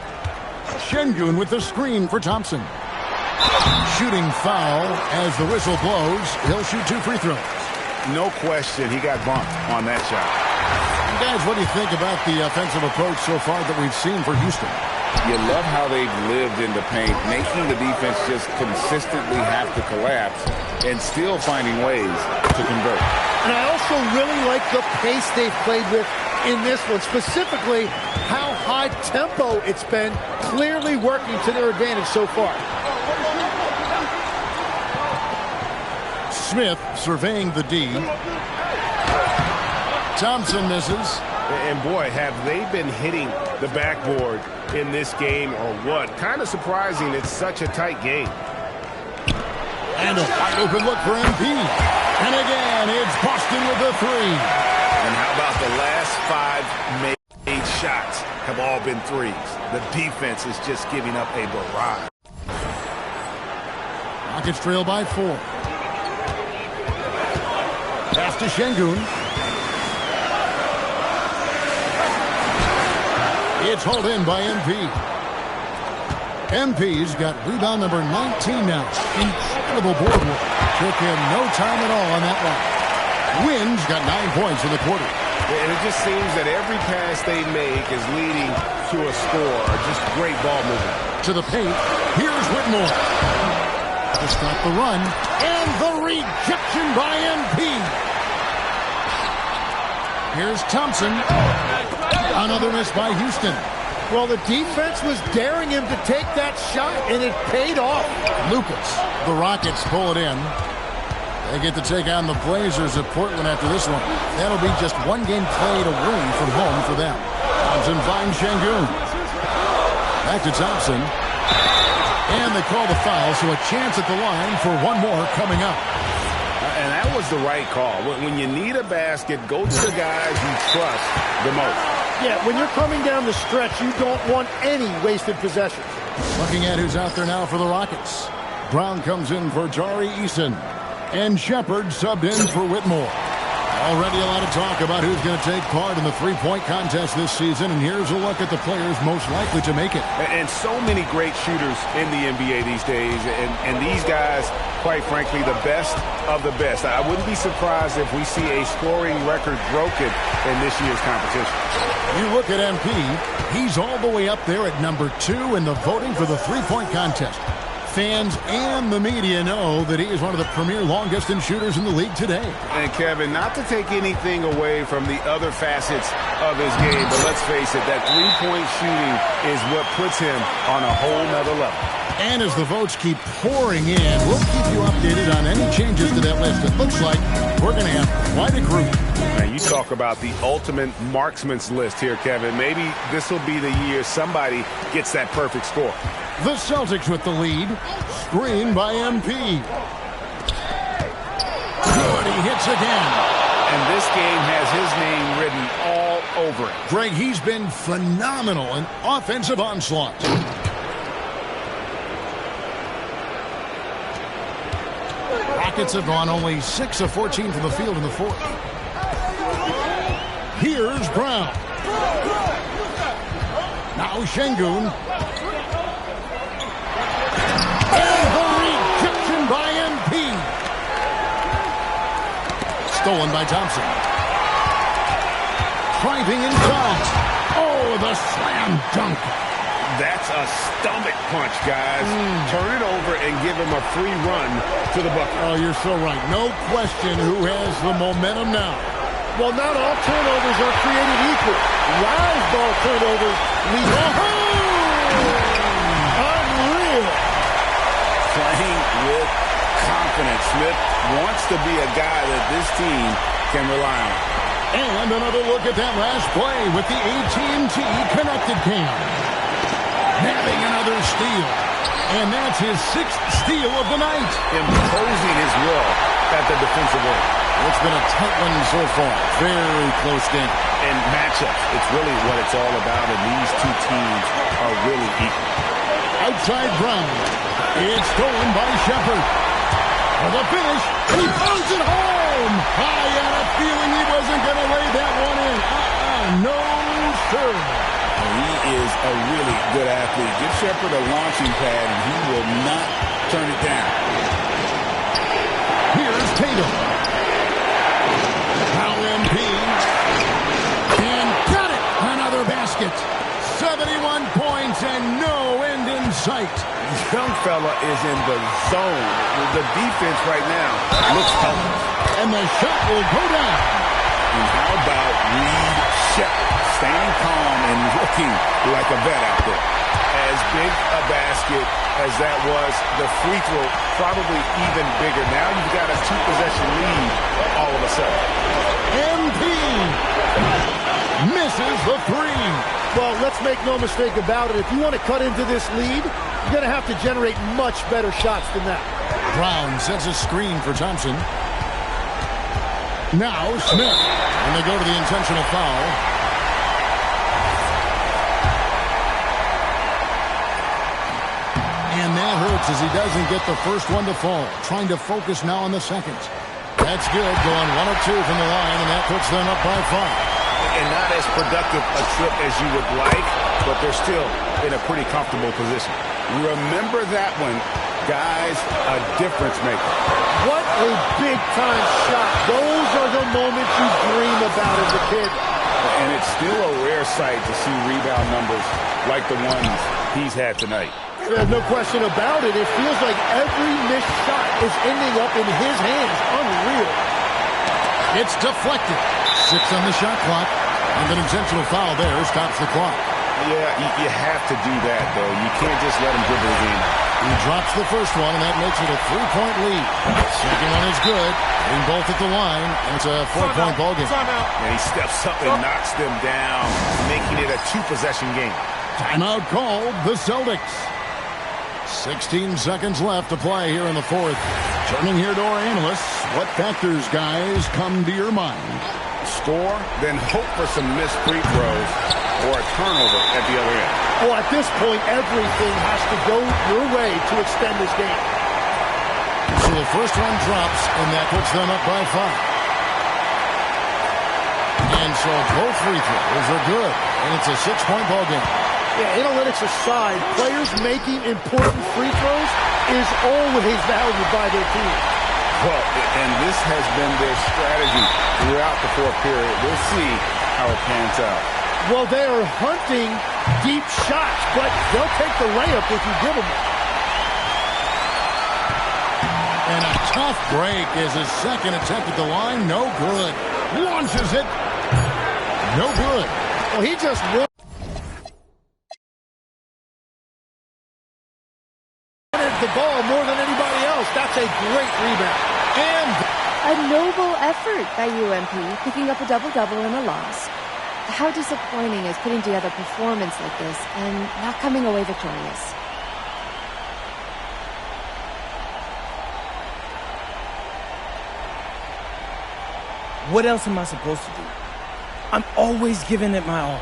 Şengün with the screen for Thompson. Shooting foul as the whistle blows. He'll shoot 2 free throws. No question, he got bumped on that shot. Guys, what do you think about the offensive approach so far that we've seen for Houston? You love how they've lived in the paint, making the defense just consistently have to collapse and still finding ways to convert. And I also really like the pace they've played with in this one, specifically how high tempo it's been, clearly working to their advantage so far. Smith surveying the D. Thompson misses. And boy, have they been hitting the backboard in this game or what? Kind of surprising it's such a tight game. And a wide open look for MP. And again, it's Boston with the 3. And how about the last 5 made shots have all been threes? The defense is just giving up a barrage. Rockets trail by 4. Pass to Şengün. It's hauled in by MP. MP's got rebound number 19 now. Incredible board work. Took him no time at all on that one. Wynn's got 9 points in the quarter. And it just seems that every pass they make is leading to a score. Just great ball movement. To the paint. Here's Whitmore. To stop the run. And the rejection by MP. Here's Thompson. Another miss by Houston. Well, the defense was daring him to take that shot, and it paid off. Lucas. The Rockets pull it in. They get to take on the Blazers at Portland after this one. That'll be just one game played away from home for them. Thompson finds Şengün. Back to Thompson. And they call the foul, so a chance at the line for one more coming up. And that was the right call. When you need a basket, go to the guys you trust the most. Yeah, when you're coming down the stretch, you don't want any wasted possessions. Looking at who's out there now for the Rockets. Brown comes in for Tari Eason. And Shepard subbed in for Whitmore. Already a lot of talk about who's going to take part in the three-point contest this season, and here's a look at the players most likely to make it. And so many great shooters in the NBA these days, and these guys, quite frankly, the best of the best. I wouldn't be surprised if we see a scoring record broken in this year's competition. You look at MP, he's all the way up there at number 2 in the voting for the three-point contest. Fans and the media know that he is one of the premier long-distance shooters in the league today. And, Kevin, not to take anything away from the other facets of his game, but let's face it, that three-point shooting is what puts him on a whole nother level. And as the votes keep pouring in, we'll keep you updated on any changes to that list. It looks like we're going to have quite a group. Man, you talk about the ultimate marksman's list here, Kevin. Maybe this will be the year somebody gets that perfect score. The Celtics with the lead. Screen by MP. Good, he hits again. And this game has his name written all over it. Greg, he's been phenomenal in offensive onslaught. Rockets have gone only 6 of 14 from the field in the fourth. Here's Brown. Now Şengün. And the rejection by MP. Stolen by Thompson. Driving in front. Oh, the slam dunk. That's a stomach punch, guys. Turn it over and give him a free run to the bucket. Oh, you're so right. No question who has the momentum now. Well, not all turnovers are created equal. Live ball turnovers lead. Unreal. Playing with confidence. Smith wants to be a guy that this team can rely on. And another look at that last play with the AT&T connected cam. Having another steal. And that's his 6th steal of the night. Imposing his will at the defensive end. It's been a tight one so far. Very close game. And matchups, it's really what it's all about, and these two teams are really equal. Outside Brown. It's stolen by Shepard. For the finish, he pounds it home. I had a feeling he wasn't going to lay that one in. No, sir. He is a really good athlete. Give Shepard a launching pad, and he will not turn it down. Here's Tatum. Now MP. And got it. Another basket. 71 points and no end in sight. Young fella is in the zone. The defense right now looks helpless. And the shot will go down. And how about Reed Shepard staying calm and looking like a vet out there? As big a basket as that was, the free throw probably even bigger. Now you've got a 2-possession lead all of a sudden. MP misses the three. Well, let's make no mistake about it. If you want to cut into this lead, you're going to have to generate much better shots than that. Brown sets a screen for Thompson. Now Smith. And they go to the intentional foul. And that hurts as he doesn't get the first one to fall. Trying to focus now on the second. That's good. Going 1 of 2 from the line, and that puts them up by 5. And not as productive a trip as you would like, but they're still in a pretty comfortable position. Remember that one, guys, a difference maker. What a big-time shot. Those are the moments you dream about as a kid. And it's still a rare sight to see rebound numbers like the ones he's had tonight. There's no question about it. It feels like every missed shot is ending up in his hands. Unreal. It's deflected. 6 on the shot clock. And an intentional foul there stops the clock. Yeah, you have to do that, though. You can't just let him dribble the game. He drops the first one, and that makes it a 3-point lead. Second one is good. Hitting both at the line, and it's a 4-point ball game. And he steps up and knocks them down, making it a 2-possession game. Timeout called the Celtics. 16 seconds left to play here in the fourth. Turning here to our analysts, what factors, guys, come to your mind? Score, then hope for some missed free throws or a turnover at the other end. Well, at this point, everything has to go your way to extend this game. So the first one drops, and that puts them up by 5. And so both free throws are good, and it's a 6-point ball game. Yeah, analytics aside, players making important free throws is always valued by their team. Well, and this has been their strategy throughout the fourth period. We'll see how it pans out. Well, they are hunting deep shots, but they'll take the layup if you give them it. And a tough break is his second attempt at the line. No good. Launches it. No good. Well, he just wanted the ball more than anybody else. That's a great rebound. And a noble effort by UMP, picking up a double-double in a loss. How disappointing is putting together a performance like this and not coming away victorious. What else am I supposed to do? I'm always giving it my all.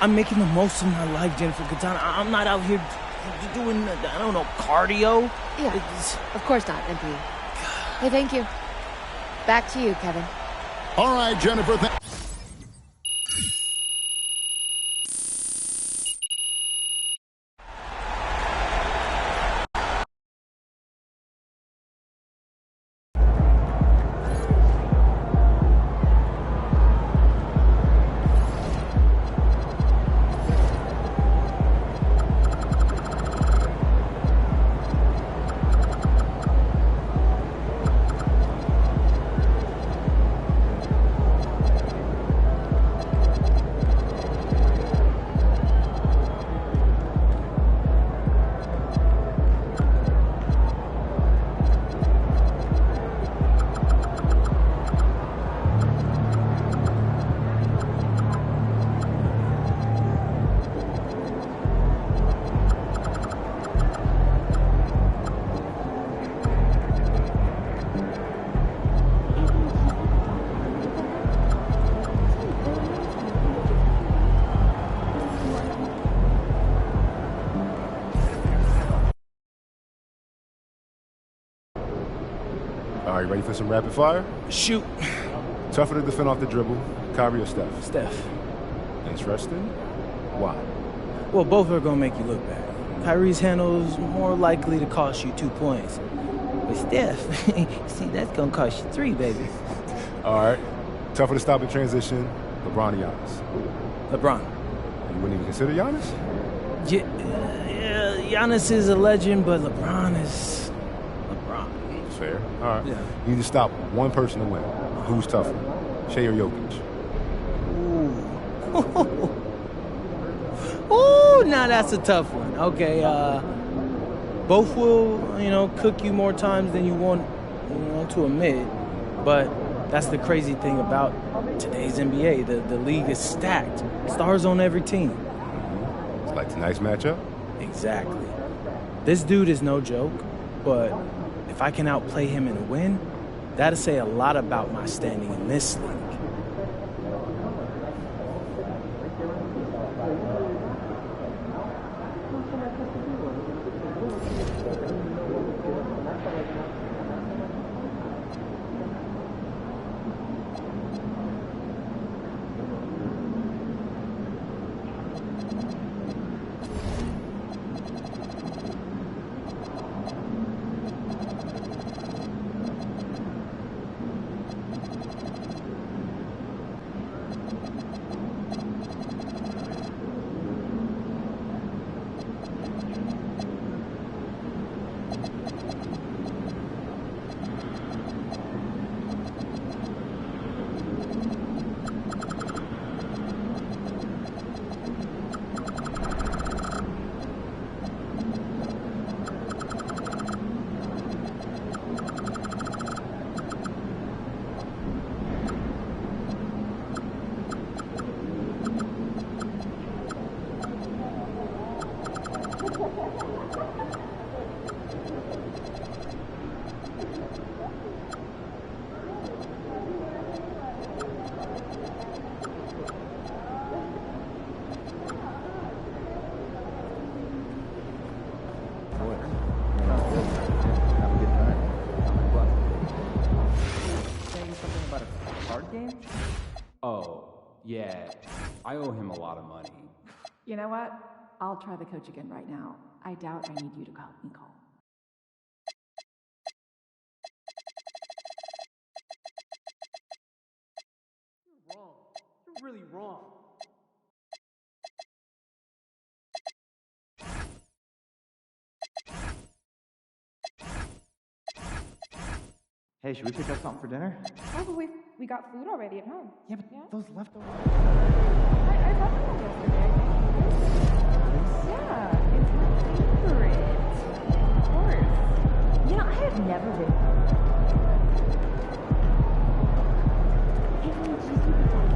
I'm making the most of my life, Jennifer Katana. I'm not out here doing, I don't know, cardio. Yeah, of course not, MP. Hey, thank you. Back to you, Kevin. All right, Jennifer. All right, ready for some rapid fire? Shoot. Tougher to defend off the dribble, Kyrie or Steph? Steph. Interesting. Why? Well, both are going to make you look bad. Kyrie's handle is more likely to cost you 2 points. But Steph, see, that's going to cost you 3, baby. All right. Tougher to stop in transition, LeBron or Giannis? LeBron. You wouldn't even consider Giannis? Yeah, Giannis is a legend, but LeBron is LeBron. Fair. All right. Yeah. You need to stop one person to win. Who's tougher, Shea or Jokic? Ooh, now that's a tough one. Okay, both will, cook you more times than you want to admit. But that's the crazy thing about today's NBA. The league is stacked. Stars on every team. It's like tonight's matchup? Exactly. This dude is no joke, but if I can outplay him and win, that'll say a lot about my standing in this league. Yeah, I owe him a lot of money. You know what? I'll try the coach again right now. I doubt I need you to help me call. You're wrong. You're really wrong. Hey, should we pick up something for dinner? Oh, but we got food already at home. Yeah, but those leftovers. I brought them home yesterday. Yeah, it's my favorite. Of course. You know, I have never been. Hey, can you just keep it down?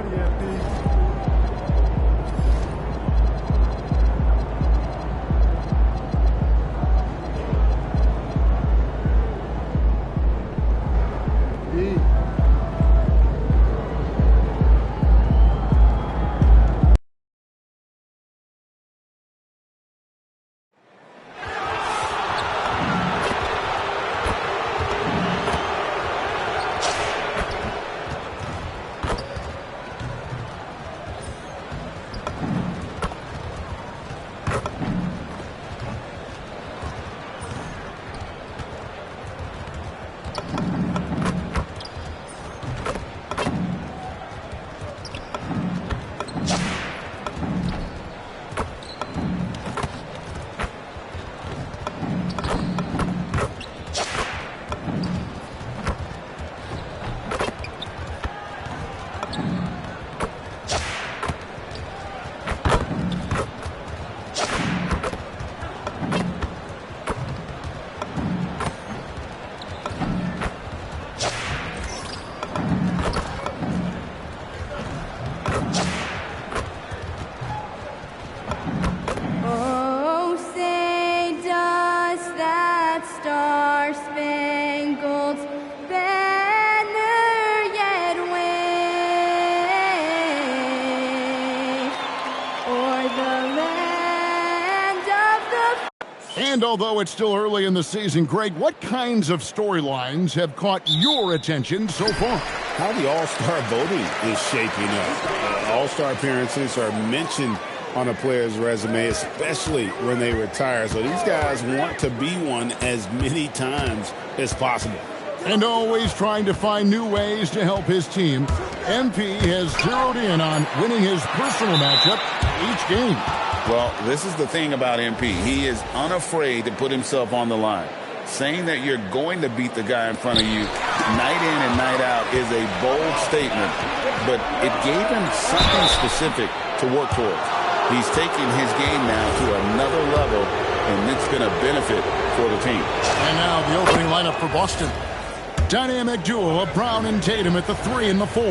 ready yet, D. And although it's still early in the season, Greg, what kinds of storylines have caught your attention so far? How the All-Star voting is shaping up. All-Star appearances are mentioned on a player's resume, especially when they retire. So these guys want to be one as many times as possible. And always trying to find new ways to help his team, MP has zeroed in on winning his personal matchup each game. Well, this is the thing about MP. He is unafraid to put himself on the line. Saying that you're going to beat the guy in front of you night in and night out is a bold statement, but it gave him something specific to work towards. He's taking his game now to another level, and it's going to benefit for the team. And now the opening lineup for Boston. Dynamic duo of Brown and Tatum at the 3 and the 4.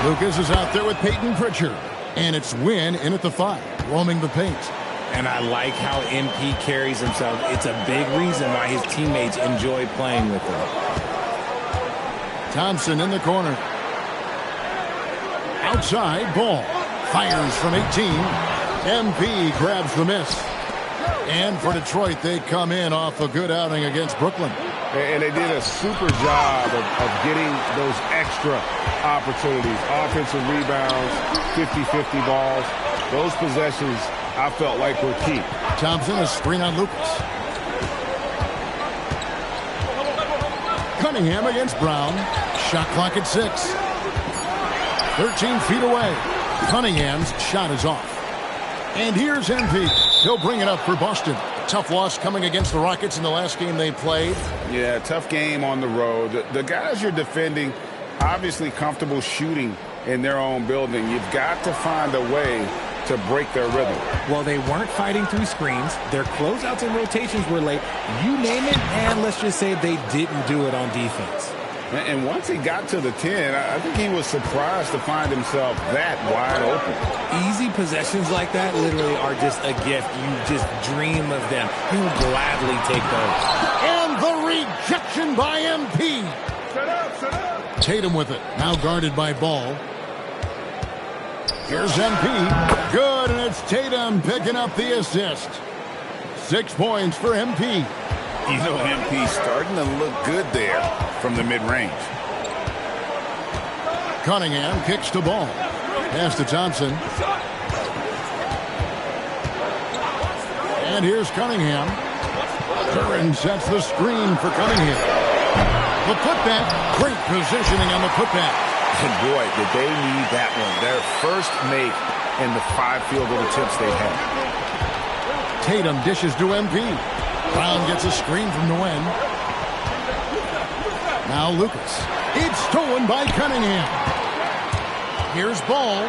Lucas is out there with Peyton Pritchard. And it's Wynn in at the 5, roaming the paint. And I like how MP carries himself. It's a big reason why his teammates enjoy playing with him. Thompson in the corner. Outside, Ball. Fires from 18. MP grabs the miss. And for Detroit, they come in off a good outing against Brooklyn. And they did a super job of getting those extra opportunities. Offensive rebounds, 50-50 balls. Those possessions, I felt like, were key. Thompson, a screen on Lucas. Cunningham against Brown. Shot clock at 6. 13 feet away. Cunningham's shot is off. And here's MP. He'll bring it up for Boston. Tough loss coming against the Rockets in the last game they played. Yeah, tough game on the road. The guys you're defending, obviously comfortable shooting in their own building. You've got to find a way to break their rhythm. Well, they weren't fighting through screens. Their closeouts and rotations were late. You name it, and let's just say they didn't do it on defense. And once he got to the 10, I think he was surprised to find himself that wide open. Easy possessions like that literally are just a gift. You just dream of them. He'll gladly take those. And the rejection by MP. Set up. Tatum with it. Now guarded by Ball. Here's MP. Good, and it's Tatum picking up the assist. 6 points for MP. You know, MP's starting to look good there from the mid-range. Cunningham kicks the ball. Pass to Thompson. And here's Cunningham. Curran sets the screen for Cunningham. The putback. Great positioning on the putback. And boy, did they need that one. Their first make in the 5 field goal attempts they had. Tatum dishes to MP. Brown gets a screen from Nguyen. Now Lucas. It's stolen by Cunningham. Here's Ball.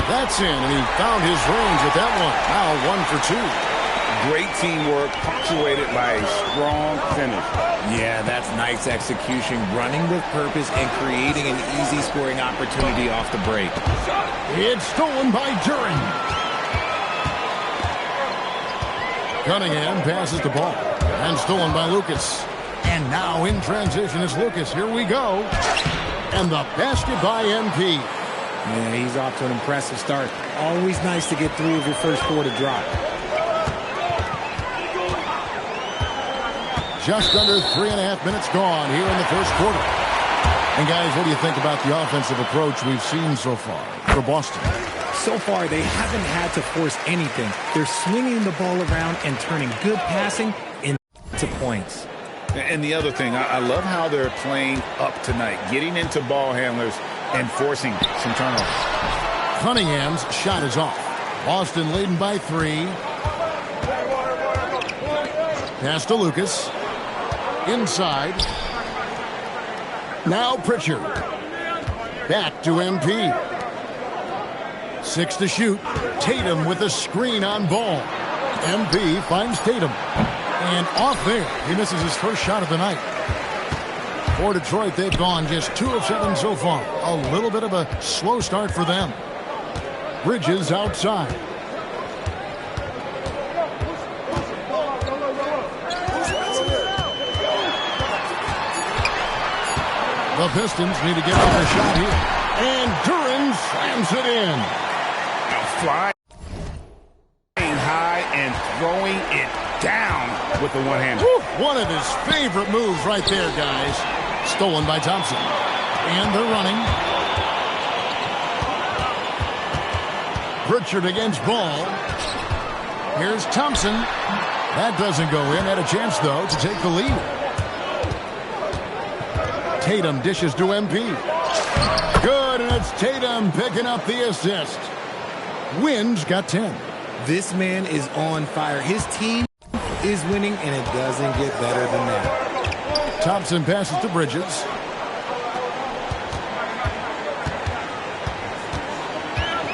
That's in, and he found his range with that one. Now 1 for 2. Great teamwork punctuated by a strong finish. Yeah, that's nice execution, running with purpose and creating an easy scoring opportunity off the break. It's stolen by Duren. Cunningham passes the ball and stolen by Lucas. And now in transition is Lucas. Here we go. And the basket by MP. Yeah, he's off to an impressive start. Always nice to get 3 of your first 4 to drop. Just under 3.5 minutes gone here in the first quarter. And guys, what do you think about the offensive approach we've seen so far for Boston? So far, they haven't had to force anything. They're swinging the ball around and turning good passing into points. And the other thing, I love how they're playing up tonight, getting into ball handlers and forcing some turnovers. Cunningham's shot is off. Boston leading by 3. Pass to Lucas. Inside. Now Pritchard. Back to MP. 6 to shoot. Tatum with a screen on ball. MP finds Tatum. And off there. He misses his first shot of the night. For Detroit, they've gone just 2 of 7 so far. A little bit of a slow start for them. Bridges outside. The Pistons need to get another shot here. And Duren slams it in. Now flying high and throwing it down with the one-hander. One of his favorite moves right there, guys. Stolen by Thompson. And they're running. Pritchard against Ball. Here's Thompson. That doesn't go in. Had a chance, though, to take the lead. Tatum dishes to MP. Good, and it's Tatum picking up the assist. Wins got 10. This man is on fire. His team is winning, and it doesn't get better than that. Thompson passes to Bridges.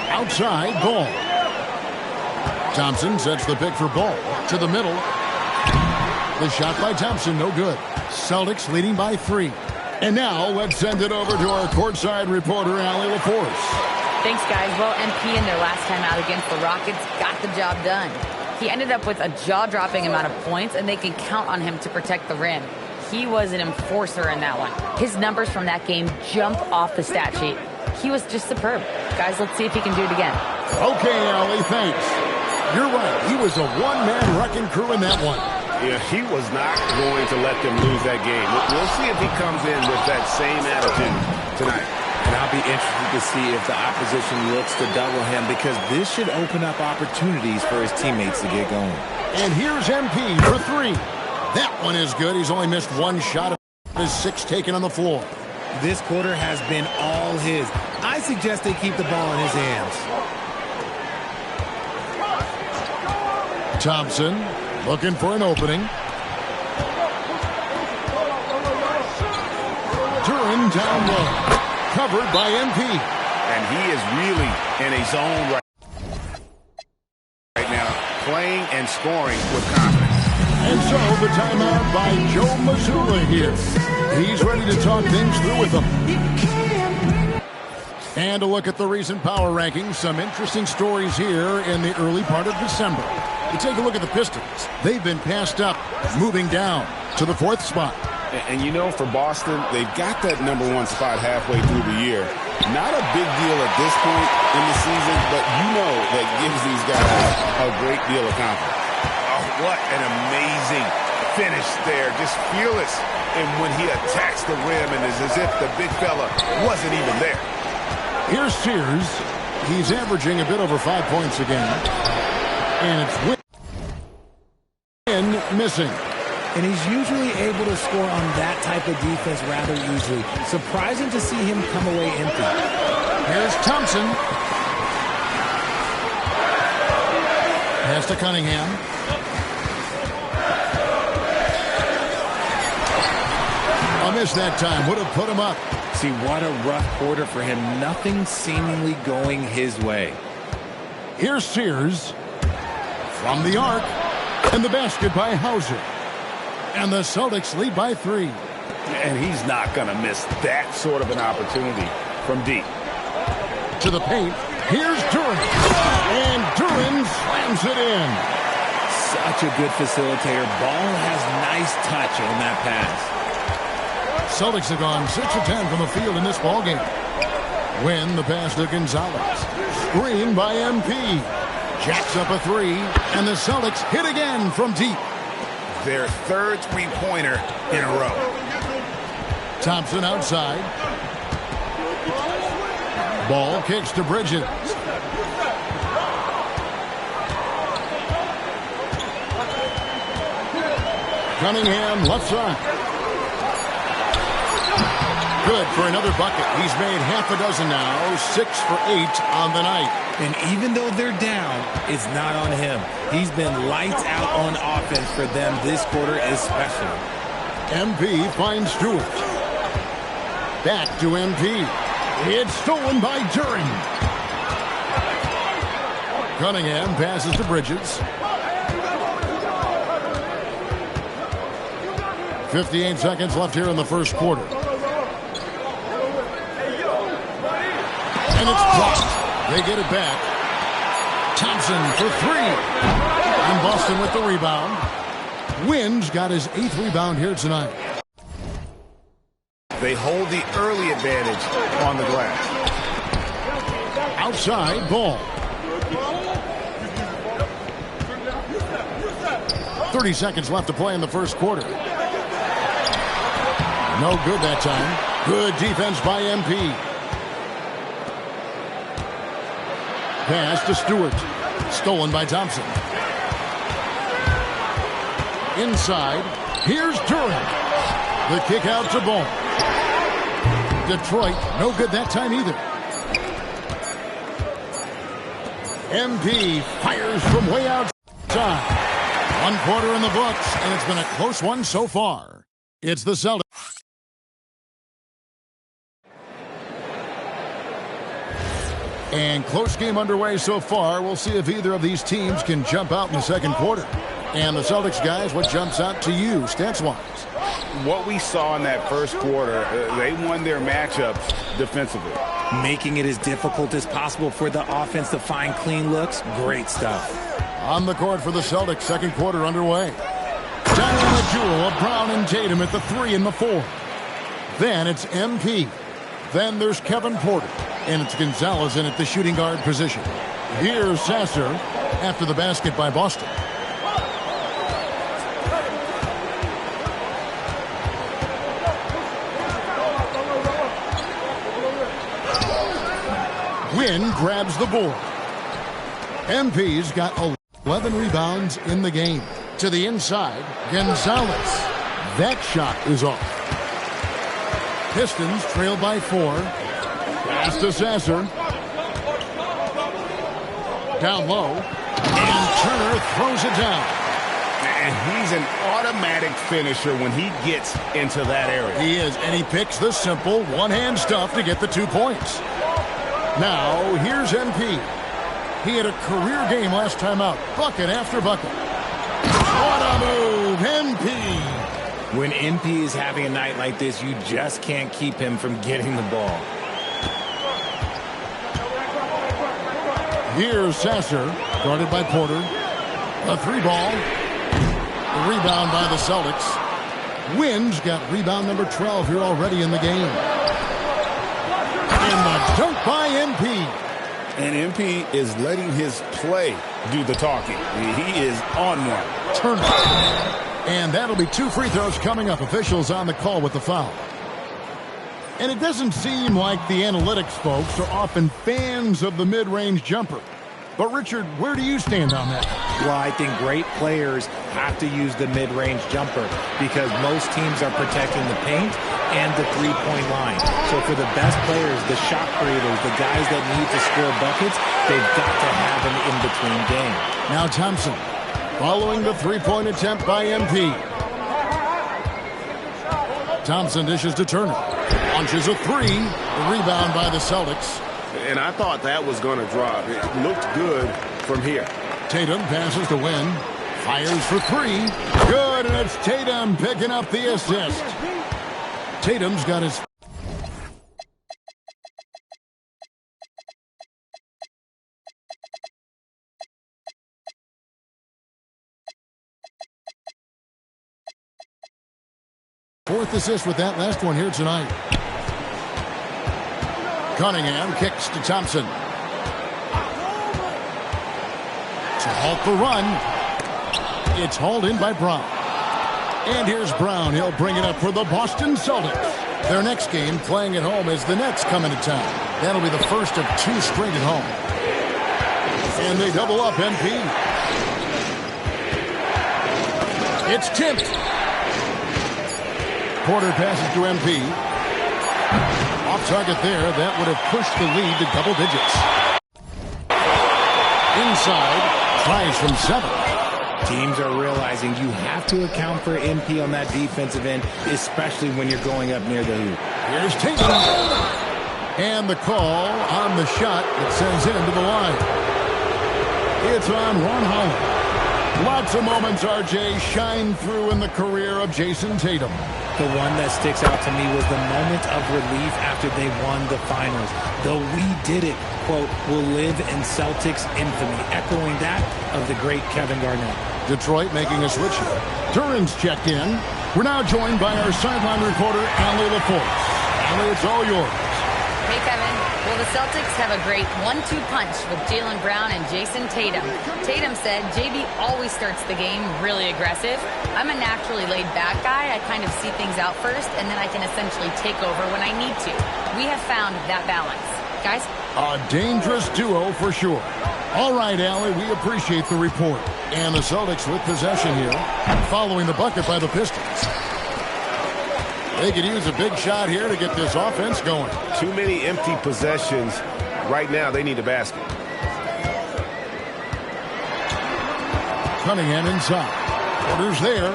Outside, Ball. Thompson sets the pick for Ball. To the middle. The shot by Thompson, no good. Celtics leading by 3. And now let's send it over to our courtside reporter, Allie LaForce. Thanks, guys. Well, MP in their last time out against the Rockets got the job done. He ended up with a jaw-dropping amount of points, and they can count on him to protect the rim. He was an enforcer in that one. His numbers from that game jump off the stat sheet. He was just superb. Guys, let's see if he can do it again. Okay, Allie, thanks. You're right. He was a one-man wrecking crew in that one. Yeah, he was not going to let them lose that game. We'll see if he comes in with that same attitude tonight. And I'll be interested to see if the opposition looks to double him, because this should open up opportunities for his teammates to get going. And here's MP for 3. That one is good. He's only missed 1 shot of his 6 taken on the floor. This quarter has been all his. I suggest they keep the ball in his hands. Thompson looking for an opening. Duren down low. Covered by MP. And he is really in a zone right now, playing and scoring with confidence. And so the timeout by Joe Mazzulla here. He's ready to talk things through with them. And a look at the recent power rankings. Some interesting stories here in the early part of December. You take a look at the Pistons. They've been passed up, moving down to the 4th spot. And you know, for Boston, they've got that number 1 spot halfway through the year. Not a big deal at this point in the season, but you know that gives these guys a great deal of confidence. Oh, what an amazing finish there. Just fearless. And when he attacks the rim, and it's as if the big fella wasn't even there. Here's Sears. He's averaging a bit over 5 points a game. And it's win missing. And he's usually able to score on that type of defense rather easily. Surprising to see him come away empty. Here's Thompson. Pass to Cunningham. A miss that time. Would have put him up. See, what a rough quarter for him. Nothing seemingly going his way. Here's Sears. From the arc. And the basket by Hauser. And the Celtics lead by 3. And he's not going to miss that sort of an opportunity from deep. To the paint. Here's Duren. And Duren slams it in. Such a good facilitator. Ball has nice touch on that pass. Celtics have gone 6 of 10 from the field in this ballgame. Win the pass to Gonzalez. Screen by MP. Jacks up a 3. And the Celtics hit again from deep. Their third three-pointer in a row. Thompson outside. Ball kicks to Bridges. Cunningham left side. Good for another bucket. He's made half a dozen now. 6 for 8 on the night. And even though they're down, it's not on him. He's been lights out on offense for them this quarter especially. MP finds Stewart. Back to MP. It's stolen by Duren. Cunningham passes to Bridges. 58 seconds left here in the first quarter. And it's blocked. They get it back. Thompson for 3. And Boston with the rebound. Wynn's got his 8th rebound here tonight. They hold the early advantage on the glass. Outside ball. 30 seconds left to play in the first quarter. No good that time. Good defense by MP. Pass to Stewart. Stolen by Thompson. Inside. Here's Duren. The kick out to Ball. Detroit, no good that time either. MP fires from way outside. 1 quarter in the books, and it's been a close one so far. It's the Celtics. And close game underway so far. We'll see if either of these teams can jump out in the second quarter. And the Celtics guys, what jumps out to you, stats-wise? What we saw in that first quarter, they won their matchups defensively. Making it as difficult as possible for the offense to find clean looks. Great stuff. On the court for the Celtics, second quarter underway. Diana Jewell, Brown and Tatum at the 3 and the 4. Then it's MP. Then there's Kevin Porter. And it's Gonzalez in at the shooting guard position. Here's Sasser after the basket by Boston. Wynn grabs the board. MP's got 11 rebounds in the game. To the inside, Gonzalez. That shot is off. Pistons trail by 4. Pass to Sasser. Down low. And Turner throws it down. And he's an automatic finisher when he gets into that area. He is, and he picks the simple one-hand stuff to get the 2 points. Now, here's MP. He had a career game last time out. Bucket after bucket. What a move, MP. When MP is having a night like this, you just can't keep him from getting the ball. Here's Sasser, guarded by Porter. A 3-ball. The rebound by the Celtics. Wynn's got rebound number 12 here already in the game. And the dunk by MP. And MP is letting his play do the talking. He is on one. Turner. And that'll be 2 free throws coming up. Officials on the call with the foul. And it doesn't seem like the analytics folks are often fans of the mid-range jumper. But, Richard, where do you stand on that? Well, I think great players have to use the mid-range jumper because most teams are protecting the paint and the three-point line. So for the best players, the shot creators, the guys that need to score buckets, they've got to have an in-between game. Now Thompson, following the three-point attempt by MP. Thompson dishes to Turner. Launches a 3. The rebound by the Celtics. And I thought that was going to drop. It looked good from here. Tatum passes to Wynn. Fires for three. Good, and it's Tatum picking up the assist. Tatum's got his... fourth assist with that last one here tonight. Cunningham kicks to Thompson. To halt the run. It's hauled in by Brown. And here's Brown. He'll bring it up for the Boston Celtics. Their next game playing at home as the Nets come into town. That'll be the first of two straight at home. And they double up, MP. It's tipped. Porter passes to MP. Off target there. That would have pushed the lead to double digits. Inside. Tries from 7. Teams are realizing you have to account for MP on that defensive end, especially when you're going up near the hoop. Here's Tatum. And the call on the shot that sends him to the line. It's on Ron Holland. Lots of moments, RJ, shine through in the career of Jason Tatum. The one that sticks out to me was the moment of relief after they won the finals. The "we did it" quote will live in Celtics infamy, echoing that of the great Kevin Garnett. Detroit making a switch here. Duran's checked in. We're now joined by our sideline reporter, Allie LaForce. Allie, it's all yours. Hey, Kevin. Well, the Celtics have a great 1-2 punch with Jaylen Brown and Jason Tatum. Tatum said JB always starts the game really aggressive. I'm a naturally laid-back guy. I kind of see things out first, and then I can essentially take over when I need to. We have found that balance. Guys? A dangerous duo for sure. All right, Allie, we appreciate the report. And the Celtics with possession here, following the bucket by the Pistons. They could use a big shot here to get this offense going. Too many empty possessions. Right now, they need a basket. Cunningham inside. Porter's there.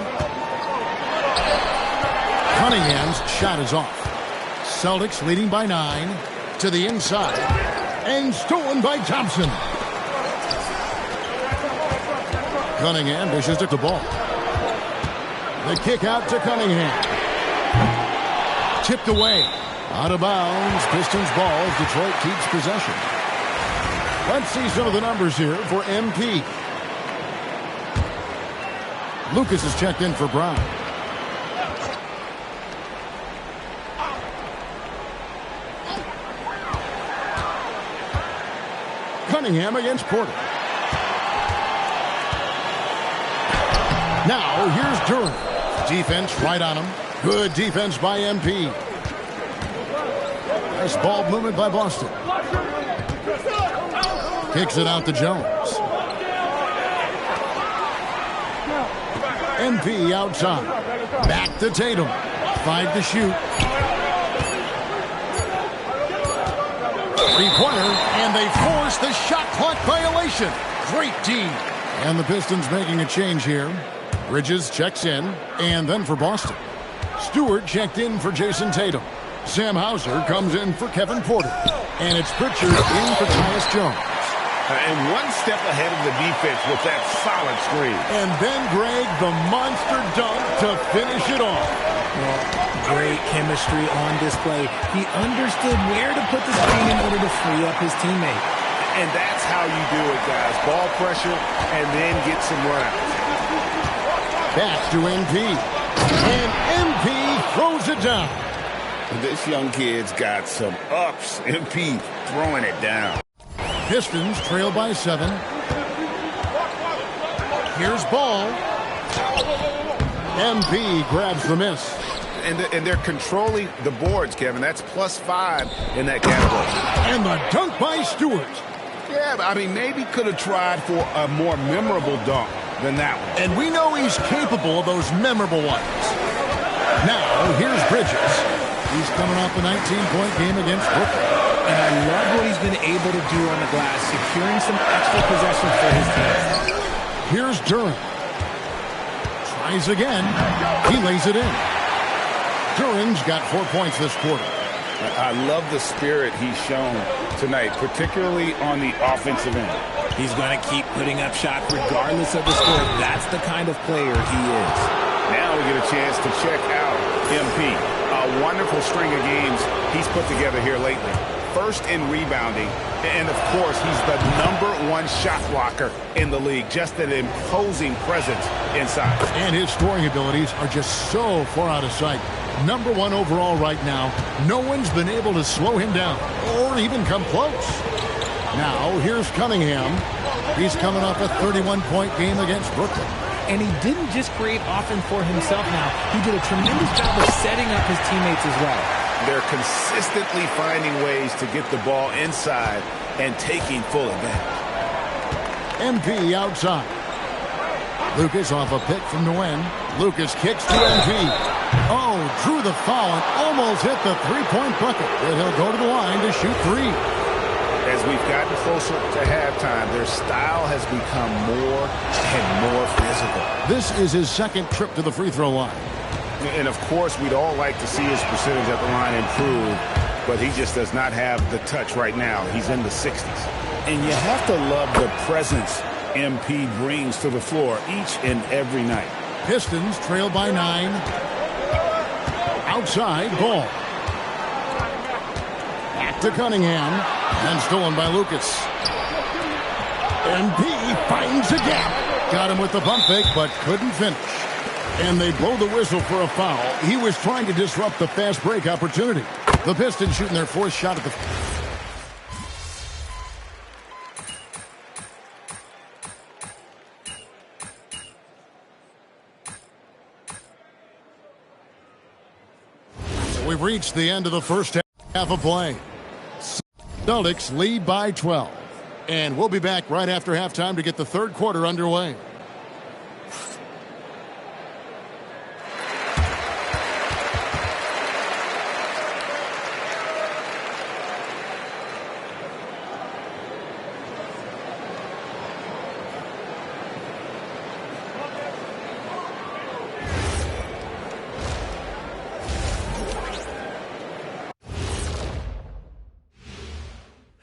Cunningham's shot is off. Celtics leading by 9 to the inside. And stolen by Thompson. Cunningham dishes to the ball. The kick out to Cunningham. Tipped away. Out of bounds. Pistons ball. Detroit keeps possession. Let's see some of the numbers here for MP. Lucas is checked in for Brown. Cunningham against Porter. Now here's Durant. Defense right on him. Good defense by MP. Nice ball movement by Boston. Kicks it out to Jones. MP outside. Back to Tatum. 5 to shoot. Three-pointer, and they force the shot clock violation. Great D. And the Pistons making a change here. Bridges checks in, and then for Boston. Stewart checked in for Jason Tatum. Sam Hauser comes in for Kevin Porter. And it's Pritchard in for Tyus Jones. And one step ahead of the defense with that solid screen. And then, Greg, the monster dunk to finish it off. Well, great chemistry on display. He understood where to put the screen in order to free up his teammate. And that's how you do it, guys. Ball pressure and then get some runouts. Back to MP. And MP throws it down. This young kid's got some ups. MP throwing it down. Pistons trail by 7. Here's Ball. MP grabs the miss. And they're controlling the boards, Kevin. That's +5 in that category. And the dunk by Stewart. Yeah, but I mean, maybe could have tried for a more memorable dunk than that one. And we know he's capable of those memorable ones. Now, here's Bridges. He's coming off a 19-point game against Brooklyn. And I love what he's been able to do on the glass, securing some extra possessions for his team. Here's Durant. Tries again. He lays it in. Durant's got 4 points this quarter. I love the spirit he's shown tonight, particularly on the offensive end. He's going to keep putting up shots regardless of the score. That's the kind of player he is. Now we get a chance to check out MP. A wonderful string of games he's put together here lately. First in rebounding, and of course, he's the #1 shot blocker in the league. Just an imposing presence inside. And his scoring abilities are just so far out of sight. #1 overall right now. No one's been able to slow him down or even come close. Now, here's Cunningham. He's coming off a 31-point game against Brooklyn. And he didn't just create offense for himself now. He did a tremendous job of setting up his teammates as well. They're consistently finding ways to get the ball inside and taking full advantage. MP outside. Lucas off a pick from Nguyen. Lucas kicks to MP. Oh, drew the foul and almost hit the three-point bucket. But he'll go to the line to shoot three. As we've gotten closer to halftime, their style has become more and more physical. This is his second trip to the free throw line. And, of course, we'd all like to see his percentage at the line improve, but he just does not have the touch right now. He's in the 60s. And you have to love the presence MP brings to the floor each and every night. Pistons trail by 9. Outside, ball. Back to Cunningham. And stolen by Lucas. MP finds a gap. Got him with the pump fake, but couldn't finish. And they blow the whistle for a foul. He was trying to disrupt the fast break opportunity. The Pistons shooting their fourth shot at the... So we've reached the end of the first half of play. Celtics lead by 12. And we'll be back right after halftime to get the third quarter underway.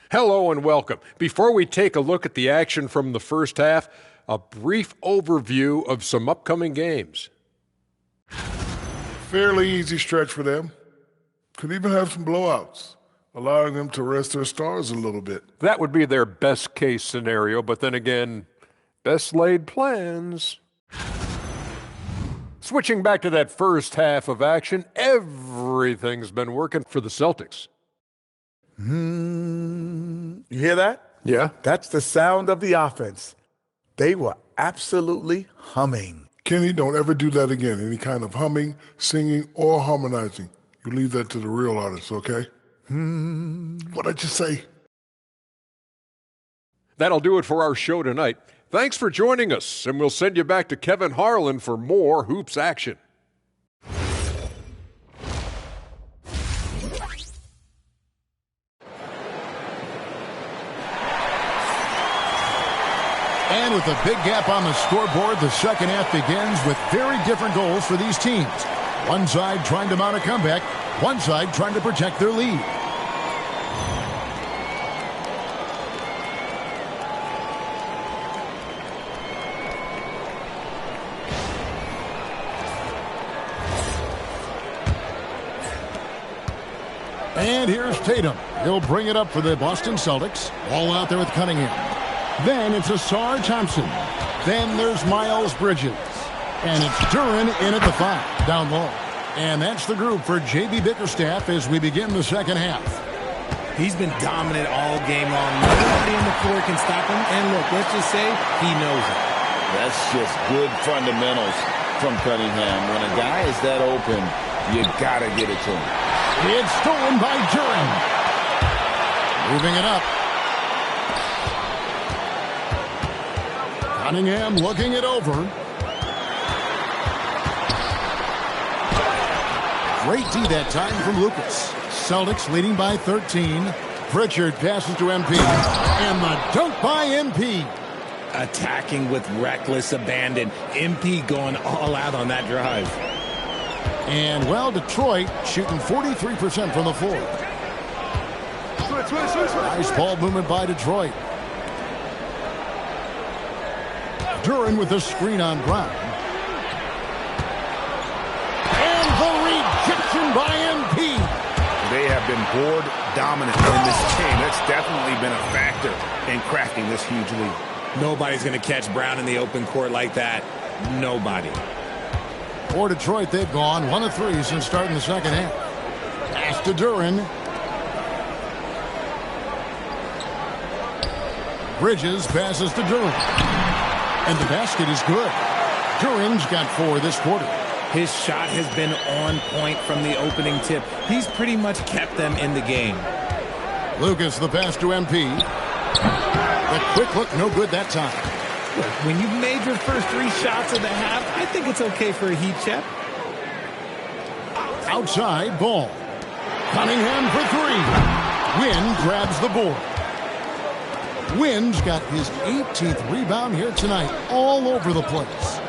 Hello and welcome. Before we take a look at the action from the first half, a brief overview of some upcoming games. Fairly easy stretch for them. Could even have some blowouts, allowing them to rest their stars a little bit. That would be their best case scenario, but then again, best laid plans. Switching back to that first half of action, everything's been working for the Celtics. You hear that? Yeah. That's the sound of the offense. They were absolutely humming. Kenny, don't ever do that again. Any kind of humming, singing, or harmonizing. You leave that to the real artists, okay? What'd I just say? That'll do it for our show tonight. Thanks for joining us, and we'll send you back to Kevin Harlan for more Hoops action. And with a big gap on the scoreboard, the second half begins with very different goals for these teams. One side trying to mount a comeback, one side trying to protect their lead. And here's Tatum. He'll bring it up for the Boston Celtics. All out there with Cunningham. Then it's Ausar Thompson. Then there's Miles Bridges. And it's Duren in at the 5, down low. And that's the group for J.B. Bickerstaff as we begin the second half. He's been dominant all game long. Nobody on the floor can stop him. And look, let's just say he knows it. That's just good fundamentals from Cunningham. When a guy is that open, you got to get it to him. It's stolen by Duren. Moving it up. Cunningham looking it over. Great D that time from Lucas. Celtics leading by 13. Pritchard passes to MP. And the dunk by MP. Attacking with reckless abandon. MP going all out on that drive. And, well, Detroit shooting 43% from the floor. Nice ball movement by Detroit. Duren with the screen on Brown. And the rejection by MP. They have been board dominant in this game. That's definitely been a factor in cracking this huge lead. Nobody's going to catch Brown in the open court like that. Nobody. For Detroit, they've gone 1 of 3 since starting the second half. Pass to Duren. Bridges passes to Duren. And the basket is good. Duren's got 4 this quarter. His shot has been on point from the opening tip. He's pretty much kept them in the game. Lucas, the pass to MP. The quick look, no good that time. Look, when you've made your first 3 shots of the half, I think it's okay for a heat check. Outside, Ball. Cunningham for 3. Wynn grabs the board. Wynn's got his 18th rebound here tonight, all over the place.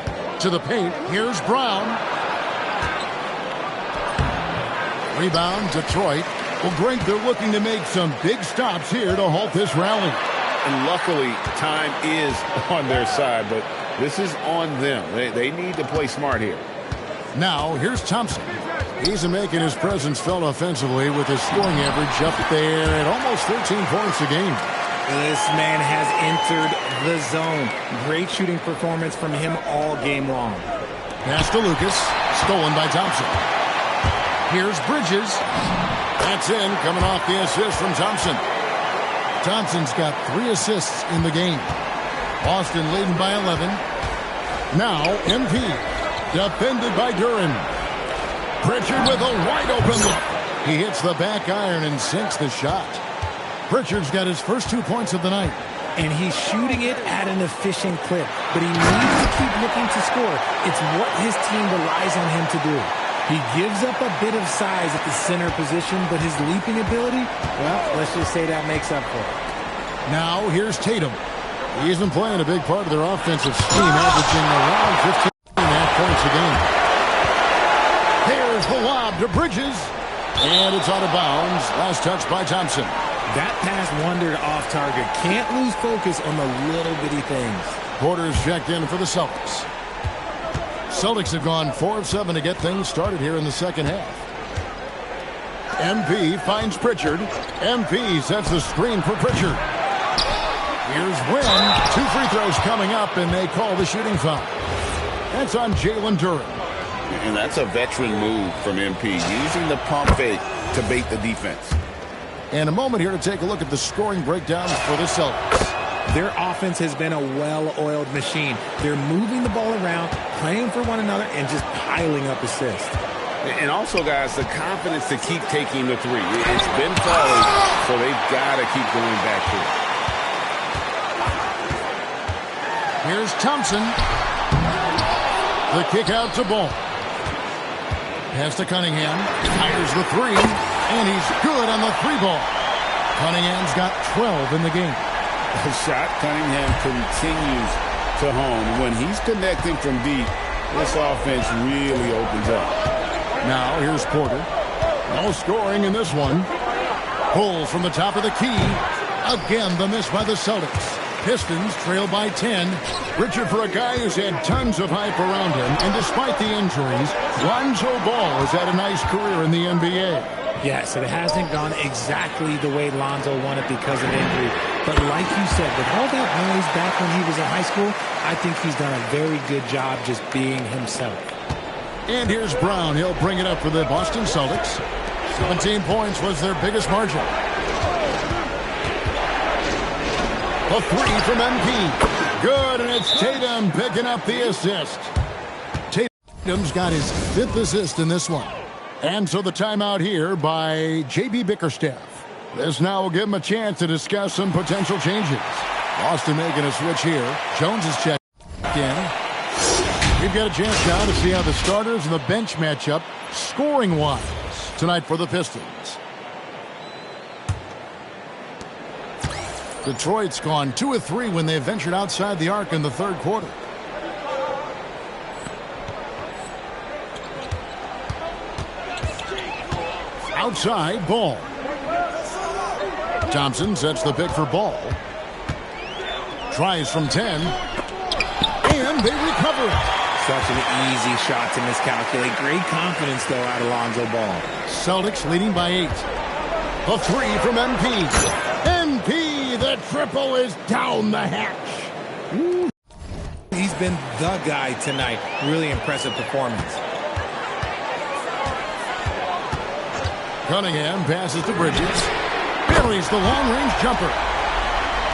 To the paint, here's Brown. Rebound, Detroit. Well, Greg, they're looking to make some big stops here to halt this rally. And luckily, time is on their side, but this is on them. They need to play smart here. Now, here's Thompson. He's making his presence felt offensively with his scoring average up there at almost 13 points a game. This man has entered the zone. Great shooting performance from him all game long. Pass to Lucas. Stolen by Thompson. Here's Bridges. That's in, coming off the assist from Thompson. Thompson's got 3 assists in the game. Boston leading by 11. Now, MP. Defended by Duren. Pritchard with a wide open look. He hits the back iron and sinks the shot. Pritchard's got his first 2 points of the night. And he's shooting it at an efficient clip. But he needs to keep looking to score. It's what his team relies on him to do. He gives up a bit of size at the center position, but his leaping ability, well, let's just say that makes up for it. Now, here's Tatum. He's been playing a big part of their offensive scheme, averaging around 15.5 points a game. Here's the lob to Bridges. And it's out of bounds. Last touch by Thompson. That pass wandered off target. Can't lose focus on the little bitty things. Porter's checked in for the Celtics. Celtics have gone 4 of 7 to get things started here in the second half. MP finds Pritchard. MP sets the screen for Pritchard. Here's Wynn. 2 free throws coming up, and they call the shooting foul. That's on Jalen Duren. And that's a veteran move from MP, using the pump fake to bait the defense. And a moment here to take a look at the scoring breakdowns for the Celtics. Their offense has been a well-oiled machine. They're moving the ball around, playing for one another, and just piling up assists. And also, guys, the confidence to keep taking the 3. It's been falling, so they've got to keep going back to it. Here's Thompson. The kick out to Ball. Pass to Cunningham. Fires the 3, and he's good on the 3-ball. Cunningham's got 12 in the game. The shot Cunningham continues to hone. When he's connecting from deep, this offense really opens up. Now here's Porter. No scoring in this one. Pulls from the top of the key. Again, the miss by the Celtics. Pistons trail by 10. Richard, for a guy who's had tons of hype around him, and despite the injuries, Lonzo Ball has had a nice career in the NBA. Yes, it hasn't gone exactly the way Lonzo wanted because of injury. But like you said, with all that noise back when he was in high school, I think he's done a very good job just being himself. And here's Brown. He'll bring it up for the Boston Celtics. 17 points was their biggest margin. A 3 from MP. Good, and it's Tatum picking up the assist. Tatum's got his 5th assist in this one. And so the timeout here by J.B. Bickerstaff. This now will give him a chance to discuss some potential changes. Boston making a switch here. Jones is checked in. We've got a chance now to see how the starters and the bench match up scoring-wise tonight for the Pistons. Detroit's gone 2 of 3 when they ventured outside the arc in the 3rd quarter. Outside, Ball. Thompson sets the pick for Ball. Tries from 10. and they recover it. Such an easy shot to miscalculate. Great confidence, though, out of Lonzo Ball. Celtics leading by 8. The three from MP. MP, the triple is down the hatch. Ooh. He's been the guy tonight. Really impressive performance. Cunningham passes to Bridges. Buries the long-range jumper.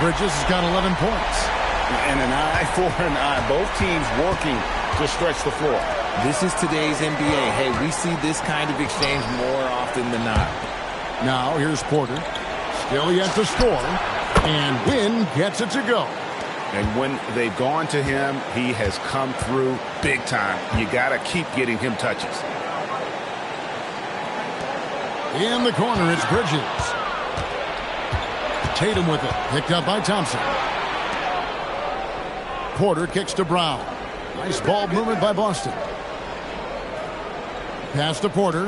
Bridges has got 11 points. And an eye for an eye. Both teams working to stretch the floor. This is today's NBA. Hey, we see this kind of exchange more often than not. Now here's Porter. Still yet to score. And Wynn gets it to go. And when they've gone to him, he has come through big time. You got to keep getting him touches. In the corner, it's Bridges. Tatum with it. Picked up by Thompson. Porter kicks to Brown. Nice ball movement by Boston. Pass to Porter.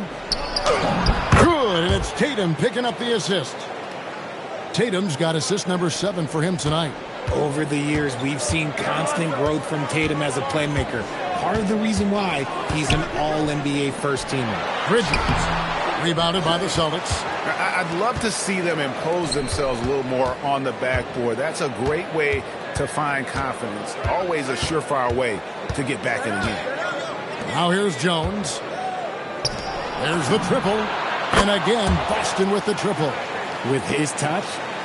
Good, and it's Tatum picking up the assist. Tatum's got assist number 7 for him tonight. Over the years, we've seen constant growth from Tatum as a playmaker. Part of the reason why he's an all-NBA first-teamer. Bridges, rebounded by the Celtics. I'd love to see them impose themselves a little more on the backboard. That's a great way to find confidence. Always a surefire way to get back in the game. Now here's Jones. There's the triple. And again, Boston with the triple. With his touch,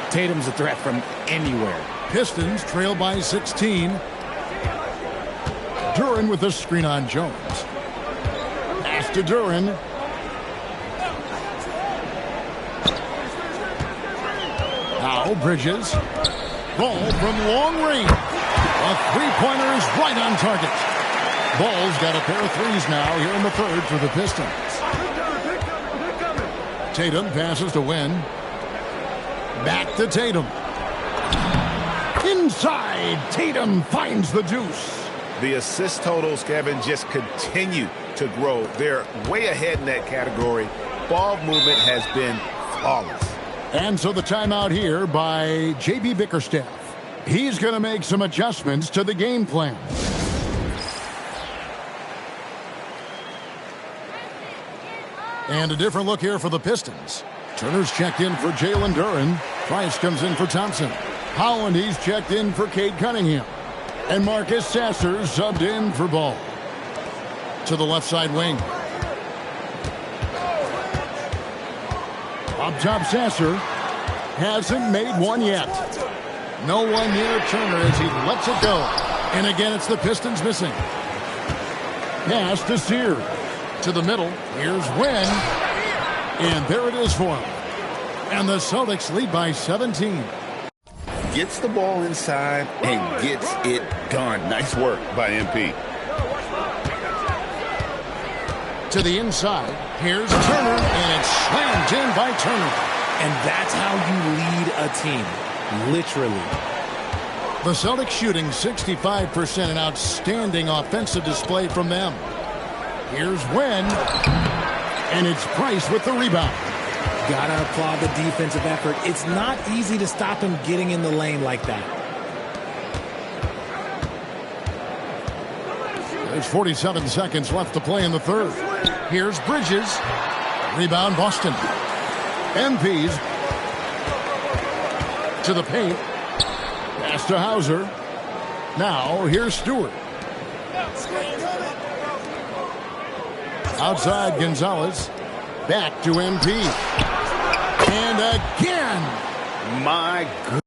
Tatum's a threat from anywhere. Pistons trail by 16. Duren with the screen on Jones. Pass to Duren. Now Bridges. Ball from long range. A three-pointer is right on target. Ball's got a pair of threes now here in the third for the Pistons. Tatum passes to Wynn. Back to Tatum. Inside, Tatum finds the deuce. The assist totals, Kevin, just continue to grow. They're way ahead in that category. Ball movement has been flawless. And so the timeout here by J.B. Bickerstaff. He's going to make some adjustments to the game plan. And a different look here for the Pistons. Turner's checked in for Jalen Duren. Price comes in for Thompson. Howland, he's checked in for Cade Cunningham. And Marcus Sasser subbed in for Ball. To the left side wing. Up top, Sasser hasn't made one yet. No one near Turner as he lets it go. And again, it's the Pistons missing. Pass to Sear. To the middle. Here's Wynn. And there it is for him. And the Celtics lead by 17. Gets the ball inside and gets it done. Nice work by MP. To the inside. Here's Turner. And it's slammed in by Turner. And that's how you lead a team. Literally. The Celtics shooting 65%, an outstanding offensive display from them. Here's Wynn. And it's Price with the rebound. Gotta applaud the defensive effort. It's not easy to stop him getting in the lane like that. There's 47 seconds left to play in the third. Here's Bridges. Rebound Boston. MP's to the paint. Pass to Hauser. Now here's Stewart. Outside Gonzalez. Back to MP. And again. My goodness.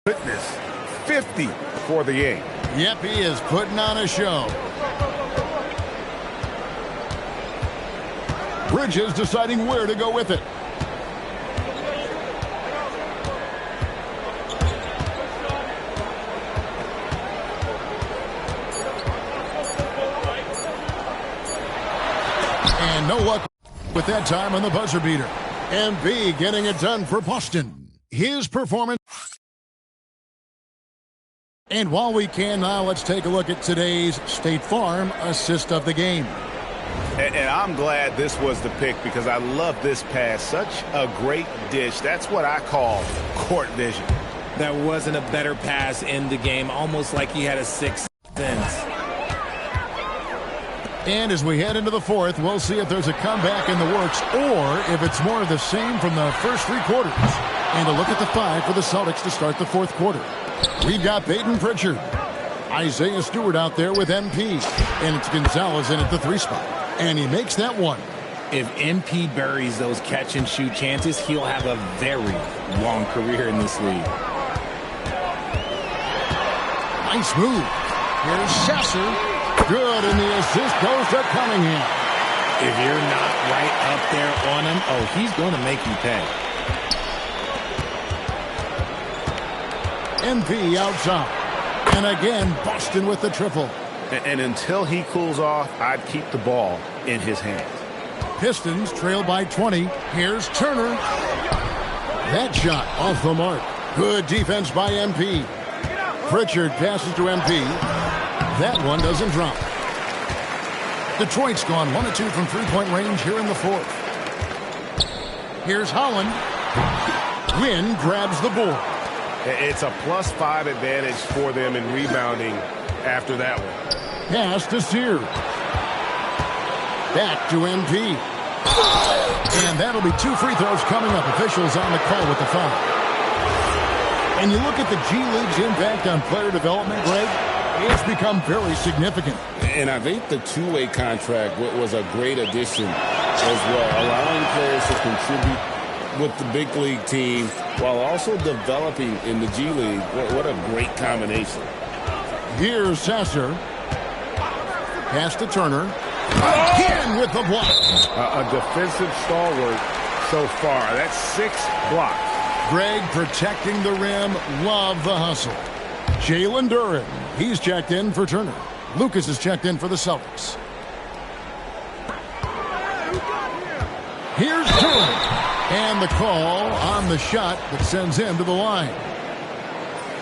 Fitness, 50 for the 8. Yep, he is putting on a show. Bridges deciding where to go with it. And no luck with that time on the buzzer beater. MP getting it done for Boston. His performance. And while we can now, let's take a look at today's State Farm assist of the game. And I'm glad this was the pick because I love this pass. Such a great dish. That's what I call court vision. There wasn't a better pass in the game, almost like he had a sixth sense. And as we head into the fourth, we'll see if there's a comeback in the works or if it's more of the same from the first three quarters. And a look at the five for the Celtics to start the fourth quarter. We've got Peyton Pritchard, Isaiah Stewart out there with MP, and it's Gonzalez in at the 3 spot. And he makes that one. If MP buries those catch-and-shoot chances, he'll have a very long career in this league. Nice move. Here's Sasser. Good, and the assist goes to Cunningham. If you're not right up there on him, oh, he's going to make you pay. MP outside. And again, Boston with the triple. And until he cools off, I'd keep the ball in his hands. Pistons trail by 20. Here's Turner. That shot off the mark. Good defense by MP. Pritchard passes to MP. That one doesn't drop. Detroit's gone 1 of 2 from three-point range here in the fourth. Here's Holland. Wynn grabs the board. It's a +5 advantage for them in rebounding after that one. Pass to Sears. Back to MP. And that'll be 2 free throws coming up. Officials on the call with the foul. And you look at the G League's impact on player development, Greg, it's become very significant. And I think the two-way contract was a great addition as well, allowing players to contribute with the big league team while also developing in the G League. What a great combination. Here's Sasser. Pass to Turner. Again with the block. A defensive stalwart so far. That's 6 blocks. Greg protecting the rim. Love the hustle. Jalen Duren. He's checked in for Turner. Lucas is checked in for the Celtics. Here's Duren. And the call on the shot that sends him to the line.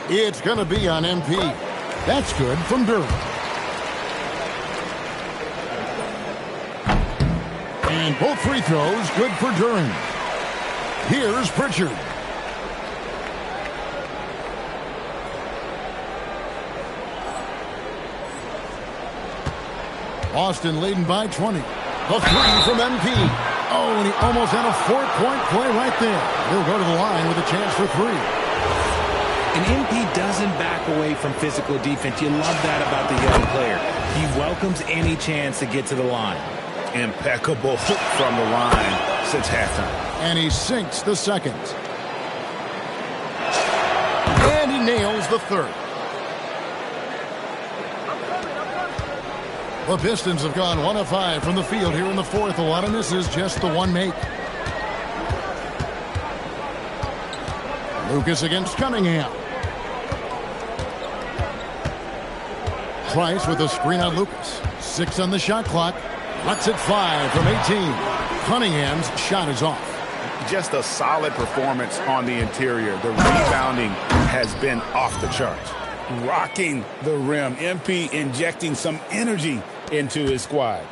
It's going to be on MP. That's good from Duren. And both free throws good for Duren. Here's Pritchard. Boston leading by 20. The 3 from MP. Oh, and he almost had a 4-point play right there. He'll go to the line with a chance for 3. And MP doesn't back away from physical defense. You love that about the young player. He welcomes any chance to get to the line. Impeccable from the line since halftime. And he sinks the second. And he nails the third. The Pistons have gone 1 of 5 from the field here in the fourth. A lot of misses, just the one make. Lucas against Cunningham. Price with a screen on Lucas. 6 on the shot clock. Lets it fly from 18. Cunningham's shot is off. Just a solid performance on the interior. The rebounding has been off the charts. Rocking the rim. MP injecting some energy into his squad.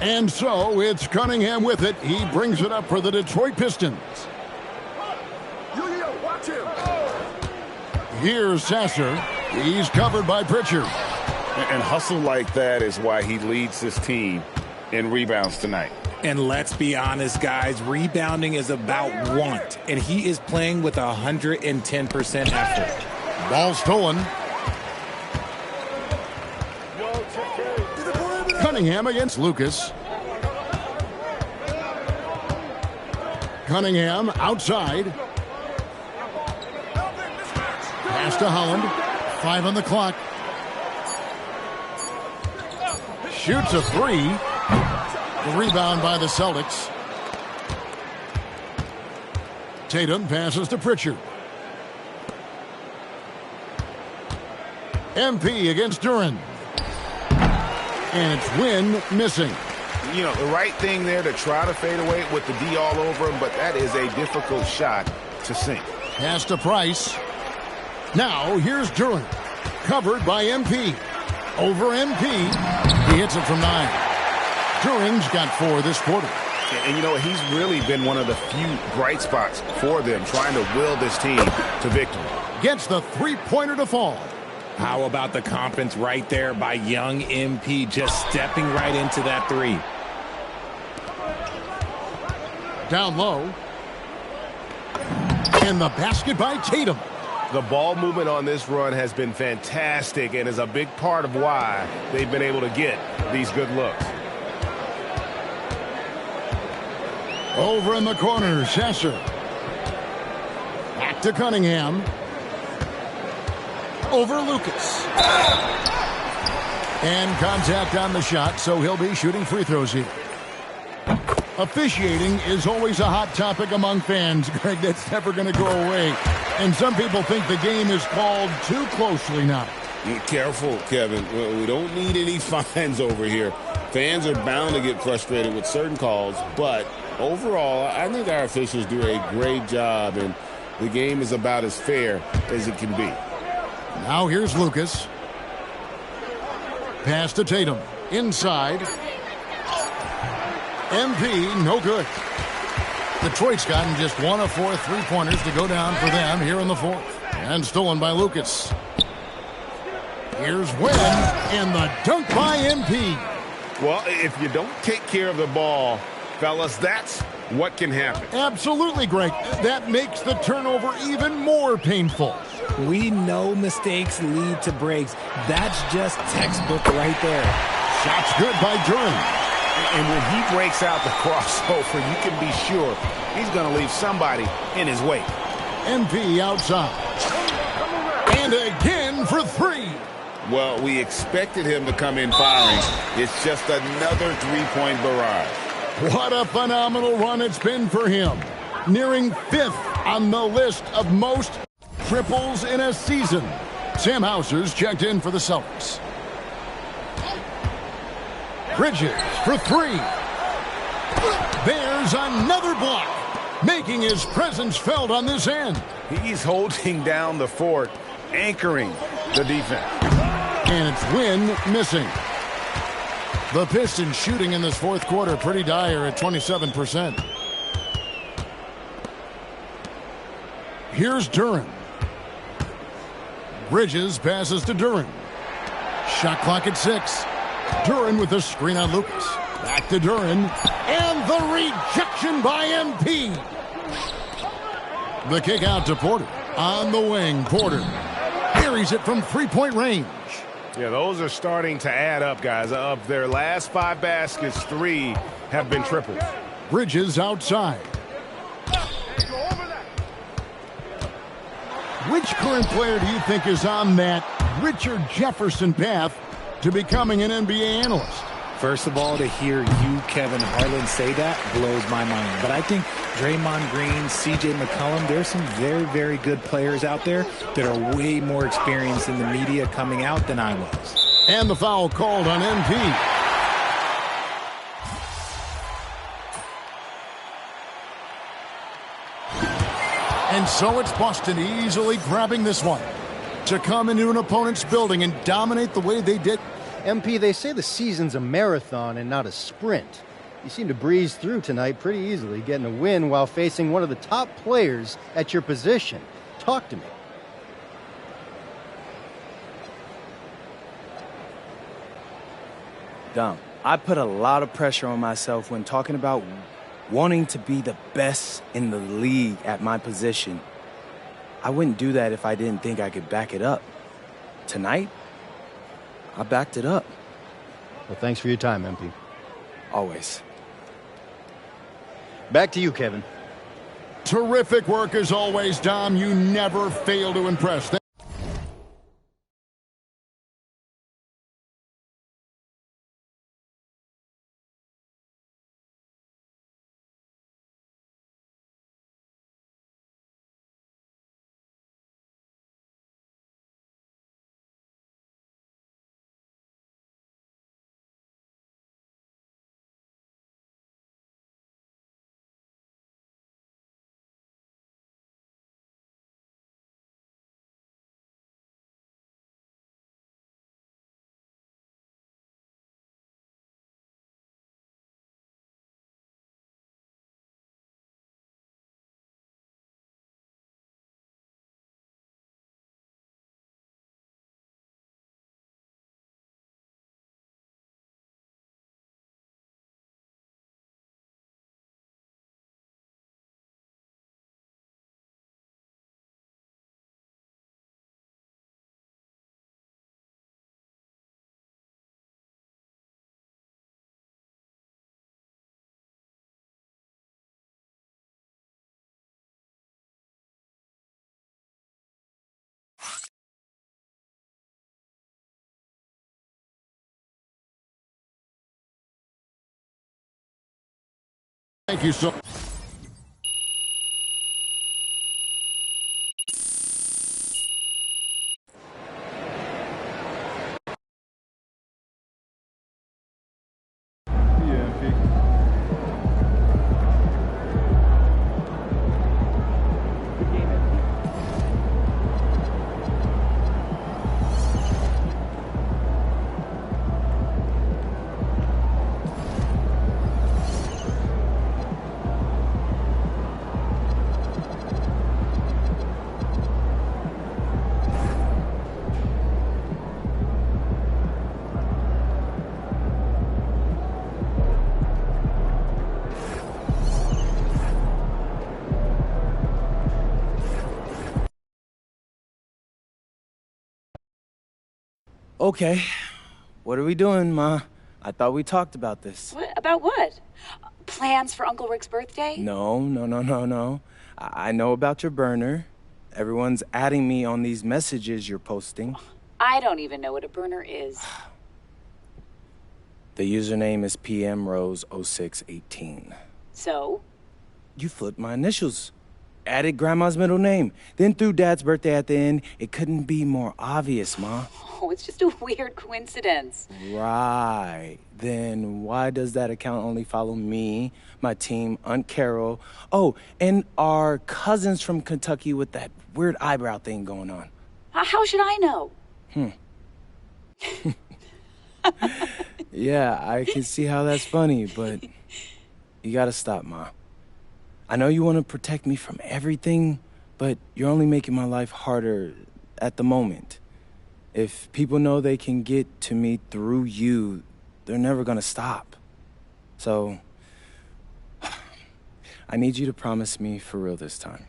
And so it's Cunningham with it. He brings it up for the Detroit Pistons. Watch him. Here's Sasser. He's covered by Pritchard. And hustle like that is why he leads this team in rebounds tonight. And let's be honest, guys, rebounding is about want. And he is playing with 110% effort. Ball stolen. Cunningham against Lucas. Cunningham outside. Pass to Holland. 5 on the clock. Shoots a 3. The rebound by the Celtics. Tatum passes to Pritchard. MP against Duren. And it's Wynn missing. You know, the right thing there to try to fade away with the D all over him, but that is a difficult shot to sink. Pass to Price. Now here's Duren. Covered by MP. Over MP. He hits it from 9. Duren's got 4 this quarter. And you know, he's really been one of the few bright spots for them, trying to will this team to victory. Gets the three-pointer to fall. How about the confidence right there by young MP, just stepping right into that 3. Down low. And the basket by Tatum. The ball movement on this run has been fantastic and is a big part of why they've been able to get these good looks. Over in the corner, Sasser. Back to Cunningham. Over Lucas. And contact on the shot, so he'll be shooting free throws here. Officiating is always a hot topic among fans, Greg. That's never going to go away. And some people think the game is called too closely now. Be careful, Kevin. We don't need any fines over here. Fans are bound to get frustrated with certain calls, but overall, I think our officials do a great job, and the game is about as fair as it can be. Now here's Lucas. Pass to Tatum. Inside. MP, no good. Detroit's gotten just 1 of 4 3-pointers to go down for them here in the 4th. And stolen by Lucas. Here's Wynn, and the dunk by MP. Well, if you don't take care of the ball, fellas, that's what can happen. Absolutely, Greg. That makes the turnover even more painful. We know mistakes lead to breaks. That's just textbook right there. Shot's good by Duren. And when he breaks out the crossover, you can be sure he's going to leave somebody in his wake. MP outside. And again for 3. Well, we expected him to come in firing. It's just another 3-point barrage. What a phenomenal run it's been for him. Nearing 5th on the list of most triples in a season. Sam Hauser's checked in for the Celtics. Bridges for 3. There's another block, making his presence felt on this end. He's holding down the fort, anchoring the defense. And it's Wynn missing. The Pistons shooting in this 4th quarter pretty dire at 27%. Here's Duren. Bridges passes to Duren. Shot clock at 6. Duren with a screen on Lucas. Back to Duren. And the rejection by MP. The kick out to Porter. On the wing, Porter parries it from 3-point range. Yeah, those are starting to add up, guys. Of their last 5 baskets, 3 have been triples. Bridges outside. Which current player do you think is on that Richard Jefferson path to becoming an NBA analyst? First of all, to hear you, Kevin Harlan, say that blows my mind. But I think Draymond Green, C.J. McCollum, there's some very, very good players out there that are way more experienced in the media coming out than I was. And the foul called on MP. And so it's Boston easily grabbing this one to come into an opponent's building and dominate the way they did. MP, they say the season's a marathon and not a sprint. You seem to breeze through tonight pretty easily, getting a win while facing one of the top players at your position. Talk to me. Dom, I put a lot of pressure on myself when talking about wanting to be the best in the league at my position. I wouldn't do that if I didn't think I could back it up. Tonight, I backed it up. Well, thanks for your time, MP. Always. Back to you, Kevin. Terrific work as always, Dom. You never fail to impress. Thank you so Okay, what are we doing, Ma? I thought we talked about this. What? About what? Plans for Uncle Rick's birthday? No. I know about your burner. Everyone's adding me on these messages you're posting. I don't even know what a burner is. The username is PMRose0618. So? You flipped my initials. Added Grandma's middle name. Then threw Dad's birthday at the end. It couldn't be more obvious, Ma. Oh, it's just a weird coincidence. Right. Then why does that account only follow me, my team, Aunt Carol, oh, and our cousins from Kentucky with that weird eyebrow thing going on? How should I know? Yeah, I can see how that's funny, but you gotta stop, Ma. I know you want to protect me from everything, but you're only making my life harder at the moment. If people know they can get to me through you, they're never gonna stop. So, I need you to promise me for real this time.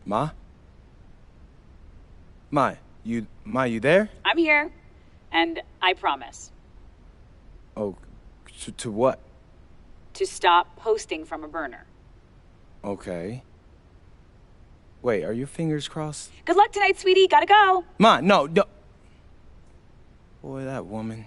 Ma? Ma, you there? I'm here, and I promise. Oh, to what? To stop posting from a burner. Okay. Wait, are your fingers crossed? Good luck tonight, sweetie. Gotta go. Ma, no. Boy, that woman.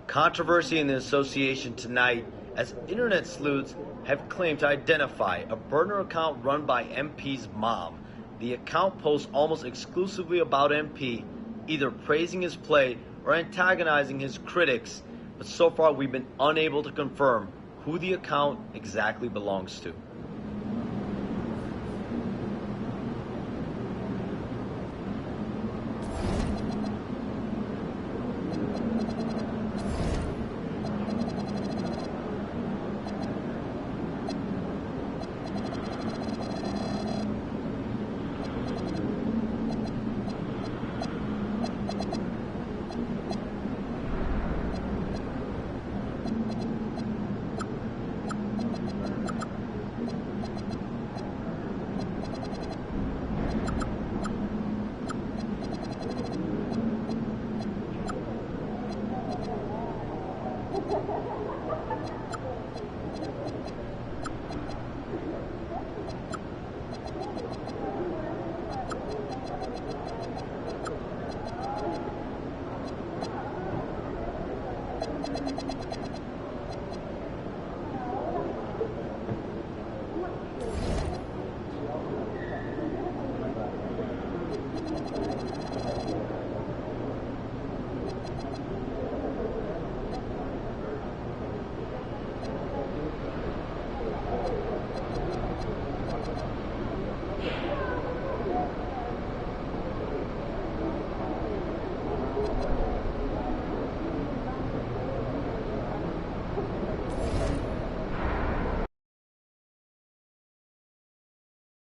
Controversy in the association tonight as internet sleuths have claimed to identify a burner account run by MP's mom. The account posts almost exclusively about MP, either praising his play or antagonizing his critics, but so far we've been unable to confirm who the account exactly belongs to.